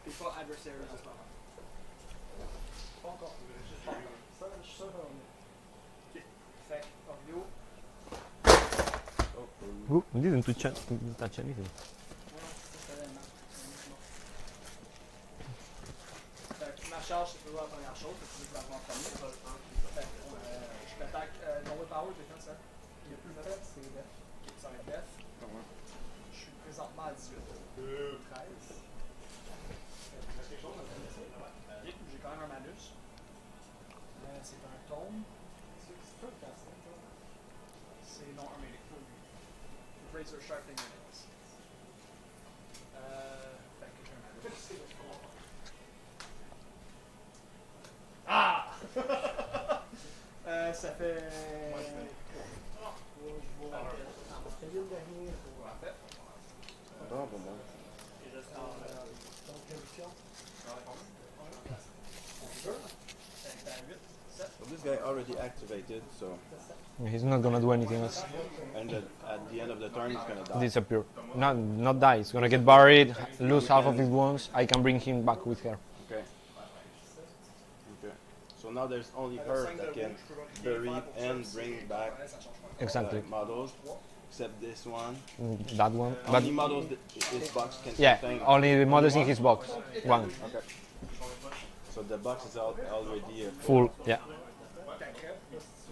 T'es pas adversaire en ce moment. Pas encore. Ça, je suis sûr qu'on est. Ok. Fait que, Orvio. Ooh, we didn't touch anything. toujours la première chose, c'est que tu vas en premier. Je t'attaque dans le power, j'ai fait ça. Il n'y a plus de fait, c'est def. Ça va être def. Je suis présentement à 18. 13. J'ai quand même un malus. C'est un tome. C'est un casse-tête, ça? C'est non un mêlé. Razor Sharpening Nails. Fait que j'ai un malus. Ah! Ça fait. C'est le dernier pour Bon, bon, bon. donc réduction. Well, this guy already activated, so He's not gonna do anything else. and at the end of the turn he's gonna die. Disappear. Not die. He's gonna get buried, lose half of his wounds. I can bring him back with her. Okay. Okay. So now there's only her that can bury and bring back Exactly. models, except this one. That one. How But many models this box can yeah, contain? only the models in his box. One. Okay. So the box is already Full. Yeah.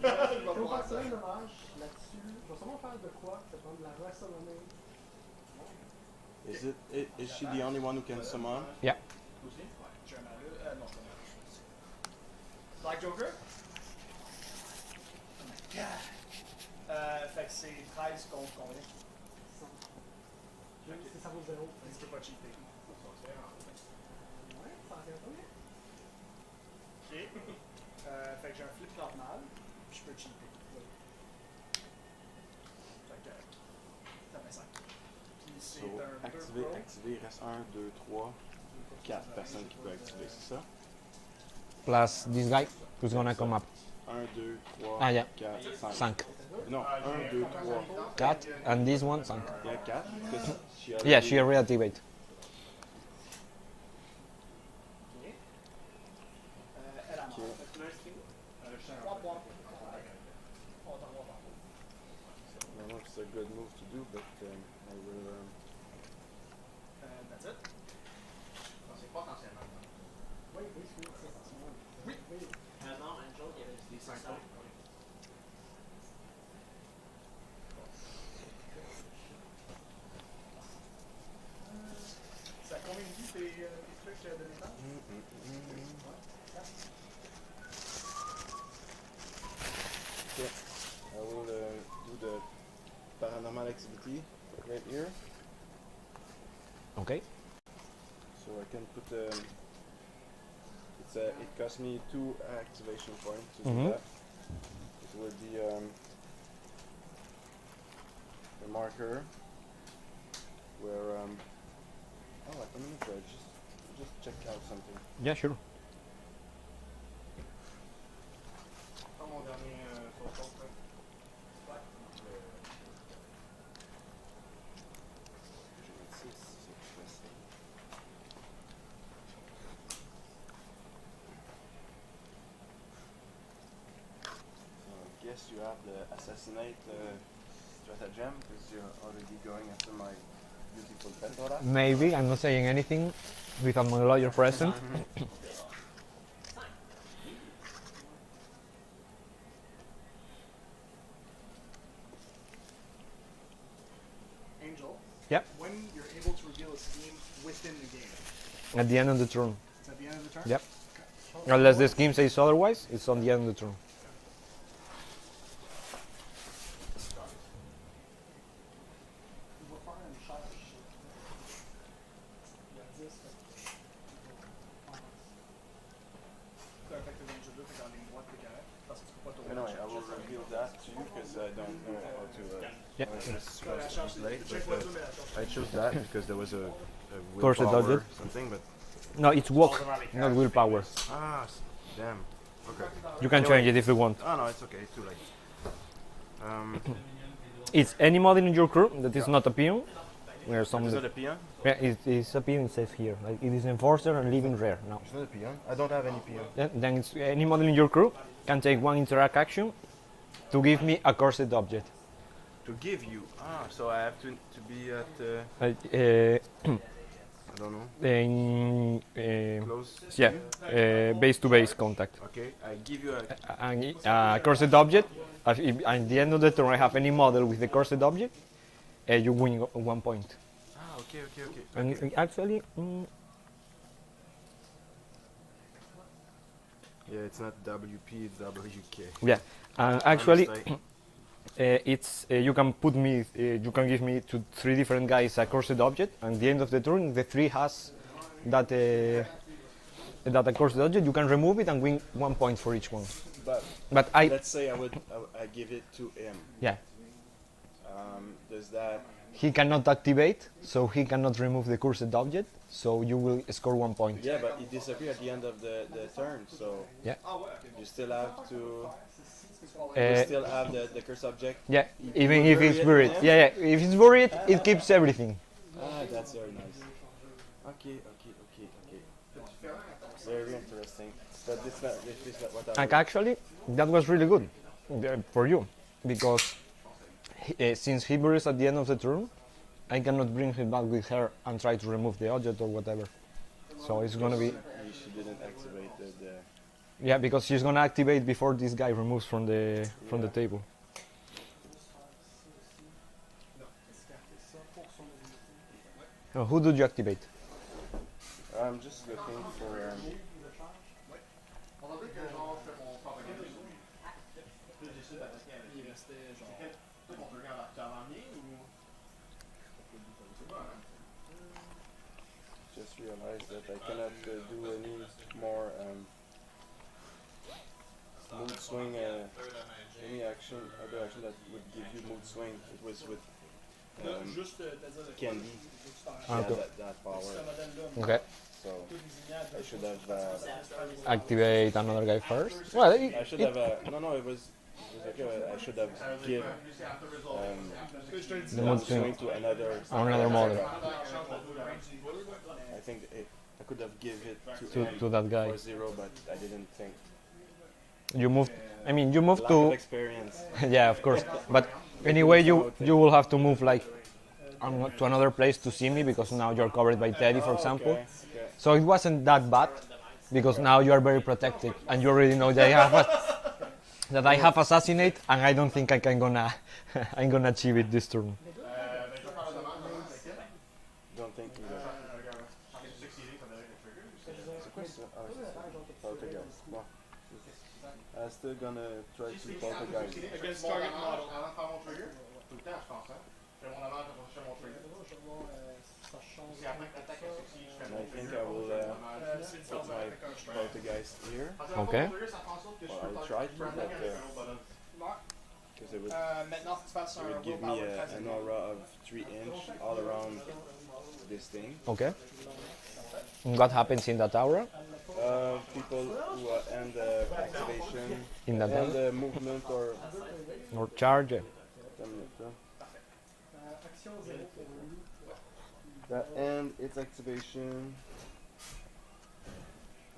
Je vais vous passer un hommage là-dessus. Je vais sûrement faire de quoi? Je vais prendre de la WrestleMania. Is she the only one who can summon? Yeah. J'ai un malus. Non, c'est un malus. Black Joker? Oh my god! Fait que c'est 13 contre combien? Ça vaut 0. Tu peux pas cheater. Ouais, ça revient pas. Ok. Fait que j'ai un flip normal, puis je peux cheater. Fait que. Ça fait 5. Puis c'est So un 2 activer, pro. activer, il reste 1, 2, 3, 4 personnes qui peuvent activer, c'est ça? Plus this guy who's gonna come up. 1, 2, 3, Ah, yeah. 4, 5. 5. Non, 1, 2, 3, 4. And this one 5. il y a 4. Yeah, she reactivate. Elle a mort. Ok. Fait que là, c'est 3 points. On va t'en voir par contre. I don't know if it's a good move to do, but I will. That's it. C'est potentiellement. Oui, oui, oui, c'est essentiellement. Oui, oui. Non, Angel, il y avait des 5 points. Ça a combien de vie tes trucs de métal? Okay. I will do the paranormal activity right here. Okay. So I can put it costs me 2 activation points to do that. It will be a marker where oh, wait a minute, just check out something. Yeah, sure. Pas mon dernier photo. I guess you have the assassinate stratagem because you're already going after my beautiful Petora. Maybe. I'm not saying anything without my lawyer present. Angel. Yep. When you're able to reveal a scheme within the game. At the end of the turn. At the end of the turn? Yep. Unless the scheme says otherwise, it's on the end of the turn. Il va faire une charge. Il y a 10. Fait que Angel 2, fait dans les mois, t'es correct. Parce que tu peux pas tourner. Anyway, I will reveal that to you because I don't know how to. Yeah. La charge, check what tu mets la charge. I chose that because there was a course it does willpower it. something, but No, it's walk, not willpower. damn. Okay. You can change it if you want. Oh no, it's okay. It's too late. It's any model in your crew that is not a peon. Where some Is that a peon? yeah, it's a peon. It says here, like it is enforcer and living rare. No, It's not a peon. I don't have any peon. then it's any model in your crew can take 1 interact action to give me a cursed object. To give you. So I have to be at. Uh, I don't know. In Close. yeah, base-to-base contact. Okay, I give you a. Cursed object. If at the end of the turn I have any model with the cursed object, you win 1 point. Ah, okay. And actually, Yeah, it's not WP, it's WK. yeah, actually, Mistake. it's you can put me, you can give me to 3 different guys a cursed object, and at the end of the turn, the 3 has that that a cursed object. You can remove it and win 1 point for each one. But I Let's say I give it to him. yeah. Does that? He cannot activate, so he cannot remove the cursed object. So you will score 1 point. Yeah, but it disappears at the end of the turn, so Yeah. you still have to. Uh, You still have the curse object. Yeah, You even will if bury it's it buried. in him? Yeah, if it's buried, it keeps everything. Ah, that's very nice. Okay. Very interesting. But this is not what I. Like actually, that was really good for you, because since he buries at the end of the turn, I cannot bring him back with her and try to remove the object or whatever. So it's gonna be She didn't activate the. yeah, because she's gonna activate before this guy removes from the table. Who did you activate? I'm just looking for. On va dire que genre, je fais mon propagande. Puis j'essaie d'attaquer avec. Il restait genre. Toi, ton truc avant mien ou. Just realized that I cannot do any more mood swing. Any action, other action that would give you mood swing. It was with Juste te dire de Candy. Ah, Yeah, okay. that power. ce modèle-là. Okay, So I should have. activate another guy first. Well, I should have. No. It was okay. I should have give the mood swing swing to another model I think I could have give it to to, him to that guy. for 0, but I didn't think. You moved. I mean, you moved Lack of to. experience. Yeah, of course. But anyway, you will have to move like to another place to see me, because now you're covered by Teddy, for example. Okay. So it wasn't that bad, because now you are very protected and you already know that I have assassinate, and I don't think I'm gonna achieve it this turn. Don't think either. C'est quoi ça? Ah, c'est poltergeist. Bon. I'm still gonna try to poltergeist. Against target model. Avant de faire mon trigger, tout le temps, je pense. Je fais mon amende pour chercher mon trigger. Ça change. Si après l'attaque avec succès, je fais And I think I will put my poltergeist here. Okay. Well, I'll try to, but because it would Maintenant, faut que tu fasses un give me an aura of 3 inch all around this thing. Okay. And what happens in that aura? People who end activation, In that end movement or or charge? Action 0 pour lui. that end its activation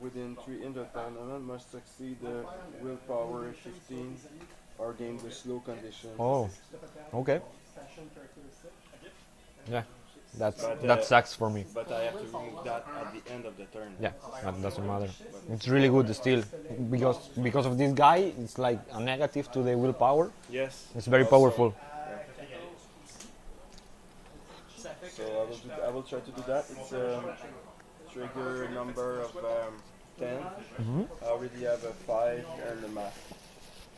within 3 inch of tournament must succeed the willpower 15 or gain the slow condition. Oh, okay. Fashion characteristic. Yeah, that But, that sucks for me. But I have to remove that at the end of the turn. Yeah, that doesn't matter. It's really good still, because of this guy. It's like a negative to the willpower. Yes. It's very also. powerful. So I will try to do that. It's trigger number of 10. I already have a 5 and a math.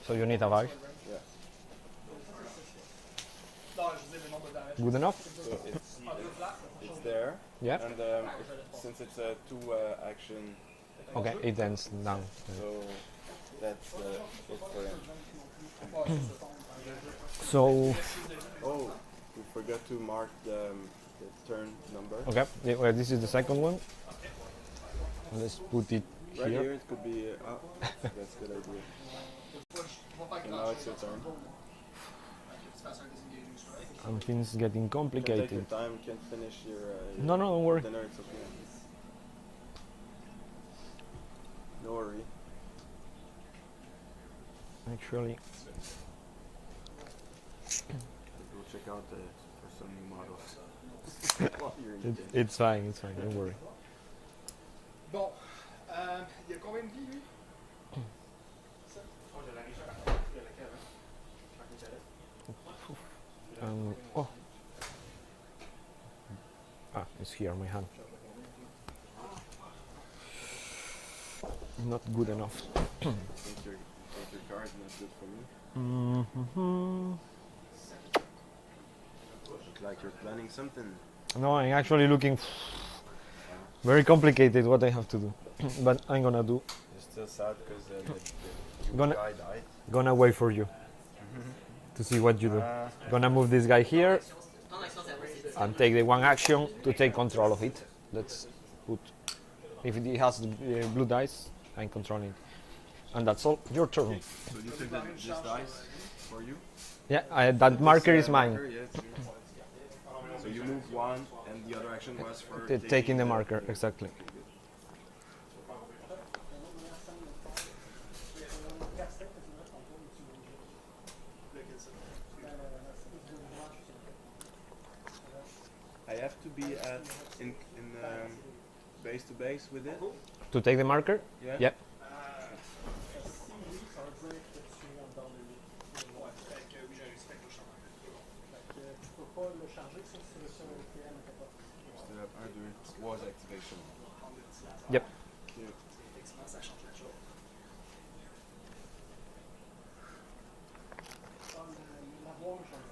So you need a 5. Yeah. Non, je dis le nombre de damage. Good enough? So it's there. Yeah. And since it's a 2 action, Okay, it ends down. so that's it for him. So Oh, we forgot to mark the turn number. okay, well, this is the second one. Let's put it Right here. here it could be. That's a good idea. Okay, now it's your turn. And things getting You can take your complicated. time. You can finish your No, don't worry. dinner. It's okay. No worry. Actually, Go check out the first some new models. It's fine, don't worry. Bon. Il y a combien de vies, lui? Oh, je l'arrive sur la tête. Il y a laquelle, hein? Oh. It's here, my hand. Not good enough. Think your card's not good for me. Mm-hmm. Look like you're planning something. No, I'm actually looking very complicated what I have to do, but I'm gonna do. You're still sad because the Gonna- guy died. Gonna wait for you to see what you do. Gonna move this guy here and take the one action to take control of it. Let's put. If it has the blue dice, I'm controlling. And that's all. Your turn. So you took this dice for you? Yeah, that marker is mine. Marker, yeah, it's yours. So you move one, and the other action was for Taking the marker, exactly. I have to be at in base to base with it. To take the marker? Yeah. Yep. Si oui, ça veut dire que tu es en dedans de lui. Ouais, fait que oui, j'ai respecté le chemin. Fait que tu peux pas le charger sauf si le sur le PM n'était pas. Still have 1, 2, was activation. Yep. Effectivement, ça change la chose. L'avoir me change.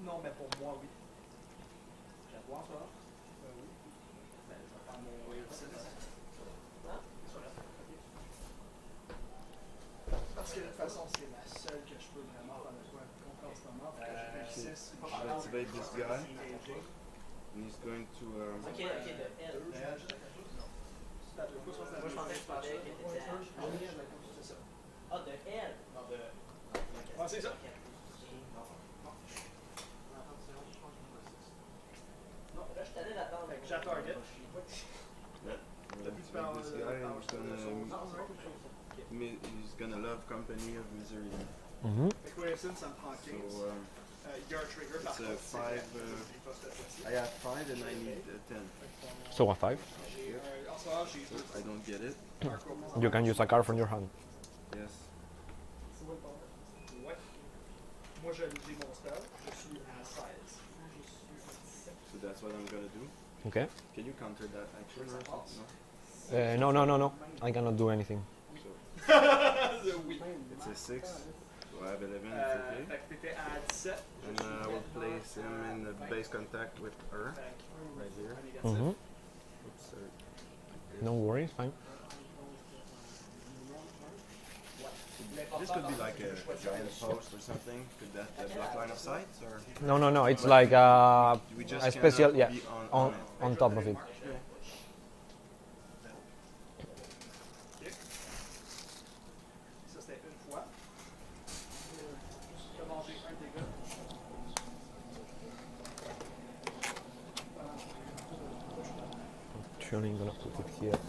Non, mais pour moi, oui. J'avoue, toi? Oui. Ben, je vais faire mon wave 6. Parce que de toute façon, c'est la seule que je peux vraiment faire de quoi contre en ce moment. Parce que j'ai fait 6. Should activate this guy, and he's going to. Ok, de L. Moi, je pensais que tu parlais qu'elle était à H. C'est ça. Ah, de L. Non, de. Ah, c'est ça. Non, là, je suis allé l'attendre. Fait que j'ai target. Activate this guy, and he's gonna love company of misery. Mm-hmm. Fait que Wave 6, ça me prend 15. So Il y a un trigger par it's a contre. 5. I have 5 and I need 10. So a 5. En ce moment, j'ai So I don't get it. You can use a card from your hand. Yes. Ouais. Moi, j'ai mon spell. Je suis à 16. So that's what I'm gonna do. Okay. Can you counter that action or something? No. I cannot do anything. So Oui. it's a 6. So I have 11. It's okay. Fait que t'étais à 17. And I will place him in the base contact with her right here. Mm-hmm. Oops, sorry. No worries, fine. This could be like a giant post or something. Could that block line of sight or? No. It's like a We just special, cannot yeah, be on it. on top of it. Ça, c'était une fois. Je vais manger un dégât. Actually, I'm gonna put it here.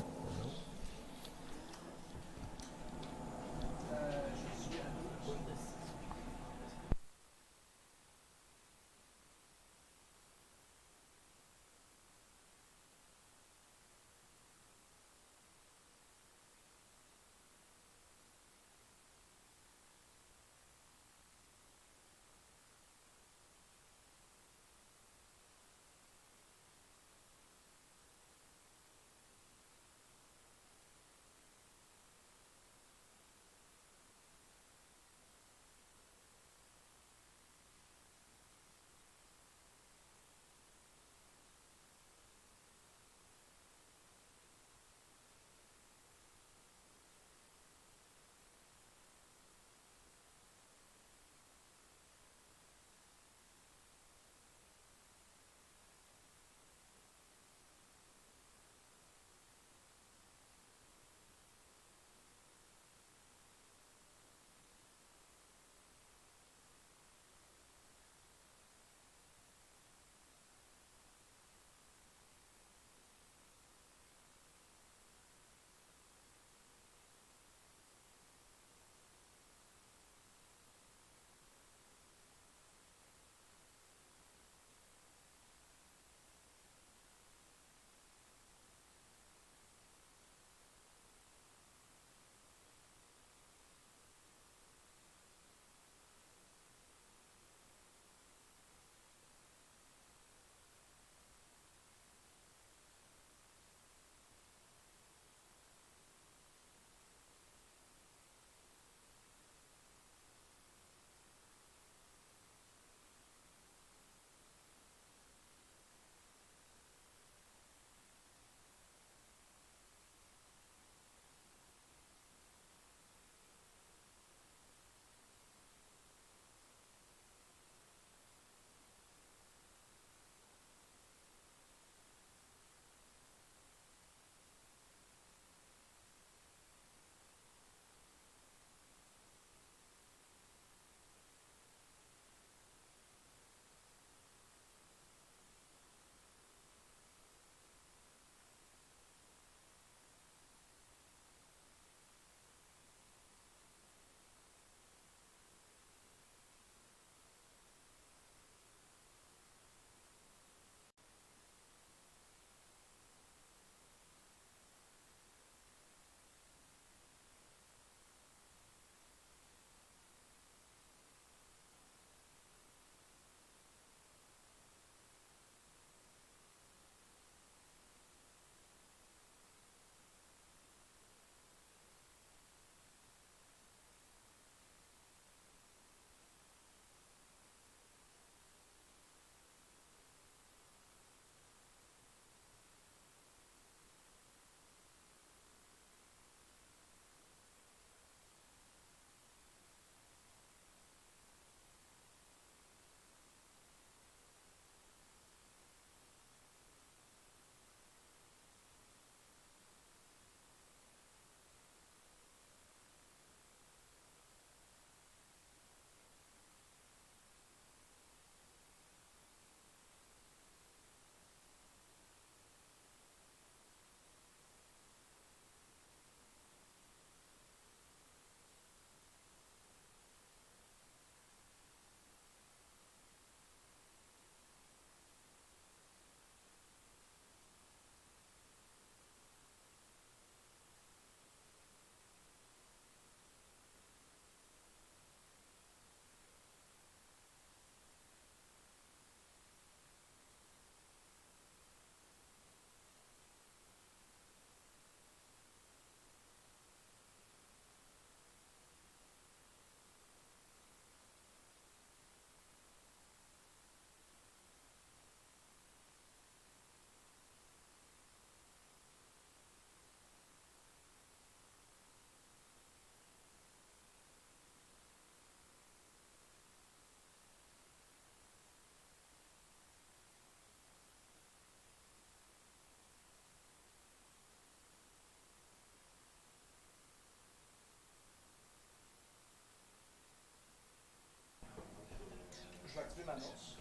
vais activer ma noce.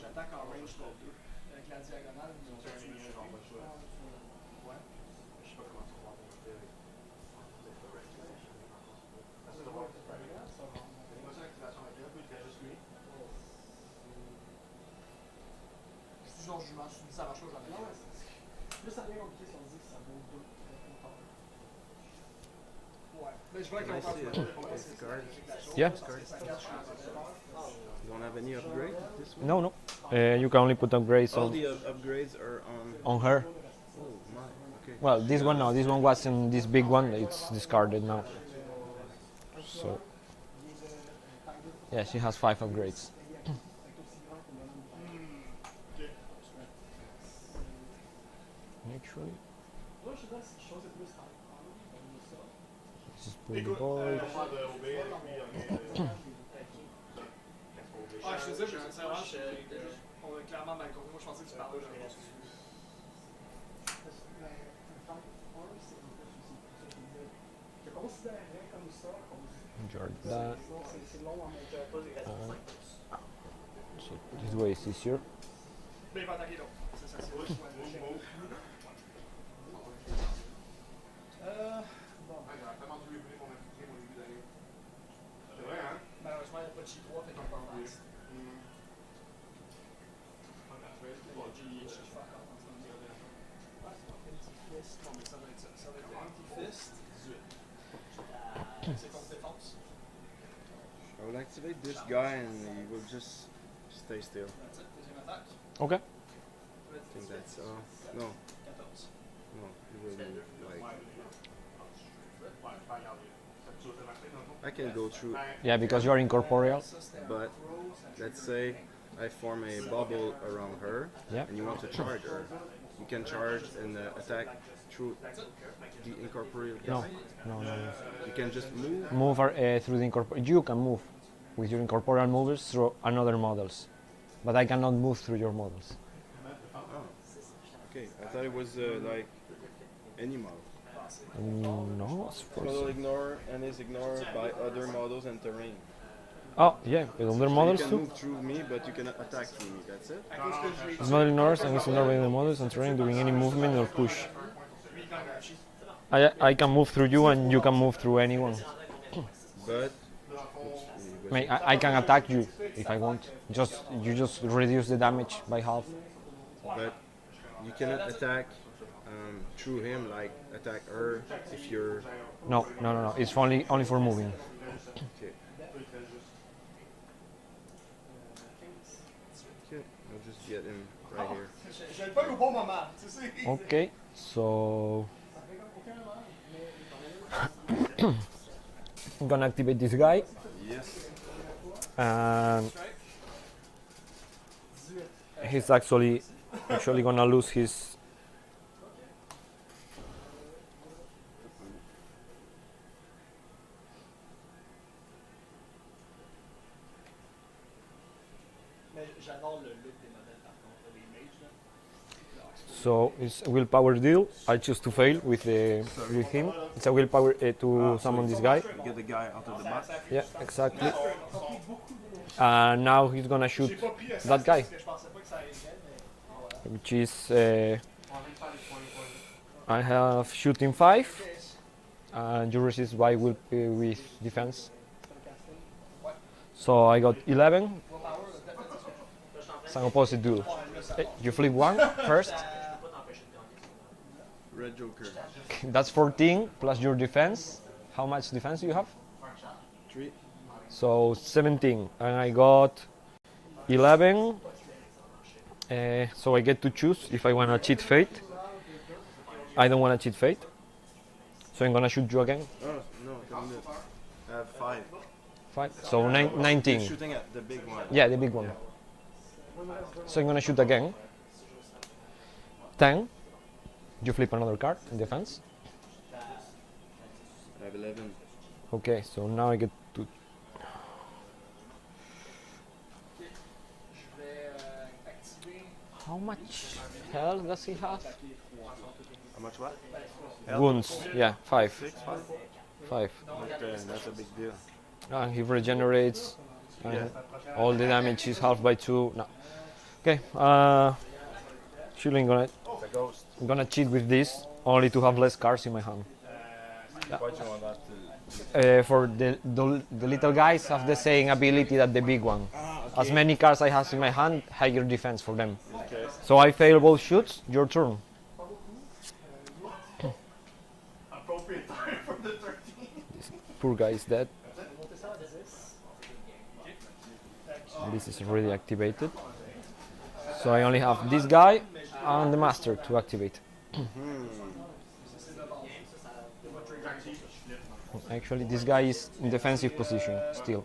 J'attaque en range sur 2. Avec la diagonale, ils ont perdu le jeu. Ouais. Je sais pas comment ça va. Si genre je m'en suis dit ça marche pas, j'en ai pas. Plus ça devient compliqué si on dit que ça vaut 2. Ouais. Mais je vois Can I qu'on see parle a discard? Yeah. You don't have any upgrade? This one? No, no. You can only put upgrades All on the upgrades are on. her. Oh my. Okay. Well, this one no. This one was in this big one. It's discarded now. So yeah, she has 5 upgrades. Actually, Moi, je sais pas si je chose est plus tard. this is pretty Écoute, boy. on parle de OBL, puis Ah, je te dis, sincèrement, on a clairement mal compris. Moi, je pensais que tu parlais de Je considérerais comme ça, Jordan. c'est long en même temps. So this way is easier. Mais il va attaquer donc. C'est ça, c'est le choix. Bon. J'ai tellement dû évoluer mon impliqué au début d'année. C'est vrai, hein? Malheureusement, il n'y a pas de Chi 3, fait qu'on va en face. Non, mais ça va être ça. Ça va être anti-fist. 18. C'est contre défense. I will activate this guy and he will just stay still. That's it. Deuxième attaque. Okay. I think that's no, 14. no, he will move like I can go through, Yeah, because you are incorporeal. Ça, c'était un but pro, ça let's say I form a bubble around her Yeah. and you want to charge her. You can charge and attack through the incorporeal guy. No, no, no. You can just move. Move through the incorporeal. You can move with your incorporeal movers through another models, but I cannot move through your models. Oh, okay. I thought it was like any model. No, it's for Total ignore and is ignored by other models and terrain. Oh, yeah, with other So models you can too. move through me, but you cannot attack through me. That's it. It's not ignores and it's ignored by the models and terrain doing any movement or push. I can move through you and you can move through anyone. But I mean, I can attack you if I want. You just reduce the damage by half. but you cannot attack through him, like attack her if you're. No. It's only for moving. Okay. Okay, I'll just get him right here. Je vais pas au bon moment, tu sais. Okay, so I'm gonna activate this guy Yes. and he's actually gonna lose his. Mais j'adore le look des modèles par contre, les mages là. So it's a willpower deal. I choose to fail with him. It's a willpower to summon this guy. Get the guy out of the box. Yeah, exactly. And now he's gonna shoot that guy, Parce que je pensais pas que ça arriverait, mais which is I have shooting 5, and you resist by will with defense. So I got 11. It's an opposite duel. You flip one first. Red Joker. That's 14 plus your defense. How much defense do you have? 3. So 17, and I got 11. So I get to choose if I want to cheat fate. I don't want to cheat fate, so I'm gonna shoot you again. Oh no, I have 5. 5. So 19. Shooting at the big one. Yeah, the big one. So I'm gonna shoot again. 10. You flip another card in defense. I have 11. Okay, so now I get to. je vais activer How much health does he have? How much what? Wounds. Yeah, 5. 6, 5. 5. That's a big deal. And he regenerates. And Yeah. all the damage is half by 2. No. Okay. Actually, It's a ghost. I'm gonna cheat with this only to have less cards in my hand. Why do you want that to? For the little guys have the same ability that the big one. Okay. As many cards I have in my hand, higher defense for them. Okay. So I fail both shoots. Your turn. Appropriate time for the 13. Poor guy is dead. This is already activated. So I only have this guy and the master to activate. Actually, this guy is in defensive position still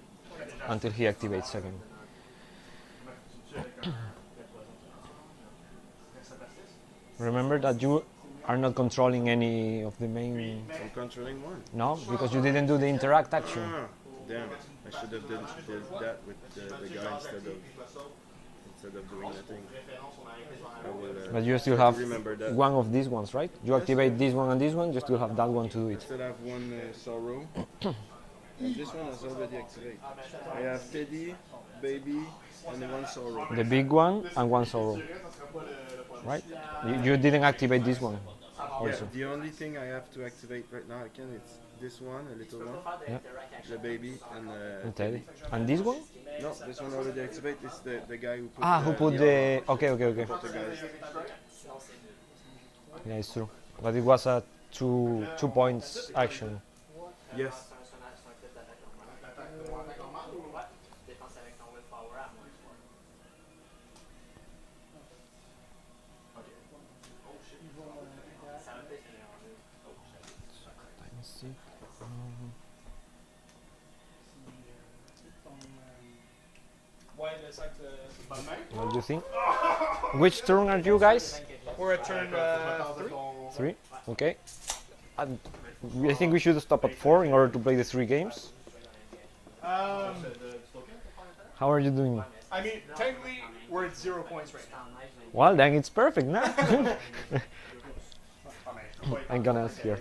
until he activates again. Remember that you are not controlling any of the main. I'm controlling one. No, because you didn't do the interact action. Ah, damn. I should have did that with the guy instead of doing nothing. I will, But you still try to have remember that. one of these ones, right? You activate this one and this one, you still have that one to do I it. still have one sorrow. And this one is already activated. I have Teddy, Baby, and one sorrow. The big one and one sorrow, right? You didn't activate this one Yeah, also. the only thing I have to activate right now again it's this one, a little one, Yeah. the baby, and And Teddy. And this one? no, this one already activated. It's the guy who put Who put the... Okay. the guys. Yeah, it's true. But it was a two points action. Yes. Ouais, le sac de. What do you think? Which turn are you guys? We're at turn 3. 3? Okay. I think we should stop at 4 in order to play the 3 games. How are you doing? I mean, technically, we're at 0 points right now. Well, then it's perfect now. I'm gonna ask here.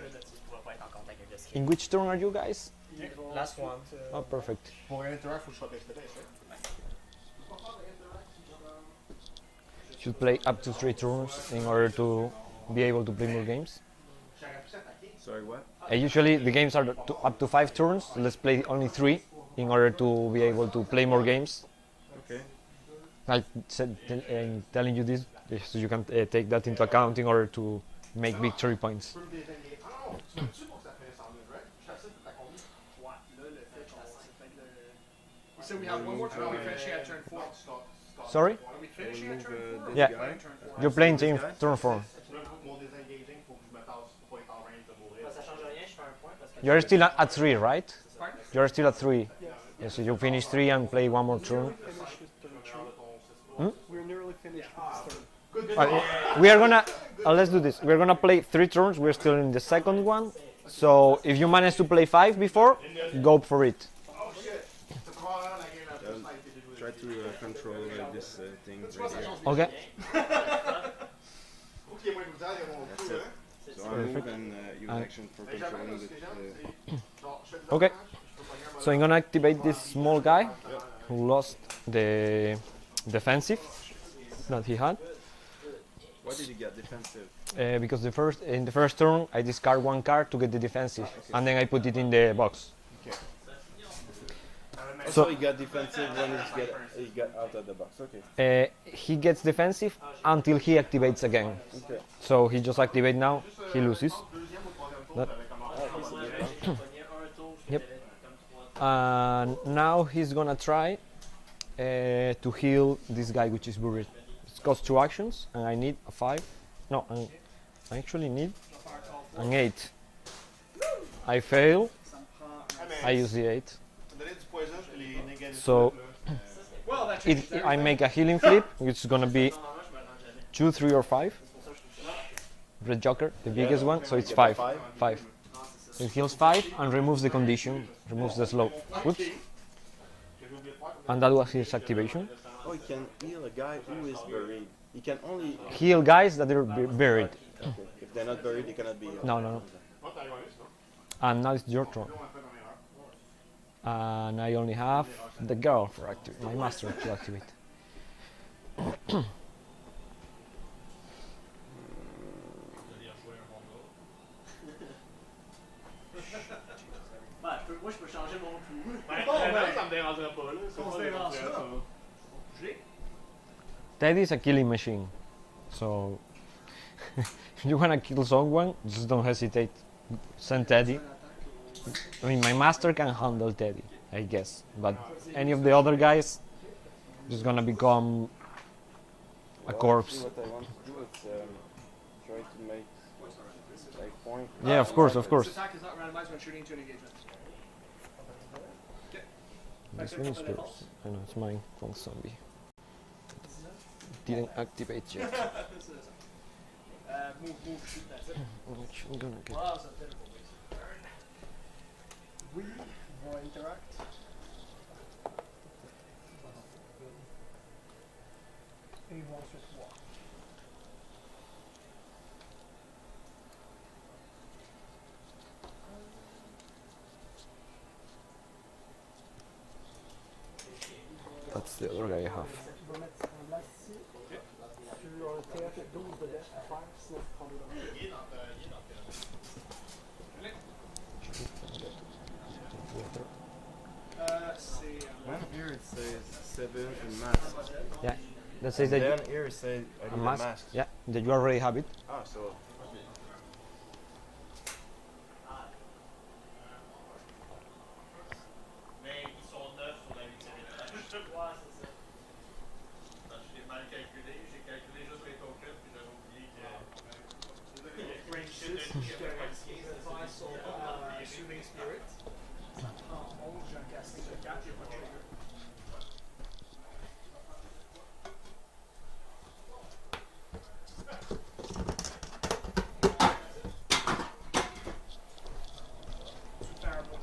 In which turn are you guys? Last one. Oh, perfect. Pour interact, faut que je sois expédié, Should play up to 3 turns in order to be able to play more games. Sorry, what? Usually the games are up to 5 turns. Let's play only 3 in order to be able to play more games. Okay. I said, telling you this so you can take that into account in order to make victory points. So we have one more turn. We're finishing at turn 4. Sorry? Are we finishing at turn 4? This Yeah. guy. You're playing team turn 4. Mon désengaging, faut que je me tasse pour pas être en range de mourir. Ça change rien, je fais un point parce que. You're still at 3, right? Pardon? You're still at 3. Yeah, so you finish 3 and play one more turn. Finished with turn 3. We're nearly finished with this turn. We are gonna let's do this. We're gonna play 3 turns. We're still in the second one. So if you manage to play 5 before, go for it. Try to control this thing right here. Okay. That's it. So I move and use action for controlling it. Okay. So I'm gonna activate this small guy who lost the defensive that he had. Why did he get defensive? Because in the first turn I discard 1 card to get the defensive, and then I put it in the box. So he got defensive when he got out of the box. Okay. He gets defensive until he activates again. Okay. So he just activates now, he loses. That- Yep. And now he's gonna try to heal this guy which is buried. It costs 2 actions, and I need a 5. No, I actually need an 8. I fail. I use the 8. So I make a healing flip, which is gonna be 2, 3, or 5. Red Joker, the biggest one, so it's 5. 5. It heals 5 and removes the condition, removes the slow. Whoops. And that was his activation. Oh, he can heal a guy who is buried. He can only Heal guys that are buried. okay. If they're not buried, they cannot be healed. No. And now it's your turn. And I only have the girl for my master to activate. Moi, je peux changer mon coup. Ça me dérangerait pas, là. On se dérange ça. Bouger. Teddy is a killing machine, so if you wanna kill someone, just don't hesitate. Send Teddy. I mean, my master can handle Teddy, I guess, but any of the other guys just gonna become a corpse. What I want to do is try to make like point. Yeah, of course, of This course. attack is not randomized when shooting into an engagement. This one is yours. I know it's mine. One zombie. Didn't activate yet. Move, shoot, that's it. I'm actually gonna get. Wow, ça fait le pour Oui, va interact. Et ils vont ensuite voir. That's the other guy I have. Il va mettre un blast ici. Sur un TF 12 de def à faire, sinon tu prends 2 dommages. C'est. Well, here it says 7 and mask. Yeah, that says And that then here it says I a need a mask. mask. Yeah, that you already have it. Ah, so Mais ils sont neufs sur la huitième étage. Ouais, c'est ça. Parce que je l'ai mal calculé. J'ai calculé juste les tokens, puis j'avais oublié que. Il y a plein de shit de qui avait pas le Faire son Soothing Spirit. En 11, j'ai un casting de 4, j'ai pas de trigger. Super bon.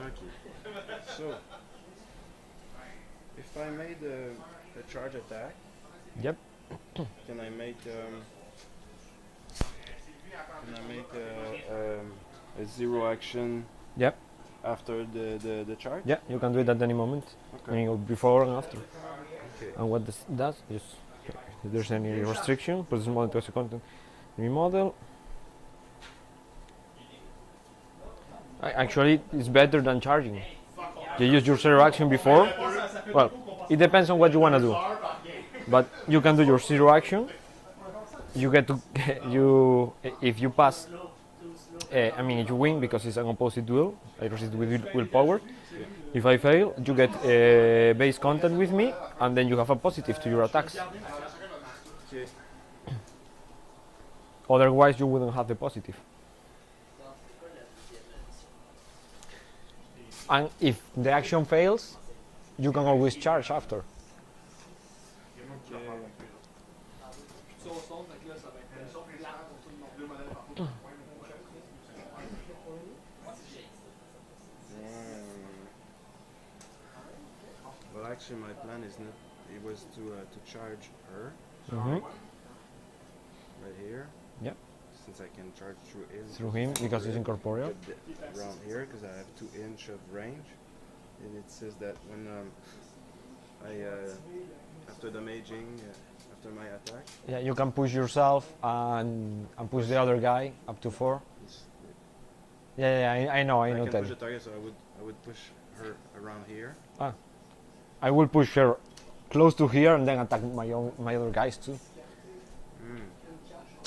okay. So if I made a charge attack, Yep. can I make a zero action Yep. after the charge? Yeah, you can do it at any moment. I Okay. mean, before and after. Okay. And what this does is, if there's any restriction, put this model to as a content. New model. Actually, it's better than charging. You use your zero action before. Well, it depends on what you want to do. But you can do your zero action. You get to if you pass. I mean, if you win because it's an opposite duel. I resist with willpower. If I fail, you get base contact with me, and then you have a positive to your attacks. Okay. Otherwise, you wouldn't have the positive. And if the action fails, you can always charge after. Okay. Sur son, donc là, ça va être plat pour tout le monde. Deux modèles partout. Well, actually, my plan is not. It was to charge her Mhm. right here. Yep. Since I can charge through him. Through him because he's incorporeal. Around here because I have 2 inch of range, and it says that when after damaging after my attack. Yeah, you can push yourself and push the other guy up to 4. it's- Yeah, I know, I can Ted. push the target, so I would push her around here. I will push her close to here and then attack my other guys too. Mm.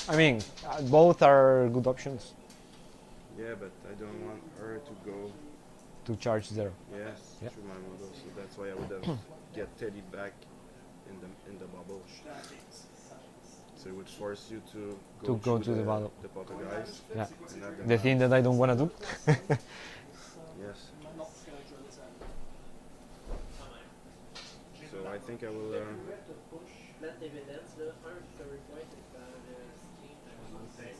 I mean, both are good options Yeah, but I don't want her to go. to charge there. Yes, Yeah. through my model. So that's why I would have get Teddy back in the bubble. So it would force you to To go through to the bubble. The poltergeist. Yeah. And have them The back. thing that I don't want to do. Yes. Non, c'est correct, je vais laisser aller. So I think I will. Plant evidence, là, un recovery point par stream.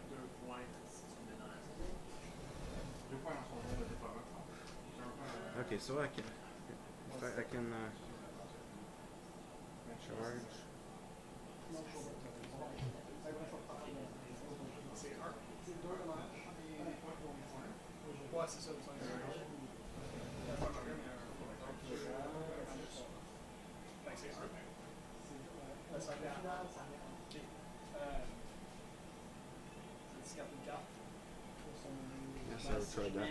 Deux points si tu mets dans la zone. Deux points dans son zone de déploiement. C'est un peu Okay, so I can. If I can. Ouais, c'est ça. Yes, I'll try that.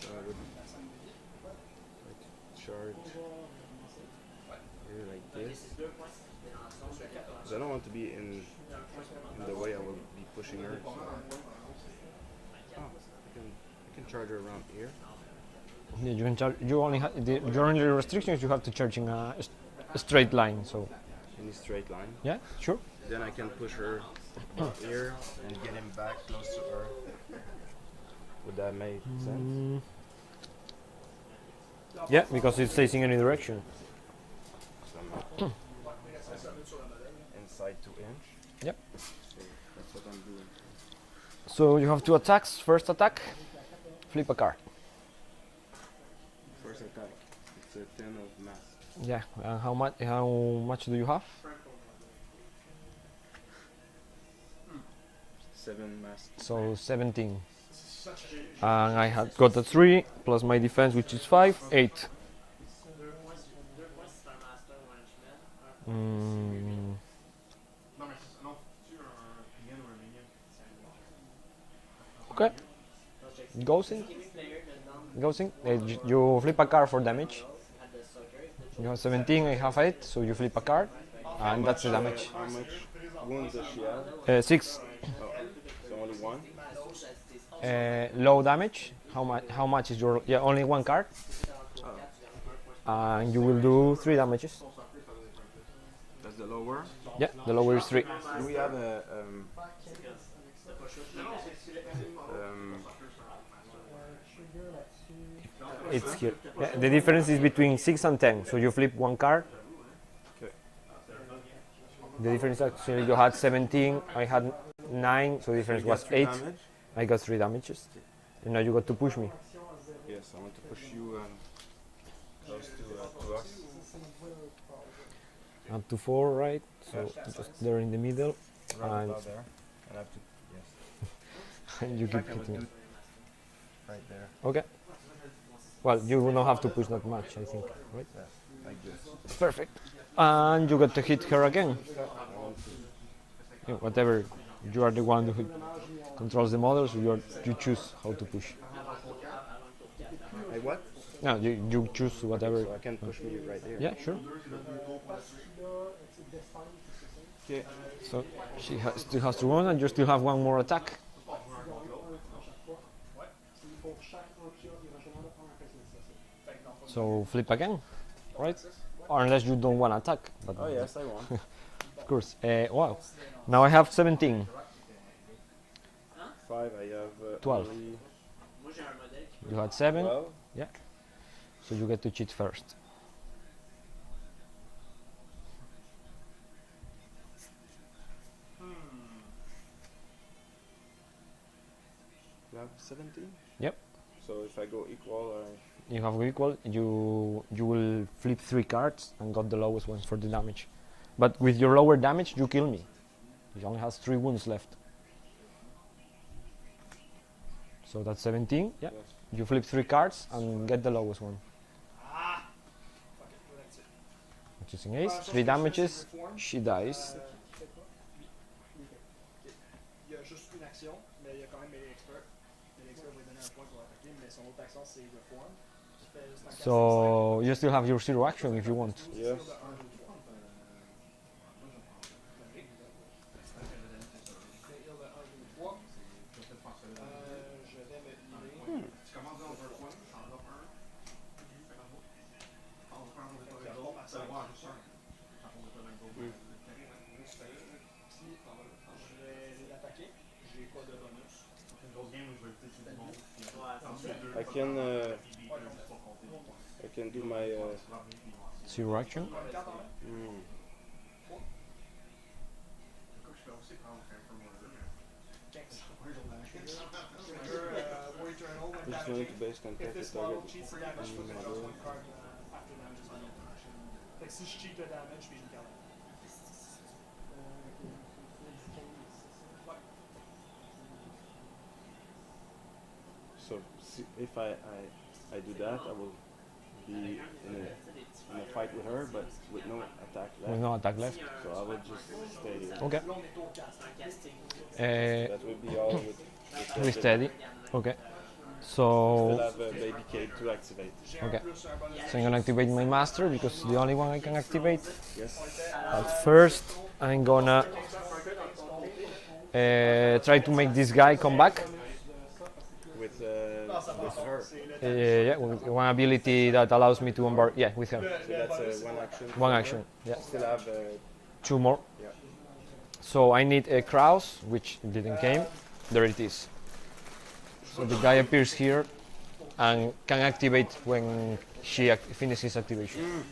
Started like charge here like this. Because I don't want to be in the way I will be pushing her. So. Oh, I can charge her around here. Yeah, you can charge. You only your only restriction is you have to charge in a straight line. So In a straight line. yeah, sure. Then I can push her here and get him back close to her. Would that make sense? Yeah, because it's facing any direction. So I'm inside 2 inch. Yep. So that's what I'm doing. So you have two attacks. First attack, flip a card. First attack. It's a 10 of mass. Yeah. And how much? How much do you have? 7 mass. So 17. And I had got a 3 plus my defense, which is 5, 8. Mm, Non, mais non, tu un PN ou un minion. okay. Goes in. Goes in. You flip a card for damage. You have 17, I have 8, so you flip a card, and that's the damage. How much wounds does she have? 6. Oh, so only 1? Low damage. How much is your? Yeah, only 1 card. And you will do 3 damages. That's the lower. Yeah, the lower is 3. Do we have a It's here. Yeah, the difference is between 6 and 10. So you flip 1 card. Okay. The difference actually you had 17, I had 9, so the difference was 8. Damage? I got 3 damages. And now you got to push me. Yes, I want to push you close to us. Up to 4, right? So just there in the middle. Right And about there. And I have to, yes. and you keep I would hitting. do right there. Okay. Well, you will not have to push that much, I think, right? Yeah, like this. Perfect. And you got to hit her again. I want to. Yeah, whatever. You are the one who controls the model, so you choose how to push. Like what? No, you choose whatever. So I can push me right here. Yeah, sure. Okay. So she still has to run, and you still have 1 more attack. So flip again, right? Or unless you don't want to attack. But Oh yes, I want. of course. Wow. Now I have 17. 5, I have 12. only You had 7. 12. So you get to cheat first. You have 17? Yep. So if I go equal, You have equal. You will flip 3 cards and got the lowest one for the damage. But with your lower damage, you kill me. You only has 3 wounds left. So that's 17. Yeah. yes. You flip 3 cards and get the lowest one. Ah! Fuck it, well, that's it. Which is an ace. 3 damages. She dies. Il y a juste une action, mais il y a quand même mes experts. Mes experts vont donner un point pour attaquer, mais son autre action c'est reform. So you still have your 0 action if you want. Yes. Tu commences dans un point, t'en offres un. On va faire un autre. Ça va voir juste un. Je vais l'attaquer, j'ai pas de bonus. Une grosse game où je vais peut-être du monde. I can do my 0 action. Just going to base contact If the this model target. cheats the damage, put the draw one card after damage is on your action. Fait que si je cheat le damage, puis je me garde. So if I do that, I will be in a fight with her, but with no attack left. With no attack left. So I will just stay here. Okay. That will be all With steady. Okay. Still So have a baby cave to activate. okay. So I'm gonna activate my master because it's the only one I can activate. Yes. But first, I'm gonna try to make this guy come back. With her. Yeah, with one ability that allows me to embark. Yeah, with her. So that's one action. One action. Yeah, Still have 2 more. yeah. So I need a Kraus, which didn't came. There it is. So the guy appears here and can activate when she finishes activation.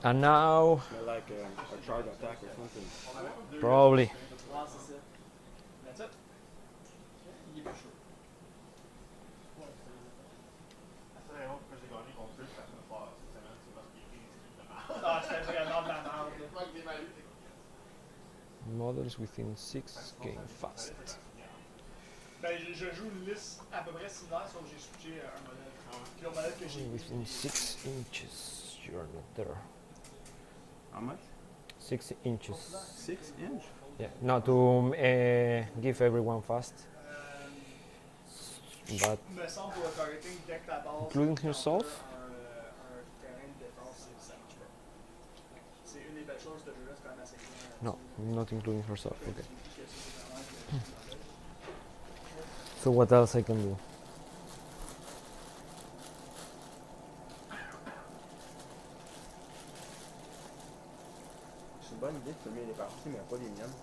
And now, Smell like a charge attack or something. probably. That's it. Il est plus chaud. Ça, c'est que j'ai gagné contre eux, ça fait fort cette semaine, c'est parce qu'il est Ah, c'était vraiment de la merde. Moi, avec des malus, Models within 6 game fast. Ben, je joue une liste à peu près similaire, sauf que j'ai switché un modèle. Puis le modèle que j'ai Within 6 inches, you're not there. How much? 6 inches. 6 inch? Yeah, no, to give everyone fast. But me semble pour le targeting, dès que la base. including herself? Un terrain de défense, ça marche pas. C'est une des belles choses de ce jeu-là, c'est quand même assez clair. No, not including herself. Okay. So what else I can do? C'est une bonne idée de filmer les parties, mais pas les miennes.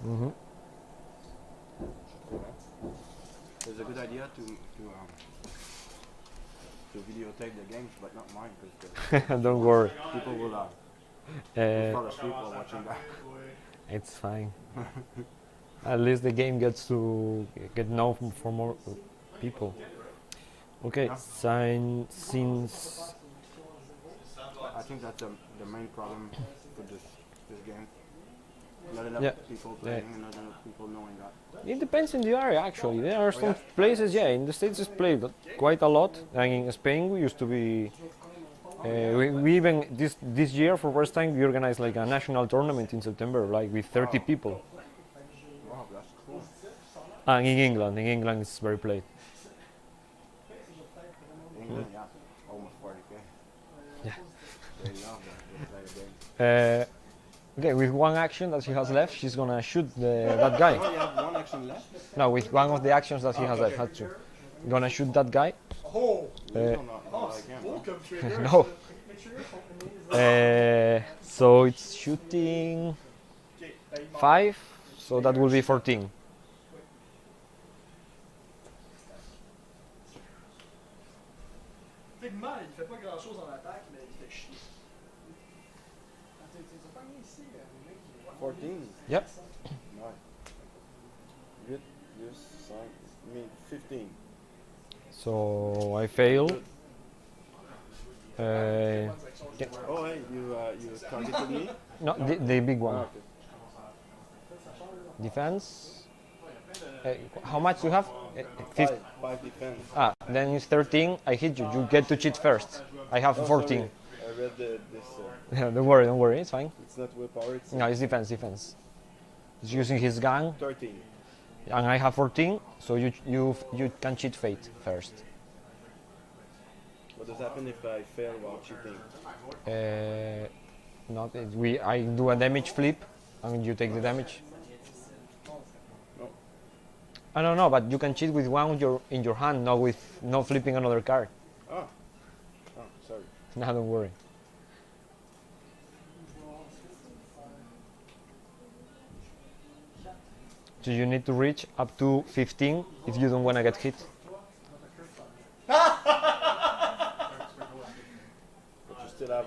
Mm-hmm. It's a good idea to videotape the games, but not mine, because Don't worry. people will fall asleep while watching that. It's fine. At least the game gets to get known for more people. Okay, since I think that's the main problem for this game. Not enough Yeah. people playing, and not enough people knowing that. it depends on the area actually. There are some places, yeah, in the States it's played quite a lot, and in Spain we used to be. We even this year for first time we organized like a national tournament in September, like with 30 people. Wow, that's cool. And in England it's very played. England, yeah, almost 40k. Yeah. They love that. They play a game. Okay, with one action that she has left, she's gonna shoot that guy. Oh, you have one action left? No, with one of the actions that he has left, had to. Gonna shoot that guy. Oh! No, not again. Beau comme trigger. No. So it's shooting Ok, ben, il manque. 5, so that will be 14. Techniquement, il fait pas grand chose en attaque, mais il fait chier. 14? Yep. Ouais. 8, 10, 5, I mean 15. So I fail. Oh, hey, you targeted me? No, the big one. Ah, okay. Defense. How much you have? 50. 5 defense. Ah, then it's 13. I hit you. You get to cheat first. I have Oh, 14. sorry. I read this. Don't worry. It's fine. It's not willpower, it's No, it's defense. He's using his gun, 13. and I have 14. So you can cheat fate first. What does happen if I fail while cheating? I do a damage flip, and you take the damage. No. I don't know, but you can cheat with one in your hand, not flipping another card. Oh, sorry. No, don't worry. So you need to reach up to 15 if you don't want to get hit. But you still have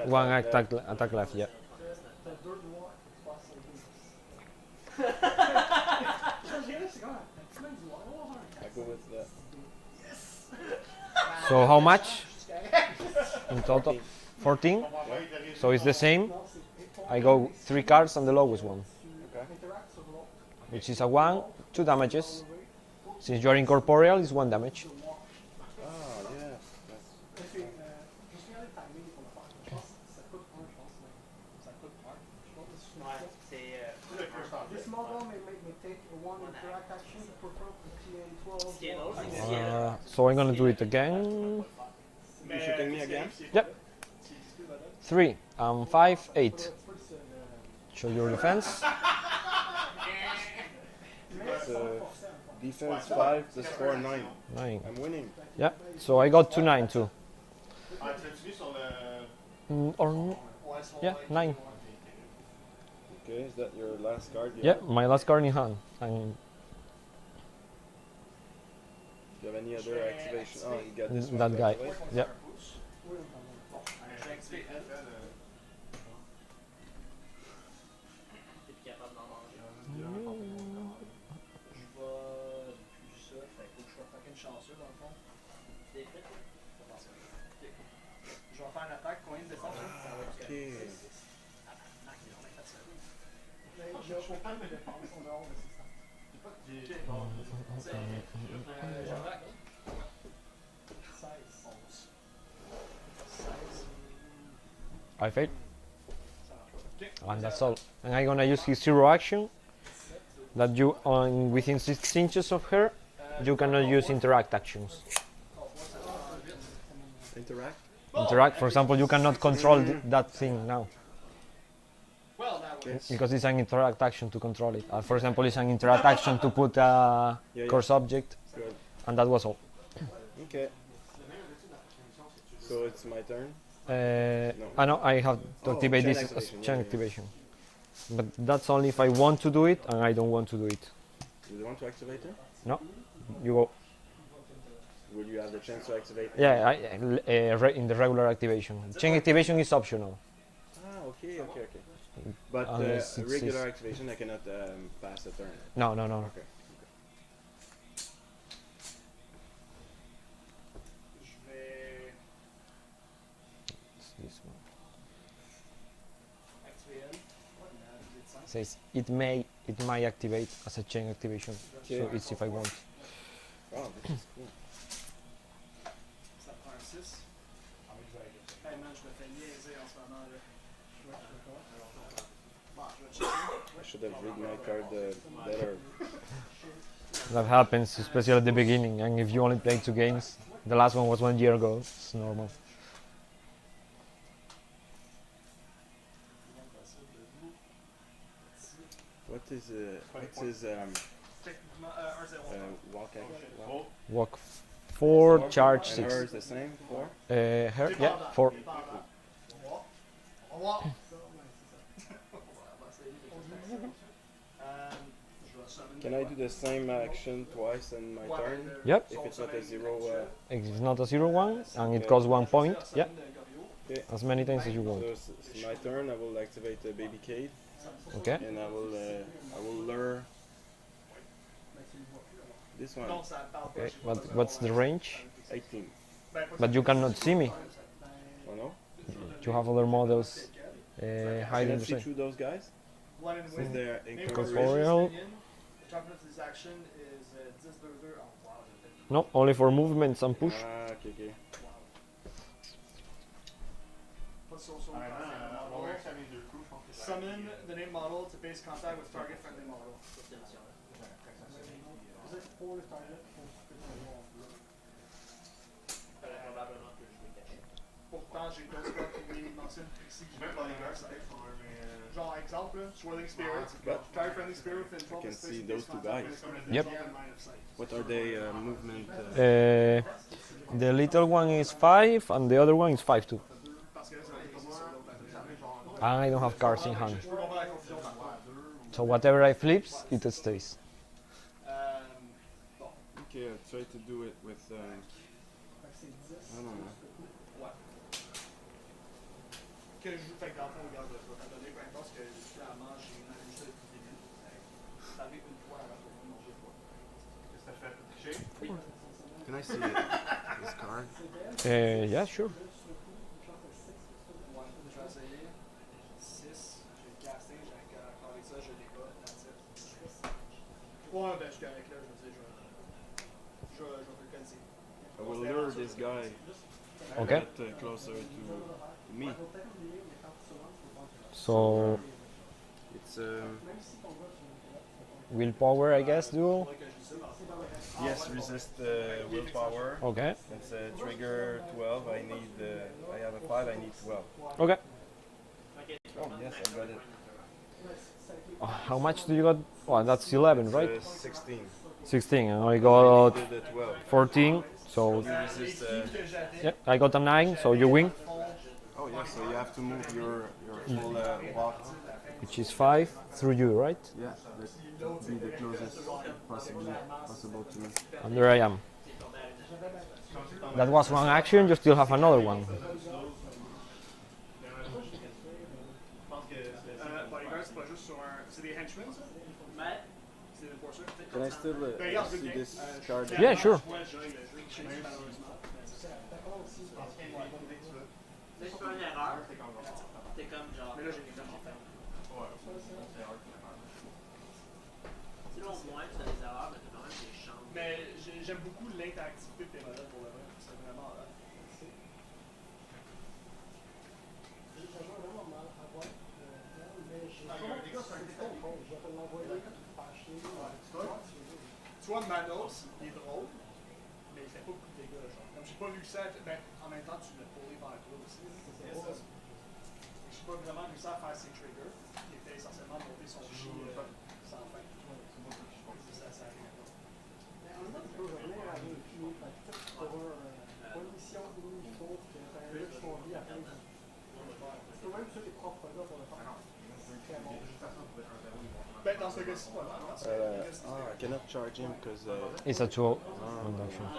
One attack attack left, yeah. I go with that. So how much in total? 14. So it's the same. I go 3 cards and the lowest one, Okay. which is a 1, 2 damages. Since you are incorporeal, it's 1 damage. Ah, yeah. Parce que, je suis allé timer pour le faire. Je pense que ça coûte 1, je pense. Ça coûte 1. Je pense que c'est Ouais, c'est. This model may take one interact action to perform a TN12. Ce qui est drôle, c'est que So I'm gonna do it again. You shooting me again? Yep. 3, 5, 8. Show your defense. It's defense 5 plus 4, 9. 9. I'm winning. Yeah, so I got to 9 too. Ah, tu l'as utilisé sur le. Or yeah, 9. Okay, is that your last card? Yeah, my last card in hand. And Do you have any other activation? Oh, you got this one. that to guy. activate? Yeah. je vais activer elle. T'es plus capable d'en manger. Je vais plus ça, fait que faut que je sois fucking chanceux dans le fond. Des frites, oui. Faut penser. Ok. Je vais faire une attaque, combien de défense? Okay. Je vais aucun de défense en dehors de ces stats. J'attaque. 16. I failed. And that's all. And I'm gonna use his 0 action. That you on within 6 inches of her, you cannot use interact actions. Interact? Interact, for example, you cannot control that thing now. Well, that was. Because it's an interact action to control it. For example, it's an interact action to put a Yeah, course object, Good. and that was all. Okay. So it's my turn? I know I have to Oh, activate chain this as activation, chain yeah, yeah. activation. But that's only if I want to do it, and I don't want to do it. Do you want to activate it? You go. Will you have the chance to activate it? Yeah, in the regular activation. Chain activation is optional. Ah, okay. But Unless it's regular activation, I cannot pass a turn. No. Okay. Je vais It's this one. activer elle. Says it may activate as a chain activation. So Okay. it's if I want. Wow, this is cool. Ça prend un 6. Hey man, je me fais niaiser en ce moment là. Bon, je vais checker. I should have read my card better. That happens, especially at the beginning. And if you only play 2 games, the last one was 1 year ago. It's normal. What's his Techniquement, 1-0. walk action? Walk 4, charge And 6. hers the same? 4? Her, yeah, 4. Au revoir. Can I do the same action twice in my turn? Yep. If it's not a 0, If it's not a 0-1 and it costs 1 point, yeah, okay. as many times as you So want. it's my turn. I will activate the baby cave, Okay. and I will lure this one. Non, ça parle pas. Okay. What's the range? 18. But you cannot see me. Oh no? You have other models Can hiding I the see same. through those guys? One and Since win. they're Maybe Corporeal. The toughness of this action is 10-2-2. Oh wow, j'ai fait. No, only for movements and push. Ah, okay. Pas sur son Honnêtement, model. on va voir que ça vient de coup, je pense que ça. Summon the name model to base contact with target friendly model. Vous êtes pour le target, pour ce que tu as en bleu. Probablement que je vais cacher. Pourtant, j'ai d'autres spots qui mentionnent ici qui Même mettent dans dans les les gars, gars. ça fait mais. Genre, exemple, là, Swirling Spirit, But target friendly spirit within 12 can space see in those base two contact guys. with its Yep. control and line of sight. What are they movement? The little one is 5 and the other one is 5 too. Parce que là, ça va être sur l'autre attaque. And I don't have cards in hand. Je peux comprendre la confusion par contre. So whatever I flips, it stays. Bon, Okay, I'll try to do it with. Fait que c'est 10. I don't know. que je joue, fait que dans le fond, regarde, je vais te donner peu importe, parce que clairement, j'ai une analyse depuis le début. Ça arrive une fois avant que je ne deux fois. Qu'est-ce que t'as fait? T'as triché? Oui. Can I see this card? Yeah, sure. Ouais, je vais essayer. 6, j'ai le casting, j'ai encore avec ça, je l'ai pas, that's it. Ouais, Ouais, ben je suis correct là, je veux dire, je vais te le dire. I will lure this guy Okay. a bit closer to me. So It's willpower, I guess, duel. yes, resist willpower. Okay. It's trigger 12. I need. I have a 5. I need 12. Okay. Oh yes, I got it. How much do you got? Oh, that's 11, right? 16. 16, and I got Did 12. 14. So You resist. yeah, I got a 9. So you win, Oh yes, so you have to move your full walk. which is 5 through you, right? Yeah, that would be the closest possible to me. And there I am. That was one action. You still have another one. Bodyguard, c'est pas juste sur un. C'est des henchmen, ça? Mais, C'est des forceurs? Can I still Ben, regarde, see this card? Yeah, sure. Ouais, je règle le jeu, malheureusement. dès que tu fais une erreur, t'es comme genre. Mais là, j'ai vraiment fait. Tu sais, là, au moins, tu as des erreurs, mais t'as quand même des chances. Mais j'aime beaucoup l'interactivité de tes modèles pour le vrai. C'est vraiment. J'aimerais vraiment mal avoir. Mais je vais te l'envoyer fâché. Tu vois, Manos, il est drôle, mais il fait pas beaucoup de dégâts. Genre. Comme j'ai pas vu ça, ben, en même temps, tu l'as posé vers toi aussi. J'ai pas vraiment réussi à faire ses triggers, qui étaient essentiellement de monter son chi sans fin. Ça arrive pas. Mais en même temps, tu peux revenir à vérifier. Pour une mission où il faut que tu aies juste ton vie à faire. Tu peux même sur tes propres gars pour le faire. C'est très bon. Ben, dans ce cas-ci, pas mal. I cannot charge him because It's a 2 reduction. I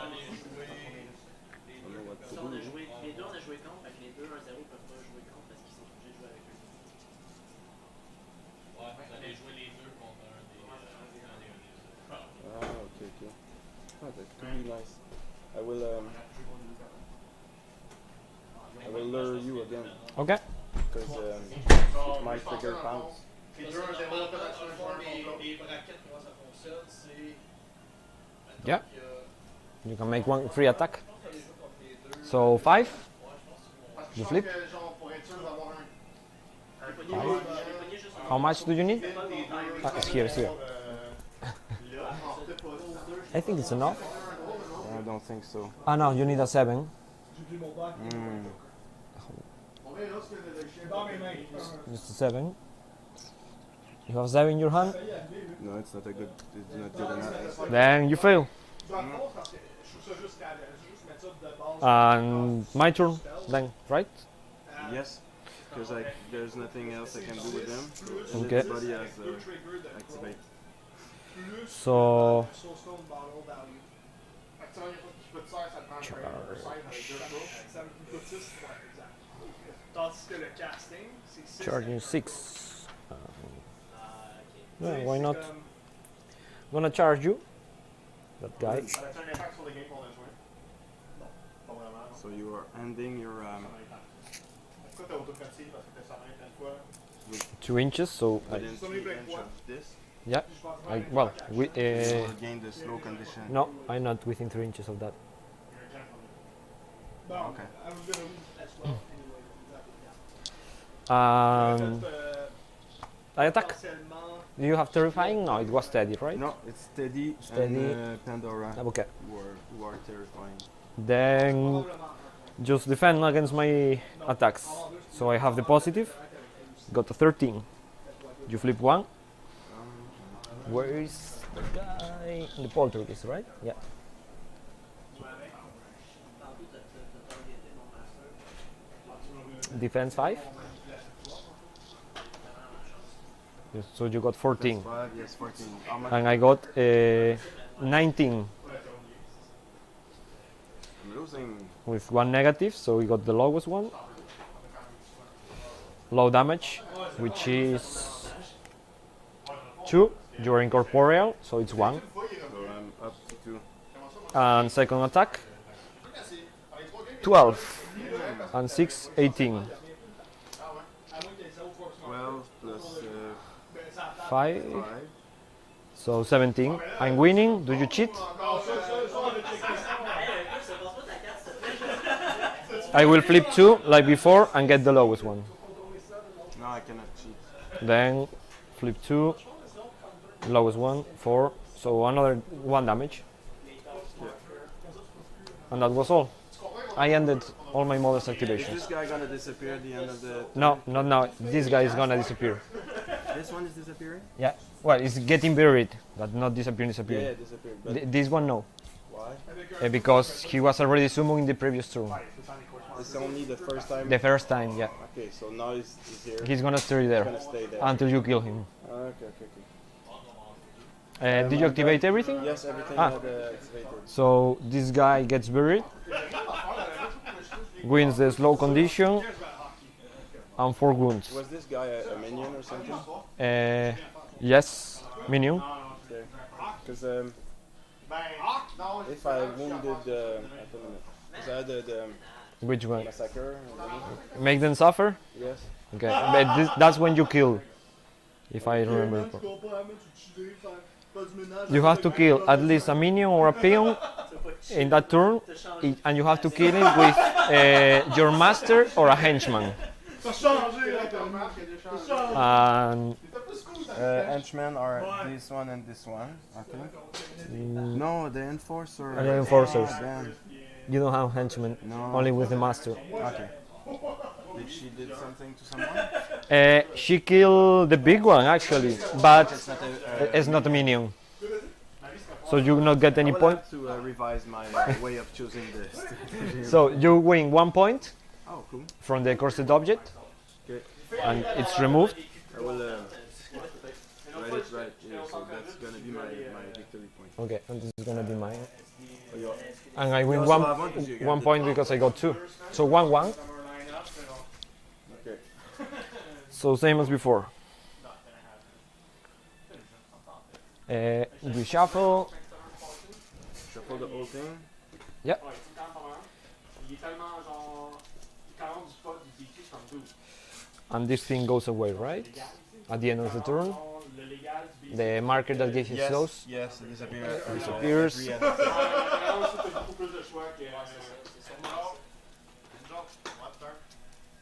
don't know what to On a do. joué, les deux, on a joué contre, fait que les deux 1-0 peuvent pas jouer contre parce qu'ils sont obligés de jouer avec eux. Ouais, vous allez jouer les deux contre un des. Ah, okay. Oh, that could be nice. I will lure you again Okay. because my trigger counts. Les deux 1-0, peut-être un fond, les braquettes, comment ça fonctionne, c'est. Yeah. You can make one free attack. So 5. You flip. How much do you need? It's here, it's here. I think it's enough. I don't think so. Ah no, you need a 7. Just a 7. You have 7 in your hand. No, it's not a good. It's not good enough. Then you fail. Dans le fond, parce que je trouve ça juste mettre ça de base. And my turn then, right? Yes, because there's nothing else I can do with them. And Okay. everybody has activate. So Soulstone bottle value. Fait que tu vois, tu peux te servir, ça te prend un trigger, un save avec deux choses. Ça me coûte 6, ouais, exact. Tandis que le casting, c'est 6. charging 6. Tu sais, Yeah, why c'est not? comme- Gonna charge you. That guy. Ça a un impact sur les games qu'on a joué? Non, pas vraiment. Non. So you are ending your Ça a un impact. Pourquoi t'as autocoté parce que t'as ça plein de fois? 2 inches. So within 3 inches of this. yeah. Well, You will gain the slow condition. no, I'm not within 3 inches of that. Bon, Okay. I was gonna lose as well anyway, exactly, yeah. I attack. Potentiellement, Do you have terrifying? No, it was steady, right? No, it's steady, Steady. and Pandora Okay. who are terrifying. Then probablement. just defend against my attacks. So I have the positive. Got a 13. You flip 1. Where is the guy? The poltergeist, right? Yeah. Tantôt, t'as targeté mon master. Defense 5. Yes, so you got 14. 5, yes, 14. How much? And I got 19 I'm losing. with 1 negative, so we got the lowest one. Low damage, which is 2. You're incorporeal, so it's 1. So I'm up to 2. And second attack, 12. And 6, 18. 12 plus 5. 5. So 17. I'm winning. Do you cheat? I will flip 2 like before and get the lowest one. No, I cannot cheat. Then flip 2, lowest one, 4. So another 1 damage. And that was all. I ended all my models Is activations. this guy gonna disappear at the end of the... No, not now. This guy is gonna disappear. This one is disappearing? Yeah. Well, it's getting buried, but not Yeah, disappearing. disappeared. But This one, no. why? Because he was already summoned in the previous turn. It's only the first time? The first time, yeah. Okay, so now he's here. He's gonna stay there gonna stay there. until you kill him. Okay. Did you activate everything? Yes, everything Ah. had activated. So this guy gets buried, wins the slow condition, and 4 wounds. Was this guy a minion or something? Yes, minion. Okay. Because if I wounded, because I had the Which one? massacre. Make them suffer? Yes. Okay, but that's when you kill, if I remember. You have to kill at least a minion or a peon in that turn, and you have to kill it with your master or a henchman. And Henchmen are this one and this one, I think. No, the enforcer. the enforcers. Damn. You don't have henchmen, No. only with the master. Okay. Did she did something to someone? She killed the big one actually, but It's not a, it's not a minion. So you will not get any I will point. have to revise my way of choosing this. So you win 1 point Oh, cool. from the cursed object, Okay. and it's removed. I will write it right here, so that's gonna be my victory point. Okay, and this is gonna be mine. Oh, you- And I win You also have one 'cause you got 1 the point because I got 2. So 1-1. Okay. So same as before. We shuffle. Shuffle the whole thing. Yeah. And this thing goes away, right? At the end of the turn. The marker that gave his those. Yes, it disappears. Disappears.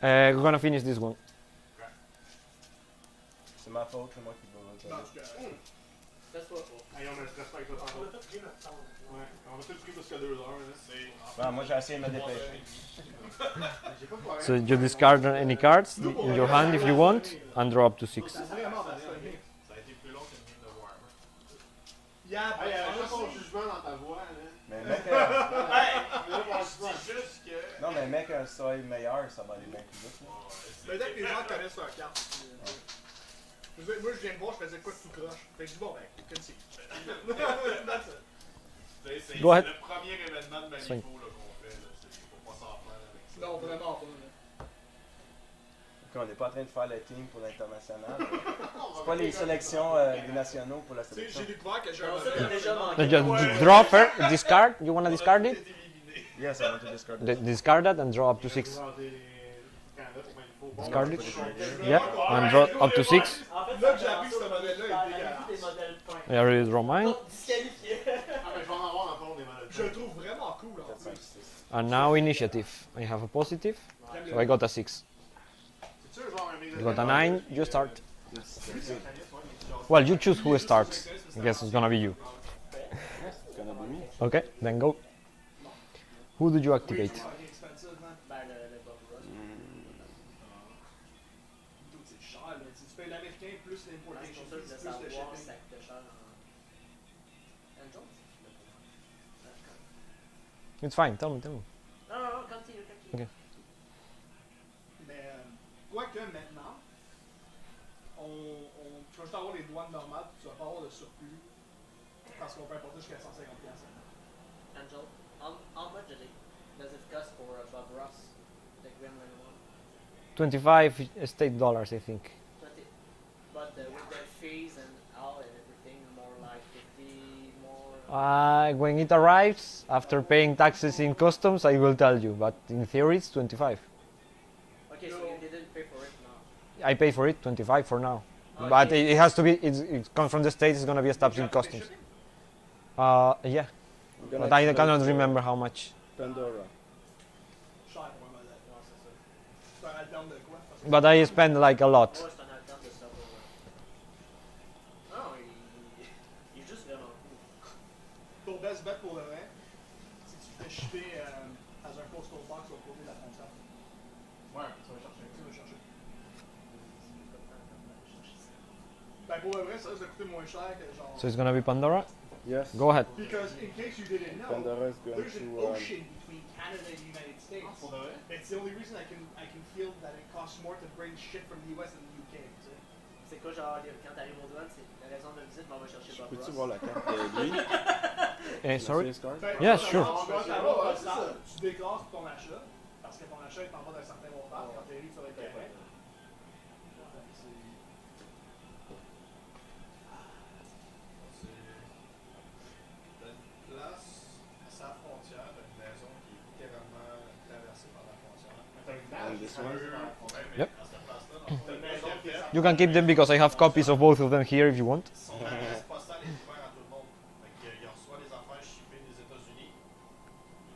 We're gonna finish this one. C'est ma faute, c'est moi qui dois le faire. Hey, on a stress pas avec toi tantôt. Ouais, on a tout pris jusqu'à 2 heures. Là. Ah, moi j'ai essayé de me dépêcher. So you discard any cards in your hand if you want, and draw up to 6. Ça a été plus long qu'une game de Warhammer. Hey, juste ton jugement dans ta voix. Là. Mais mec, C'est juste que. non, mais mec, un soleil meilleur, ça va aller bien plus vite. là. Peut-être que les gens connaissent leur carte. Moi, je viens de voir, je faisais quoi de tout croche. Fait que je dis, bon, ben, continue. C'est Go ahead. le premier événement de Malifaux qu'on fait. Faut pas s'en faire avec ça. Non, vraiment pas. Là. Ok, on n'est pas en train de faire le team pour l'international. C'est pas les sélections des nationaux pour la Tu sais, sélection. j'ai découvert que j'ai un Non, ça, t'as modèle. déjà manqué. Just draw first, discard. You wanna discard it? Yes, I want to discard Discard that and draw up to 6. Canada pour Malifaux. Discard it. Yeah, and draw up to 6. En fait, Là que j'ai appris que ce modèle-là est des dégueulasse. modèles points. I already draw mine. Disqualifié. Ah, mais je vais en avoir dans ton des malades. Je le trouve vraiment cool en plus. And now initiative. I have a positive, so I got a 6. C'est sûr, genre un mix de. You got a 9, you start. Yes, that's it. Well, you choose who starts. I guess it's gonna be you. It's gonna be me. Okay, then go. Who did you activate? Fucking expensive, man. Ben, le Bob Ross. Dude, c'est cher, là. Tu payes l'américain plus C'est l'importation pour ça que fees, je voulais plus le savoir si shipping. ça coûtait cher en. Angels? It's fine, tell me. Non, continue. Okay. Mais, quoique maintenant, tu vas juste avoir les douanes normales, puis tu vas pas avoir de surplus. Parce qu'on peut importer jusqu'à 150 piastres. Angel, how much does it cost for a Bob Ross, the Gremlin one? 25 state dollars, I think. 20. But with the fees and all and everything, more like 50 more. When it arrives, after paying taxes in customs, I will tell you. But in theory, it's 25. Okay, so you didn't pay for it now. I pay for it 25 for now. But it has to be. It comes from the States. It's gonna be established in customs. Yeah, but I cannot remember how much. Pandora. Cher pour un modèle. Non, c'est ça. C'est un alterne de quoi? Parce que But I spend like a lot. Ouais, c'est un alterne de Star Wars. Non, il est juste vraiment cool. ton best bet pour le vrai, c'est que tu fais shipper dans un postal box au côté de la frontière. Ouais, tu vas chercher. Tu vas chercher. Ben pour le vrai, ça risque de coûter moins cher que genre. So it's gonna be Pandora. Yes. Go ahead. Because in case you didn't know, Pandora is going there's an to. ocean between Canada and the United States. Pour de vrai? It's the only reason I can feel that it costs more to bring shit from the US than the UK. Tu sais. C'est quoi, genre, quand t'arrives aux douanes, c'est la raison de visite, mais on va chercher Bob Peux-tu Ross. voir la carte de lui? Sorry. Business card? Fait, Yeah, tu sure. vas t'avoir un stade, tu déclares ton achat, parce que ton achat est en bas d'un certain montant, quand tu arrives sur le terrain. T'as une place à sa frontière, une maison qui est littéralement traversée par la frontière. T'as une And this one? Yep. À cette place-là, donc t'as une maison qui est You can keep them because I have copies of both of them here if you want. son adresse postale est ouverte à tout le monde. Fait qu'il reçoit les affaires shippées des États-Unis,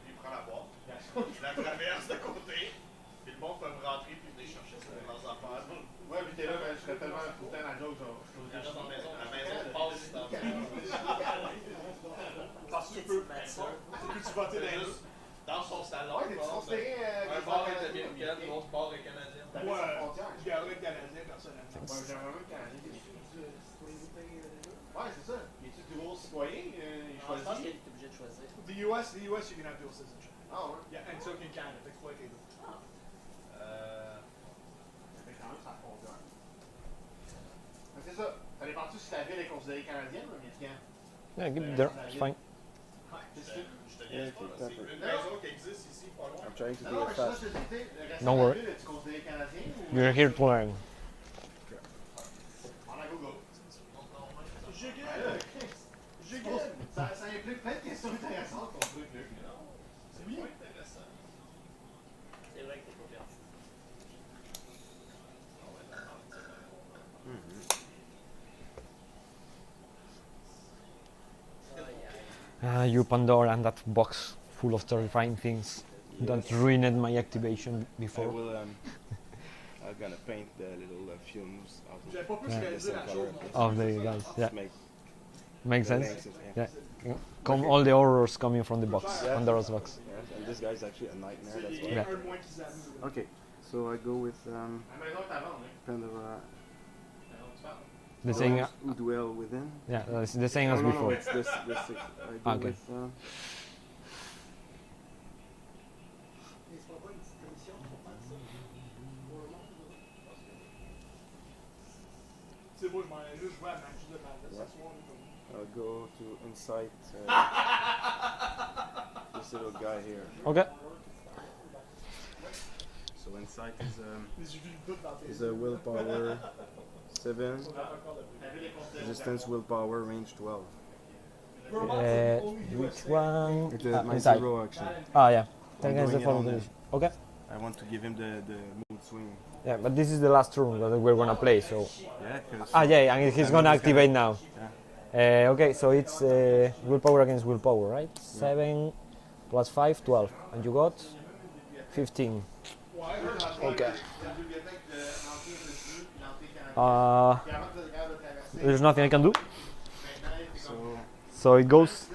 puis il prend la boîte, il la traverse de côté, puis le monde peut rentrer puis venir chercher leurs affaires. Ouais, puis t'es là, ben, je serais tellement foutu à la joke, genre, je trouve déjà dans la maison passe dans Parce que tu peux tu voter dans juste dans son salon. Ouais, des petits considérés. Un bar est américain, l'autre bar est canadien. moi, je garderais le Canadien personnellement. Ouais, j'aimerais même Canadien. Ouais, c'est ça. Il est-tu du gros citoyen? Il Je pense choisit. qu'il est obligé de choisir. The US, you can have dual citizenship. Ah ouais. Yeah, and so can Canada. Fait que tu peux être les deux. Mais quand même, ça fond bien. Mais c'est ça. Ça dépend-tu si ta ville est considérée canadienne ou américaine? Yeah, keep it there. It's fine. Je te niaise pas, là, c'est une maison qui existe ici, pas loin. I'm trying to Non, do non, it mais ça, fast. je te dis, tu sais, le restant Don't de la worry. ville, es-tu considéré canadien ou. You're here to learn. On a Google. Je Ben gagne. là, Chris, Je gagne. ça implique plein de questions intéressantes qu'on peut plus. C'est bien intéressant. C'est vrai que t'es pas perdu. You Pandora and that box full of terrifying things that ruined my activation I before. will. I'm gonna paint the little fumes out J'avais pas pu réaliser la chose. Of the guys, yeah, to make makes the sense. links, Yeah, come all the horrors coming from the box, Pandora's box. Yeah, and this guy is actually a nightmare. That's Il why. y a un de moins qu'ils amusent. Okay, so I go with La maison est à vendre, hein. Pandora. The same, Who dwell within? yeah, it's the same as no, before. it's this. I go Okay. with. Et c'est pas une petite commission pour faire ça? Pour le monde? Tu sais, moi, je m'en allais juste jouer à Match de Madness ce soir. I'll go to insight this little guy here. Okay. So insight is J'ai vu le doute dans tes is a willpower 7, yeux. resistance willpower range 12. Which one? It's my Inside. zero action. Ah, yeah. I'm Against the doing it follow on condition. Okay. I want to give him the mood swing. Yeah, but this is the last turn that we're gonna play, so. Yeah, because Yeah, and he's gonna activate now. Okay, so it's willpower against willpower, right? 7 plus 5, 12. And you got 15. Okay. There's nothing I can do. So it goes.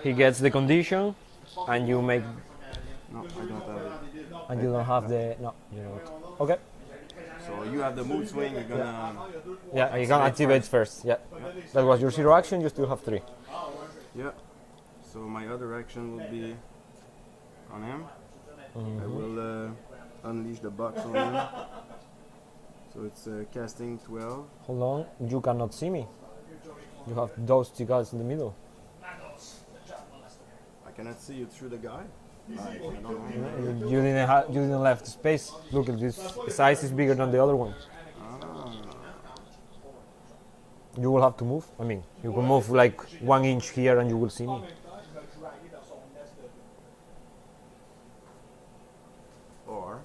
He gets the condition, and you make. no, I don't have it. And you don't have the. No, you don't. Okay. So you have the mood swing. You're gonna. Yeah, you can activate first. Yeah. That was your zero action, you still have 3. Yeah. So my other action will be on him. I will unleash the box on him. So it's casting 12. Hold on, you cannot see me. You have those two guys in the middle. I cannot see you through the guy. I don't know. You didn't left space. Look at this. The size is bigger than the other one. Ah. You will have to move. I mean, you can move like 1 inch here and you will see me. Or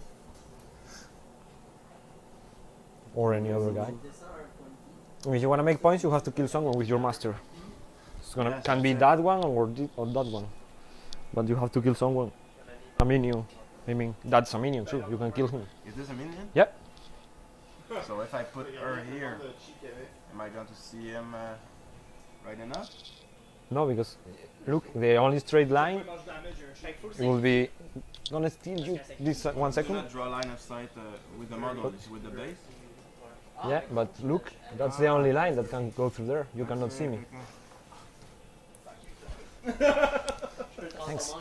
or any other guy. If you want to make points, you have to kill someone with your master. It's gonna can be that one or that one, but you have to kill someone. A minion. I mean, that's a minion too. You can kill him. Is this a minion? Yep. So if I put her here, am I going to see him right enough? No, because look, the only straight line it will be gonna steal you this 1 Do second. not draw line of sight with the model, it's with the base. Yeah, but look, that's the only line that can go through there. You cannot see me. Thanks.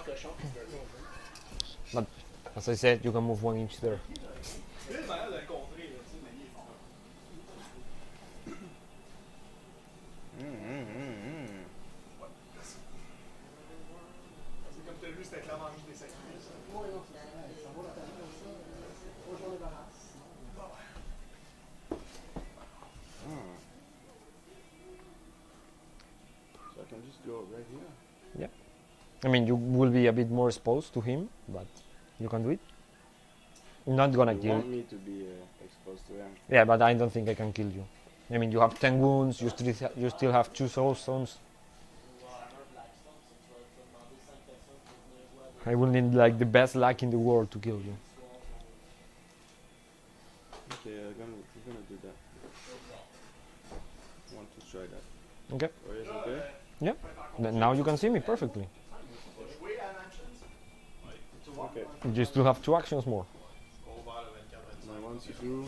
But as I said, you can move 1 inch there. C'est comme tu as vu, c'était clairement juste des sacrifices. Oui, non, c'est ça. Ça vaut la peine de ça. Moi, je m'en débarrasse. So I can just go right here. I mean, you will be a bit more exposed to him, but you can do it. I'm not gonna You kill. want me to be exposed to him. Yeah, but I don't think I can kill you. I mean, you have 10 wounds. You still have 2 soul stones. I will need like the best luck in the world to kill you. Okay, we're gonna do that. Want to try that. Okay. Or is it okay? Then now you can see me perfectly. Okay. You still have 2 actions more. And I want to do.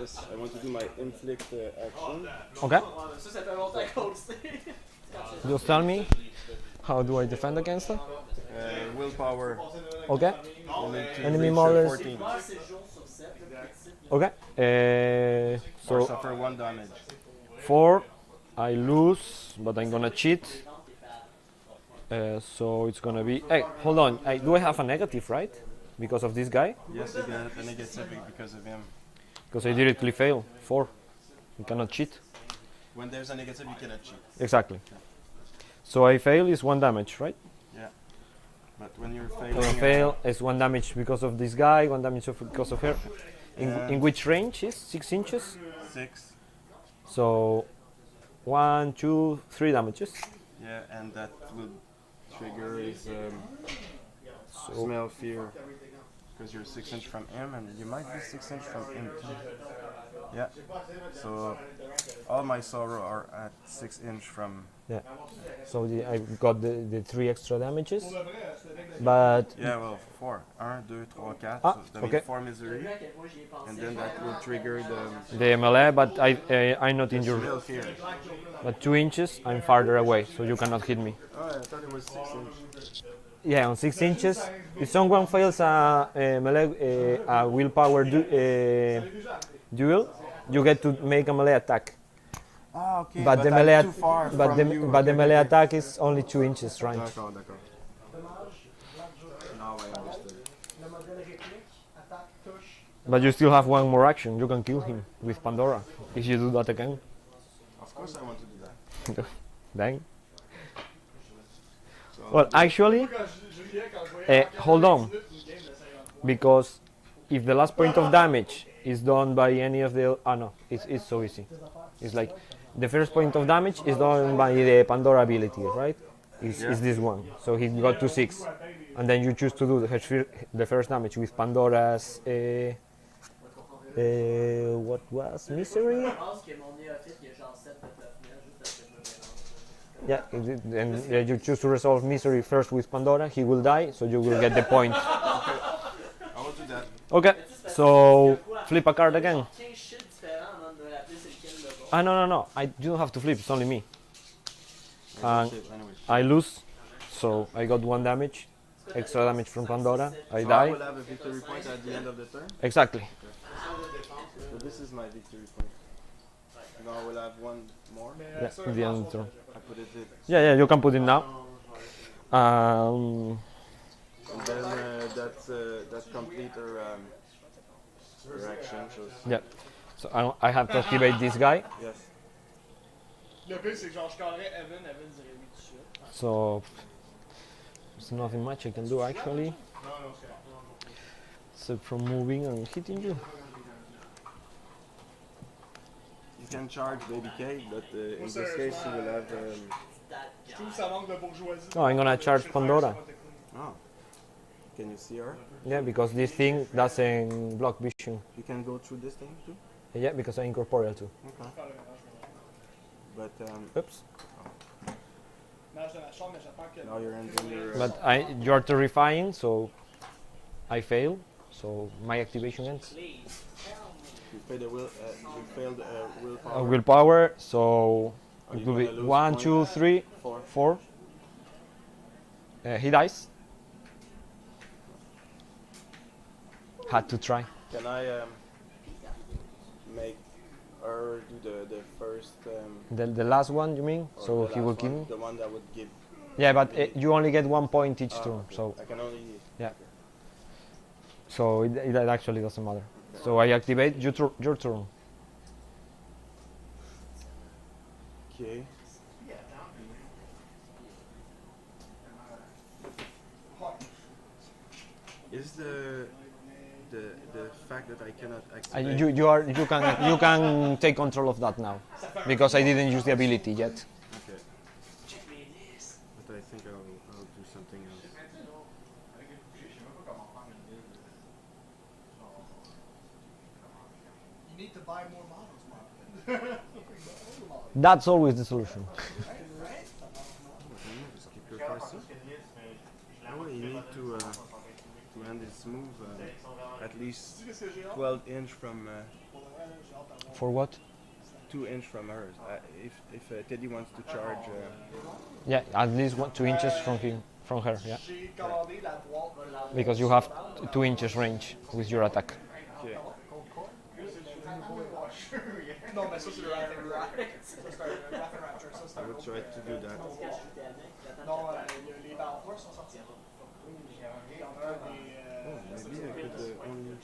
Yes, I want to do my inflict action. Okay. Ça fait longtemps qu'on le sait. Just tell me, how do I defend against that? Willpower. Okay. You need to Enemy reach, models. 14. Okay. Or So suffer 1 damage. 4, I lose, but I'm gonna cheat. So it's gonna be. Hey, hold on. Do I have a negative, right? Because of this guy? Yes, you get a negative because of him. Because I directly fail. 4. You cannot cheat. When there's a negative, you cannot cheat. Exactly. So I fail is 1 damage, right? But when you're When failing, I fail is 1 damage because of this guy, 1 damage because of her. In which range is 6 inches? 6. So 1, 2, 3 damages. Yeah, and that will trigger his smell fear. Because you're 6 inch from him, and you might be 6 inch from him too. Yeah. So all my sorrow are at 6 inch from. So I got the 3 extra damages. But Yeah, well, 4. 1, 2, 3, 4. Ah, So that okay. means 4 misery, and then that will trigger the melee, but I'm not the injured. smell fear. But 2 inches, I'm farther away, so you cannot hit me. Oh, I thought it was 6 inch. Yeah, on 6 inches, if someone fails a melee, a willpower duel, you get to make a melee attack. Ah, okay. But the I'm melee, too far but from the you. but the Okay, melee okay. attack is only 2 inches, right? D'accord, d'accord. Now I understood. Le modèle réplique, attaque, touche. But you still have 1 more action. You can kill him with Pandora if you do that again. Of course, I want to do that. Dang. So Well, actually, hold on, because if the last point of damage is done by any of the no, it's so easy. It's like the first point of damage is done by the Pandora ability, right? It's this one. So he got to 6, and then you choose to do the first damage with Pandora's what was misery? Je pense que mon néophyte, il y a genre 7 de 9 juste parce que je me mélange. Yeah, and you choose to resolve misery first with Pandora. He will die, so you will get the point. I will do that. Okay, so flip a card again. 15 shit différents avant de me rappeler c'est lequel le bon. Ah no, you don't have to flip. It's only me. And Shit, anyway. I lose, so I got 1 damage, extra damage from Pandora. I So I die. will have a victory point at the end of the turn. Exactly. So this is my victory point. Now I will have 1 more. Yeah, at the end of the turn. I put it in. Yeah, you can put it now. And then that complete her action. Yeah. So I have to activate this guy. Yes. Le pire, c'est que genre, je carrerais Evan dirait oui tout de suite. So there's nothing much I can do actually. Except from moving and hitting you. You can charge Baby K, but in this case you will have. Je trouve que ça manque de bourgeoisie. Oh, I'm gonna charge Pandora. Oh. Can you see her? Yeah, because this thing doesn't block vision. You can go through this thing too? Yeah, because I'm incorporeal too. Okay. But Oops. Nage de la chambre, mais j'attends que. now you're ending your. But you are terrifying, so I fail. So my activation ends. You failed the will. You failed willpower. Willpower, so Are it you will be gonna lose 1, point? 2, 3, 4. 4. He dies. Had to try. Can I make her do the first? The last one, you mean? Or So the he will last kill one, me? the one that would give. Yeah, but you only get 1 point each turn. Okay. So I can only. yeah. So it actually doesn't matter. So I activate your turn. Okay. Is the fact that I cannot activate? You can take control of that now, because I didn't use the ability yet. Okay. But I think I'll do something else. You need to buy more models, Mark. That's always the solution. Just keep your cards up. Oh, you need to end this move at least 12 inch from. For what? 2 inch from hers. If Teddy wants to charge. Yeah, at least 2 inches from her. Yeah, J'ai commandé la boîte. because you have 2 inches range with your attack. Okay. Non, mais ça, c'est le Raptor. Ça, c'est un Raptor Raptor. Ça, c'est I un will autre. try to do that. Non, les Malifaux sont sortis. Il y en a un des. Maybe I could only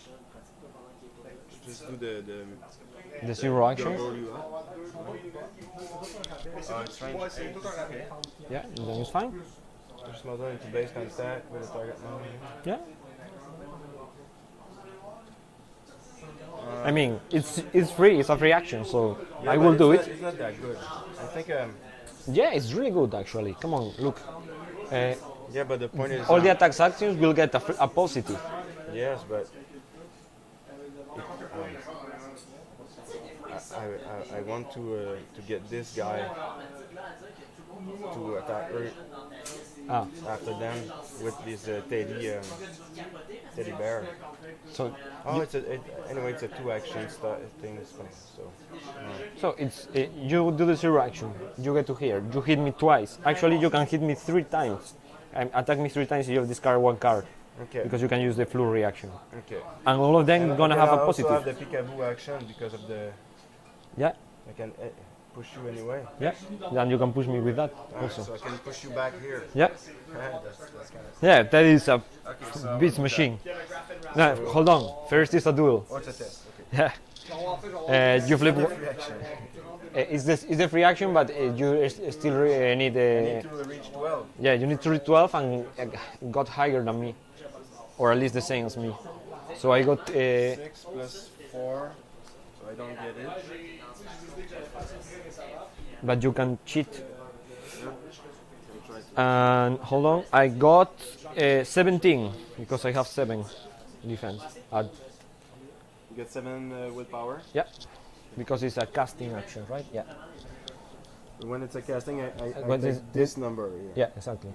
just do the The zero action. roll you up. Ouais, c'est tout un rappel. Yeah, then it's fine. Just not only to base kind of attack with a target now. Yeah. I mean, it's free. It's a free action, so I will do it. It's not that good. I think. Yeah, it's really good actually. Come on, look. Yeah, but the point is. All the attacks actions will get a positive. Yes, but. I want to get this guy to attack her after them with this teddy bear. So Oh, anyway, it's a 2 action thing. So it's you do the zero action. You get to here. You hit me twice. Actually, you can hit me 3 times. Attack me 3 times. You discard 1 card Okay. because you can use the flurry action. Okay. And all of them gonna have a I positive. also have the peekaboo action because of the. Yeah, I can push you anyway. yeah. Then you can push me with that also. So I can push you back here. Yeah, That's kind of. yeah. That is a Okay, so beast machine. No, hold on. First is a duel. What's a test? Okay. Yeah. You flip. Reaction. It's the free action, but you still need. I need to reach 12. Yeah, you need to reach 12 and got higher than me, or at least the same as me. So I got 6 plus 4, so I don't get it. but you can cheat. I'll try to. And hold on, I got 17 because I have 7 defense. You get 7 willpower. Yeah, because it's a casting action, right? Yeah. When it's a casting, I But take this number. Yeah, exactly.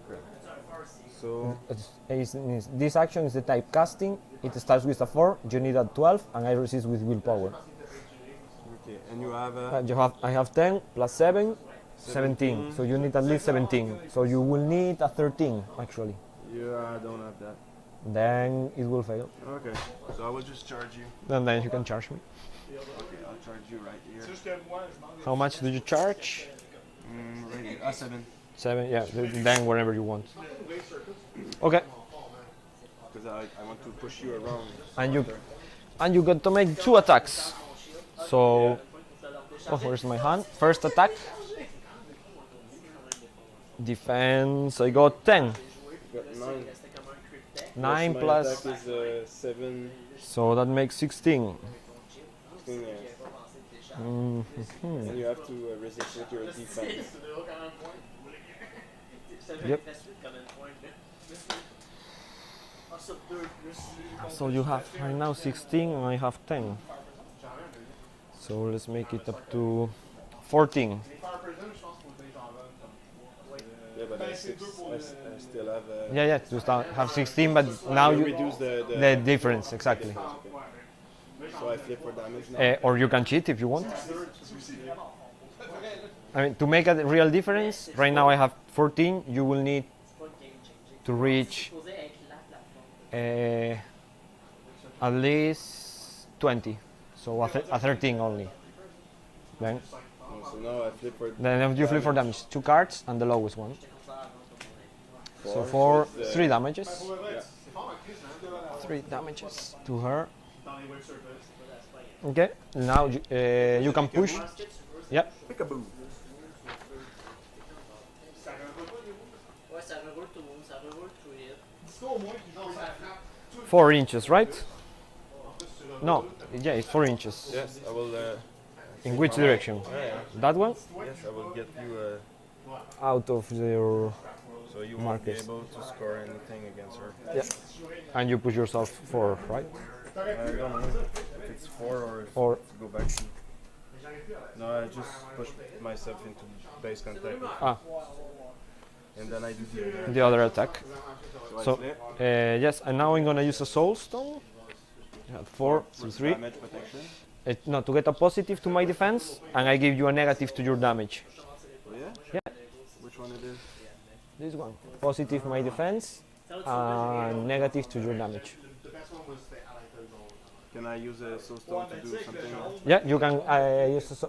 So This action is the type casting. It starts with a 4. You need a 12, and I resist with willpower. okay, and you have I have 10 plus 7, 17. So you need at least 17. So you will need a 13 actually. I don't have that. Then it will fail. Okay, so I will just charge you. And then you can charge me. Okay, I'll charge you right here. C'est juste que moi, je manque. How much do you charge? Right here. 7. 7. Yeah. Then wherever you want. Okay. Because I want to push you around. And you got to make 2 attacks. So, where's my hand? First attack. Defense. I got 10. Got 9. 9 my plus. attack is 7. So that makes 16. Thing, Mhm. and you have to resist with your defense. Yep. So you have right now 16 and I have 10. So let's make it up to 14. Yeah, but I still have. Yeah, yeah, you start have 16, but now you reduce the difference exactly. So I flip for damage now. Or you can cheat if you want. I mean, to make a real difference, right now I have 14. You will need to reach at least 20. So a 13 only. Then So now I flip for. then you flip for damage. 2 cards and the lowest one. So for 3 damages. Yeah. 3 damages to her. Okay, now you can push. Yeah. Peekaboo. Ouais, ça reroule tout, ça reroule tout hit. 4 inches, right? No, yeah, it's 4 inches. Yes, I will. In which direction? Yeah. That one? Yes, I will get you. Out of your So you won't be Marcus. able to score anything against her. yeah, and you push yourself 4, right? I don't know if it's 4 or if Or- to go back to. No, I just push myself into base contact. Ah, And then I do the. the other attack. I So flip. yes, and now I'm gonna use a soul stone. 4 to 3. Damage protection. No, to get a positive to my defense, and I give you a negative to your damage. Oh, yeah? Yeah. Which one it is? This one, positive my defense, and negative to your damage. Can I use a soul stone to do something? Yeah, you can use.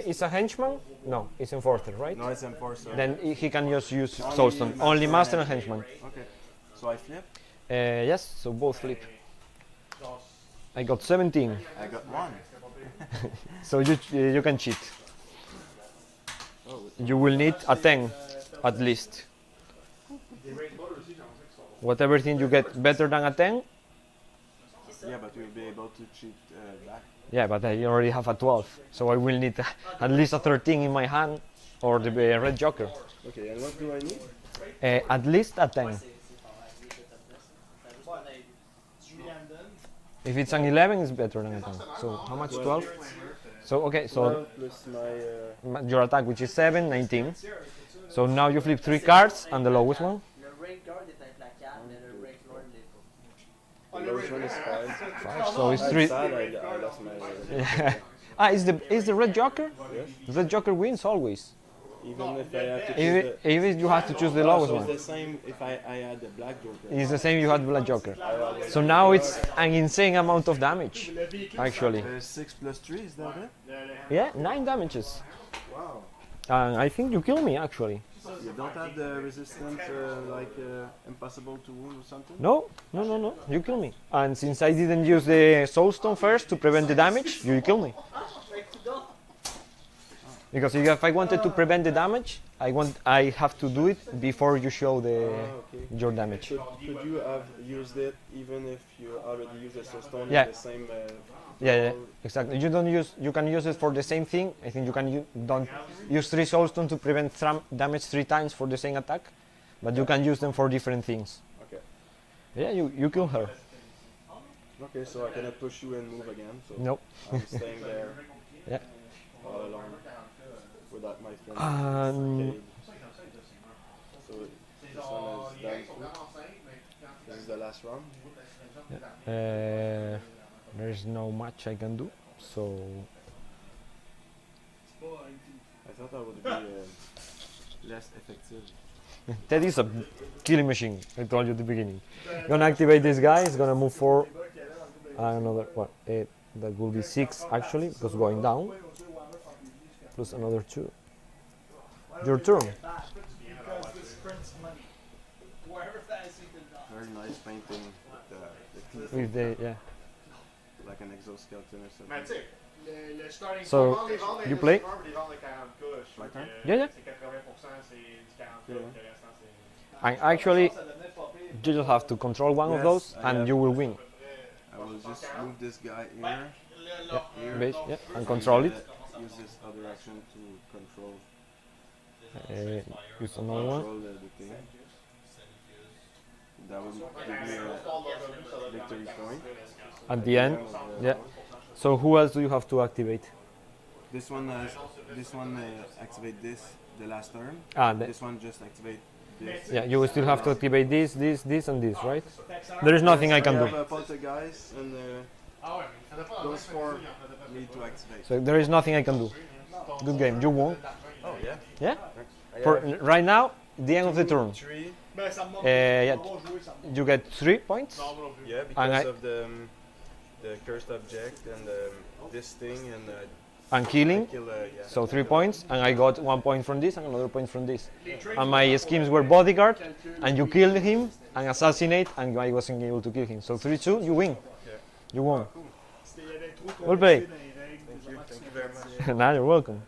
It's a henchman? No, it's enforcer, right? No, it's enforcer. Then he can just use soulstone. Only master and henchman. Okay. So I flip. Yes, so both flip. I got 17, I got 1. so you can cheat. Oh, You will need a 10 at least. Whatever thing you get better than a 10, yeah, but you'll be able to cheat back. yeah, but I already have a 12, so I will need at least a 13 in my hand or the red joker. Okay, and what do I need? At least a 10. If it's an 11, it's better than a 10. So how much? 12? So okay, so 12 plus my. your attack, which is 7, 19. So now you flip 3 cards and the lowest one. Le Rank Guard est implacable, mais le Rank Lord l'est pas. The lowest one is 5. 5, so it's I'm 3. sad I lost my. Ah, is the red joker? Yes. The red joker wins always. Even if I have to choose Even you have to choose the the. lowest So one. it's the same if I had the black joker. It's the same you had black joker. So now it's an insane amount of damage, actually. 6 plus 3, is that it? Yeah, 9 damages. Wow. And I think you kill me, actually. You don't have the resistance impossible to wound or something? No, no, no, no, you kill me. And since I didn't use the soulstone first to prevent the damage, you kill me. Because if I wanted to prevent the damage, I have to do it before you show Okay. your damage. Could you have used it even if you already used a soulstone Yeah. with the same? Yeah, exactly. You can use it for the same thing. I think you can don't use 3 soulstone to prevent damage 3 times for the same attack, but you can use them for different things. Okay. Yeah, you kill her. Okay, so I cannot push you and move again. So Nope. I'm staying there. Yeah. All alone without my friend. Um, So this one is done. This is the last round. There's no much I can do, so I thought that would be less effective. that is a killing machine. I told you at the beginning. Gonna activate this guy. It's gonna move 4. Another one. That will be 6 actually, because going down. Plus another 2. Your turn. Very nice painting with the With the yeah. like an exoskeleton or something. Mais tu sais, le starting So, point, you play? les ventes de 40K, je My trouve turn? que Yeah, yeah. c'est 80%, c'est du 40K, Yeah. le restant c'est... And actually, You just have to control one of Yes, those, I and have. you will win. I will just move this guy here. Here. Base, yeah, and control it. Use this other action to control Use another one. the thing. That will give me a victory point. At the end, yeah. So who else do you have to activate? This one activate this the last turn. This one just activate this. Yeah, you will still have to activate this, and this, right? There is nothing I can I do. have a poltergeist and those four need to activate. So there is nothing I can do. Good game. You won. Oh yeah. Yeah. For right now, the end of the turn. 3. Ben, ça me manque. Yeah, On va jouer, ça me manque. you get 3 points. Yeah, And because I- of the cursed object and this thing and And killing. kill. Yeah. So 3 points, and I got 1 point from this and another point from this. And my schemes were bodyguard, and you killed him, and assassinate, and I wasn't able to kill him. So 3-2, you win. You won. C'était- il y avait trop Well played. complexité dans les règles, des Thank you. affaires Thank qui you sont very much. parties. Now you're welcome.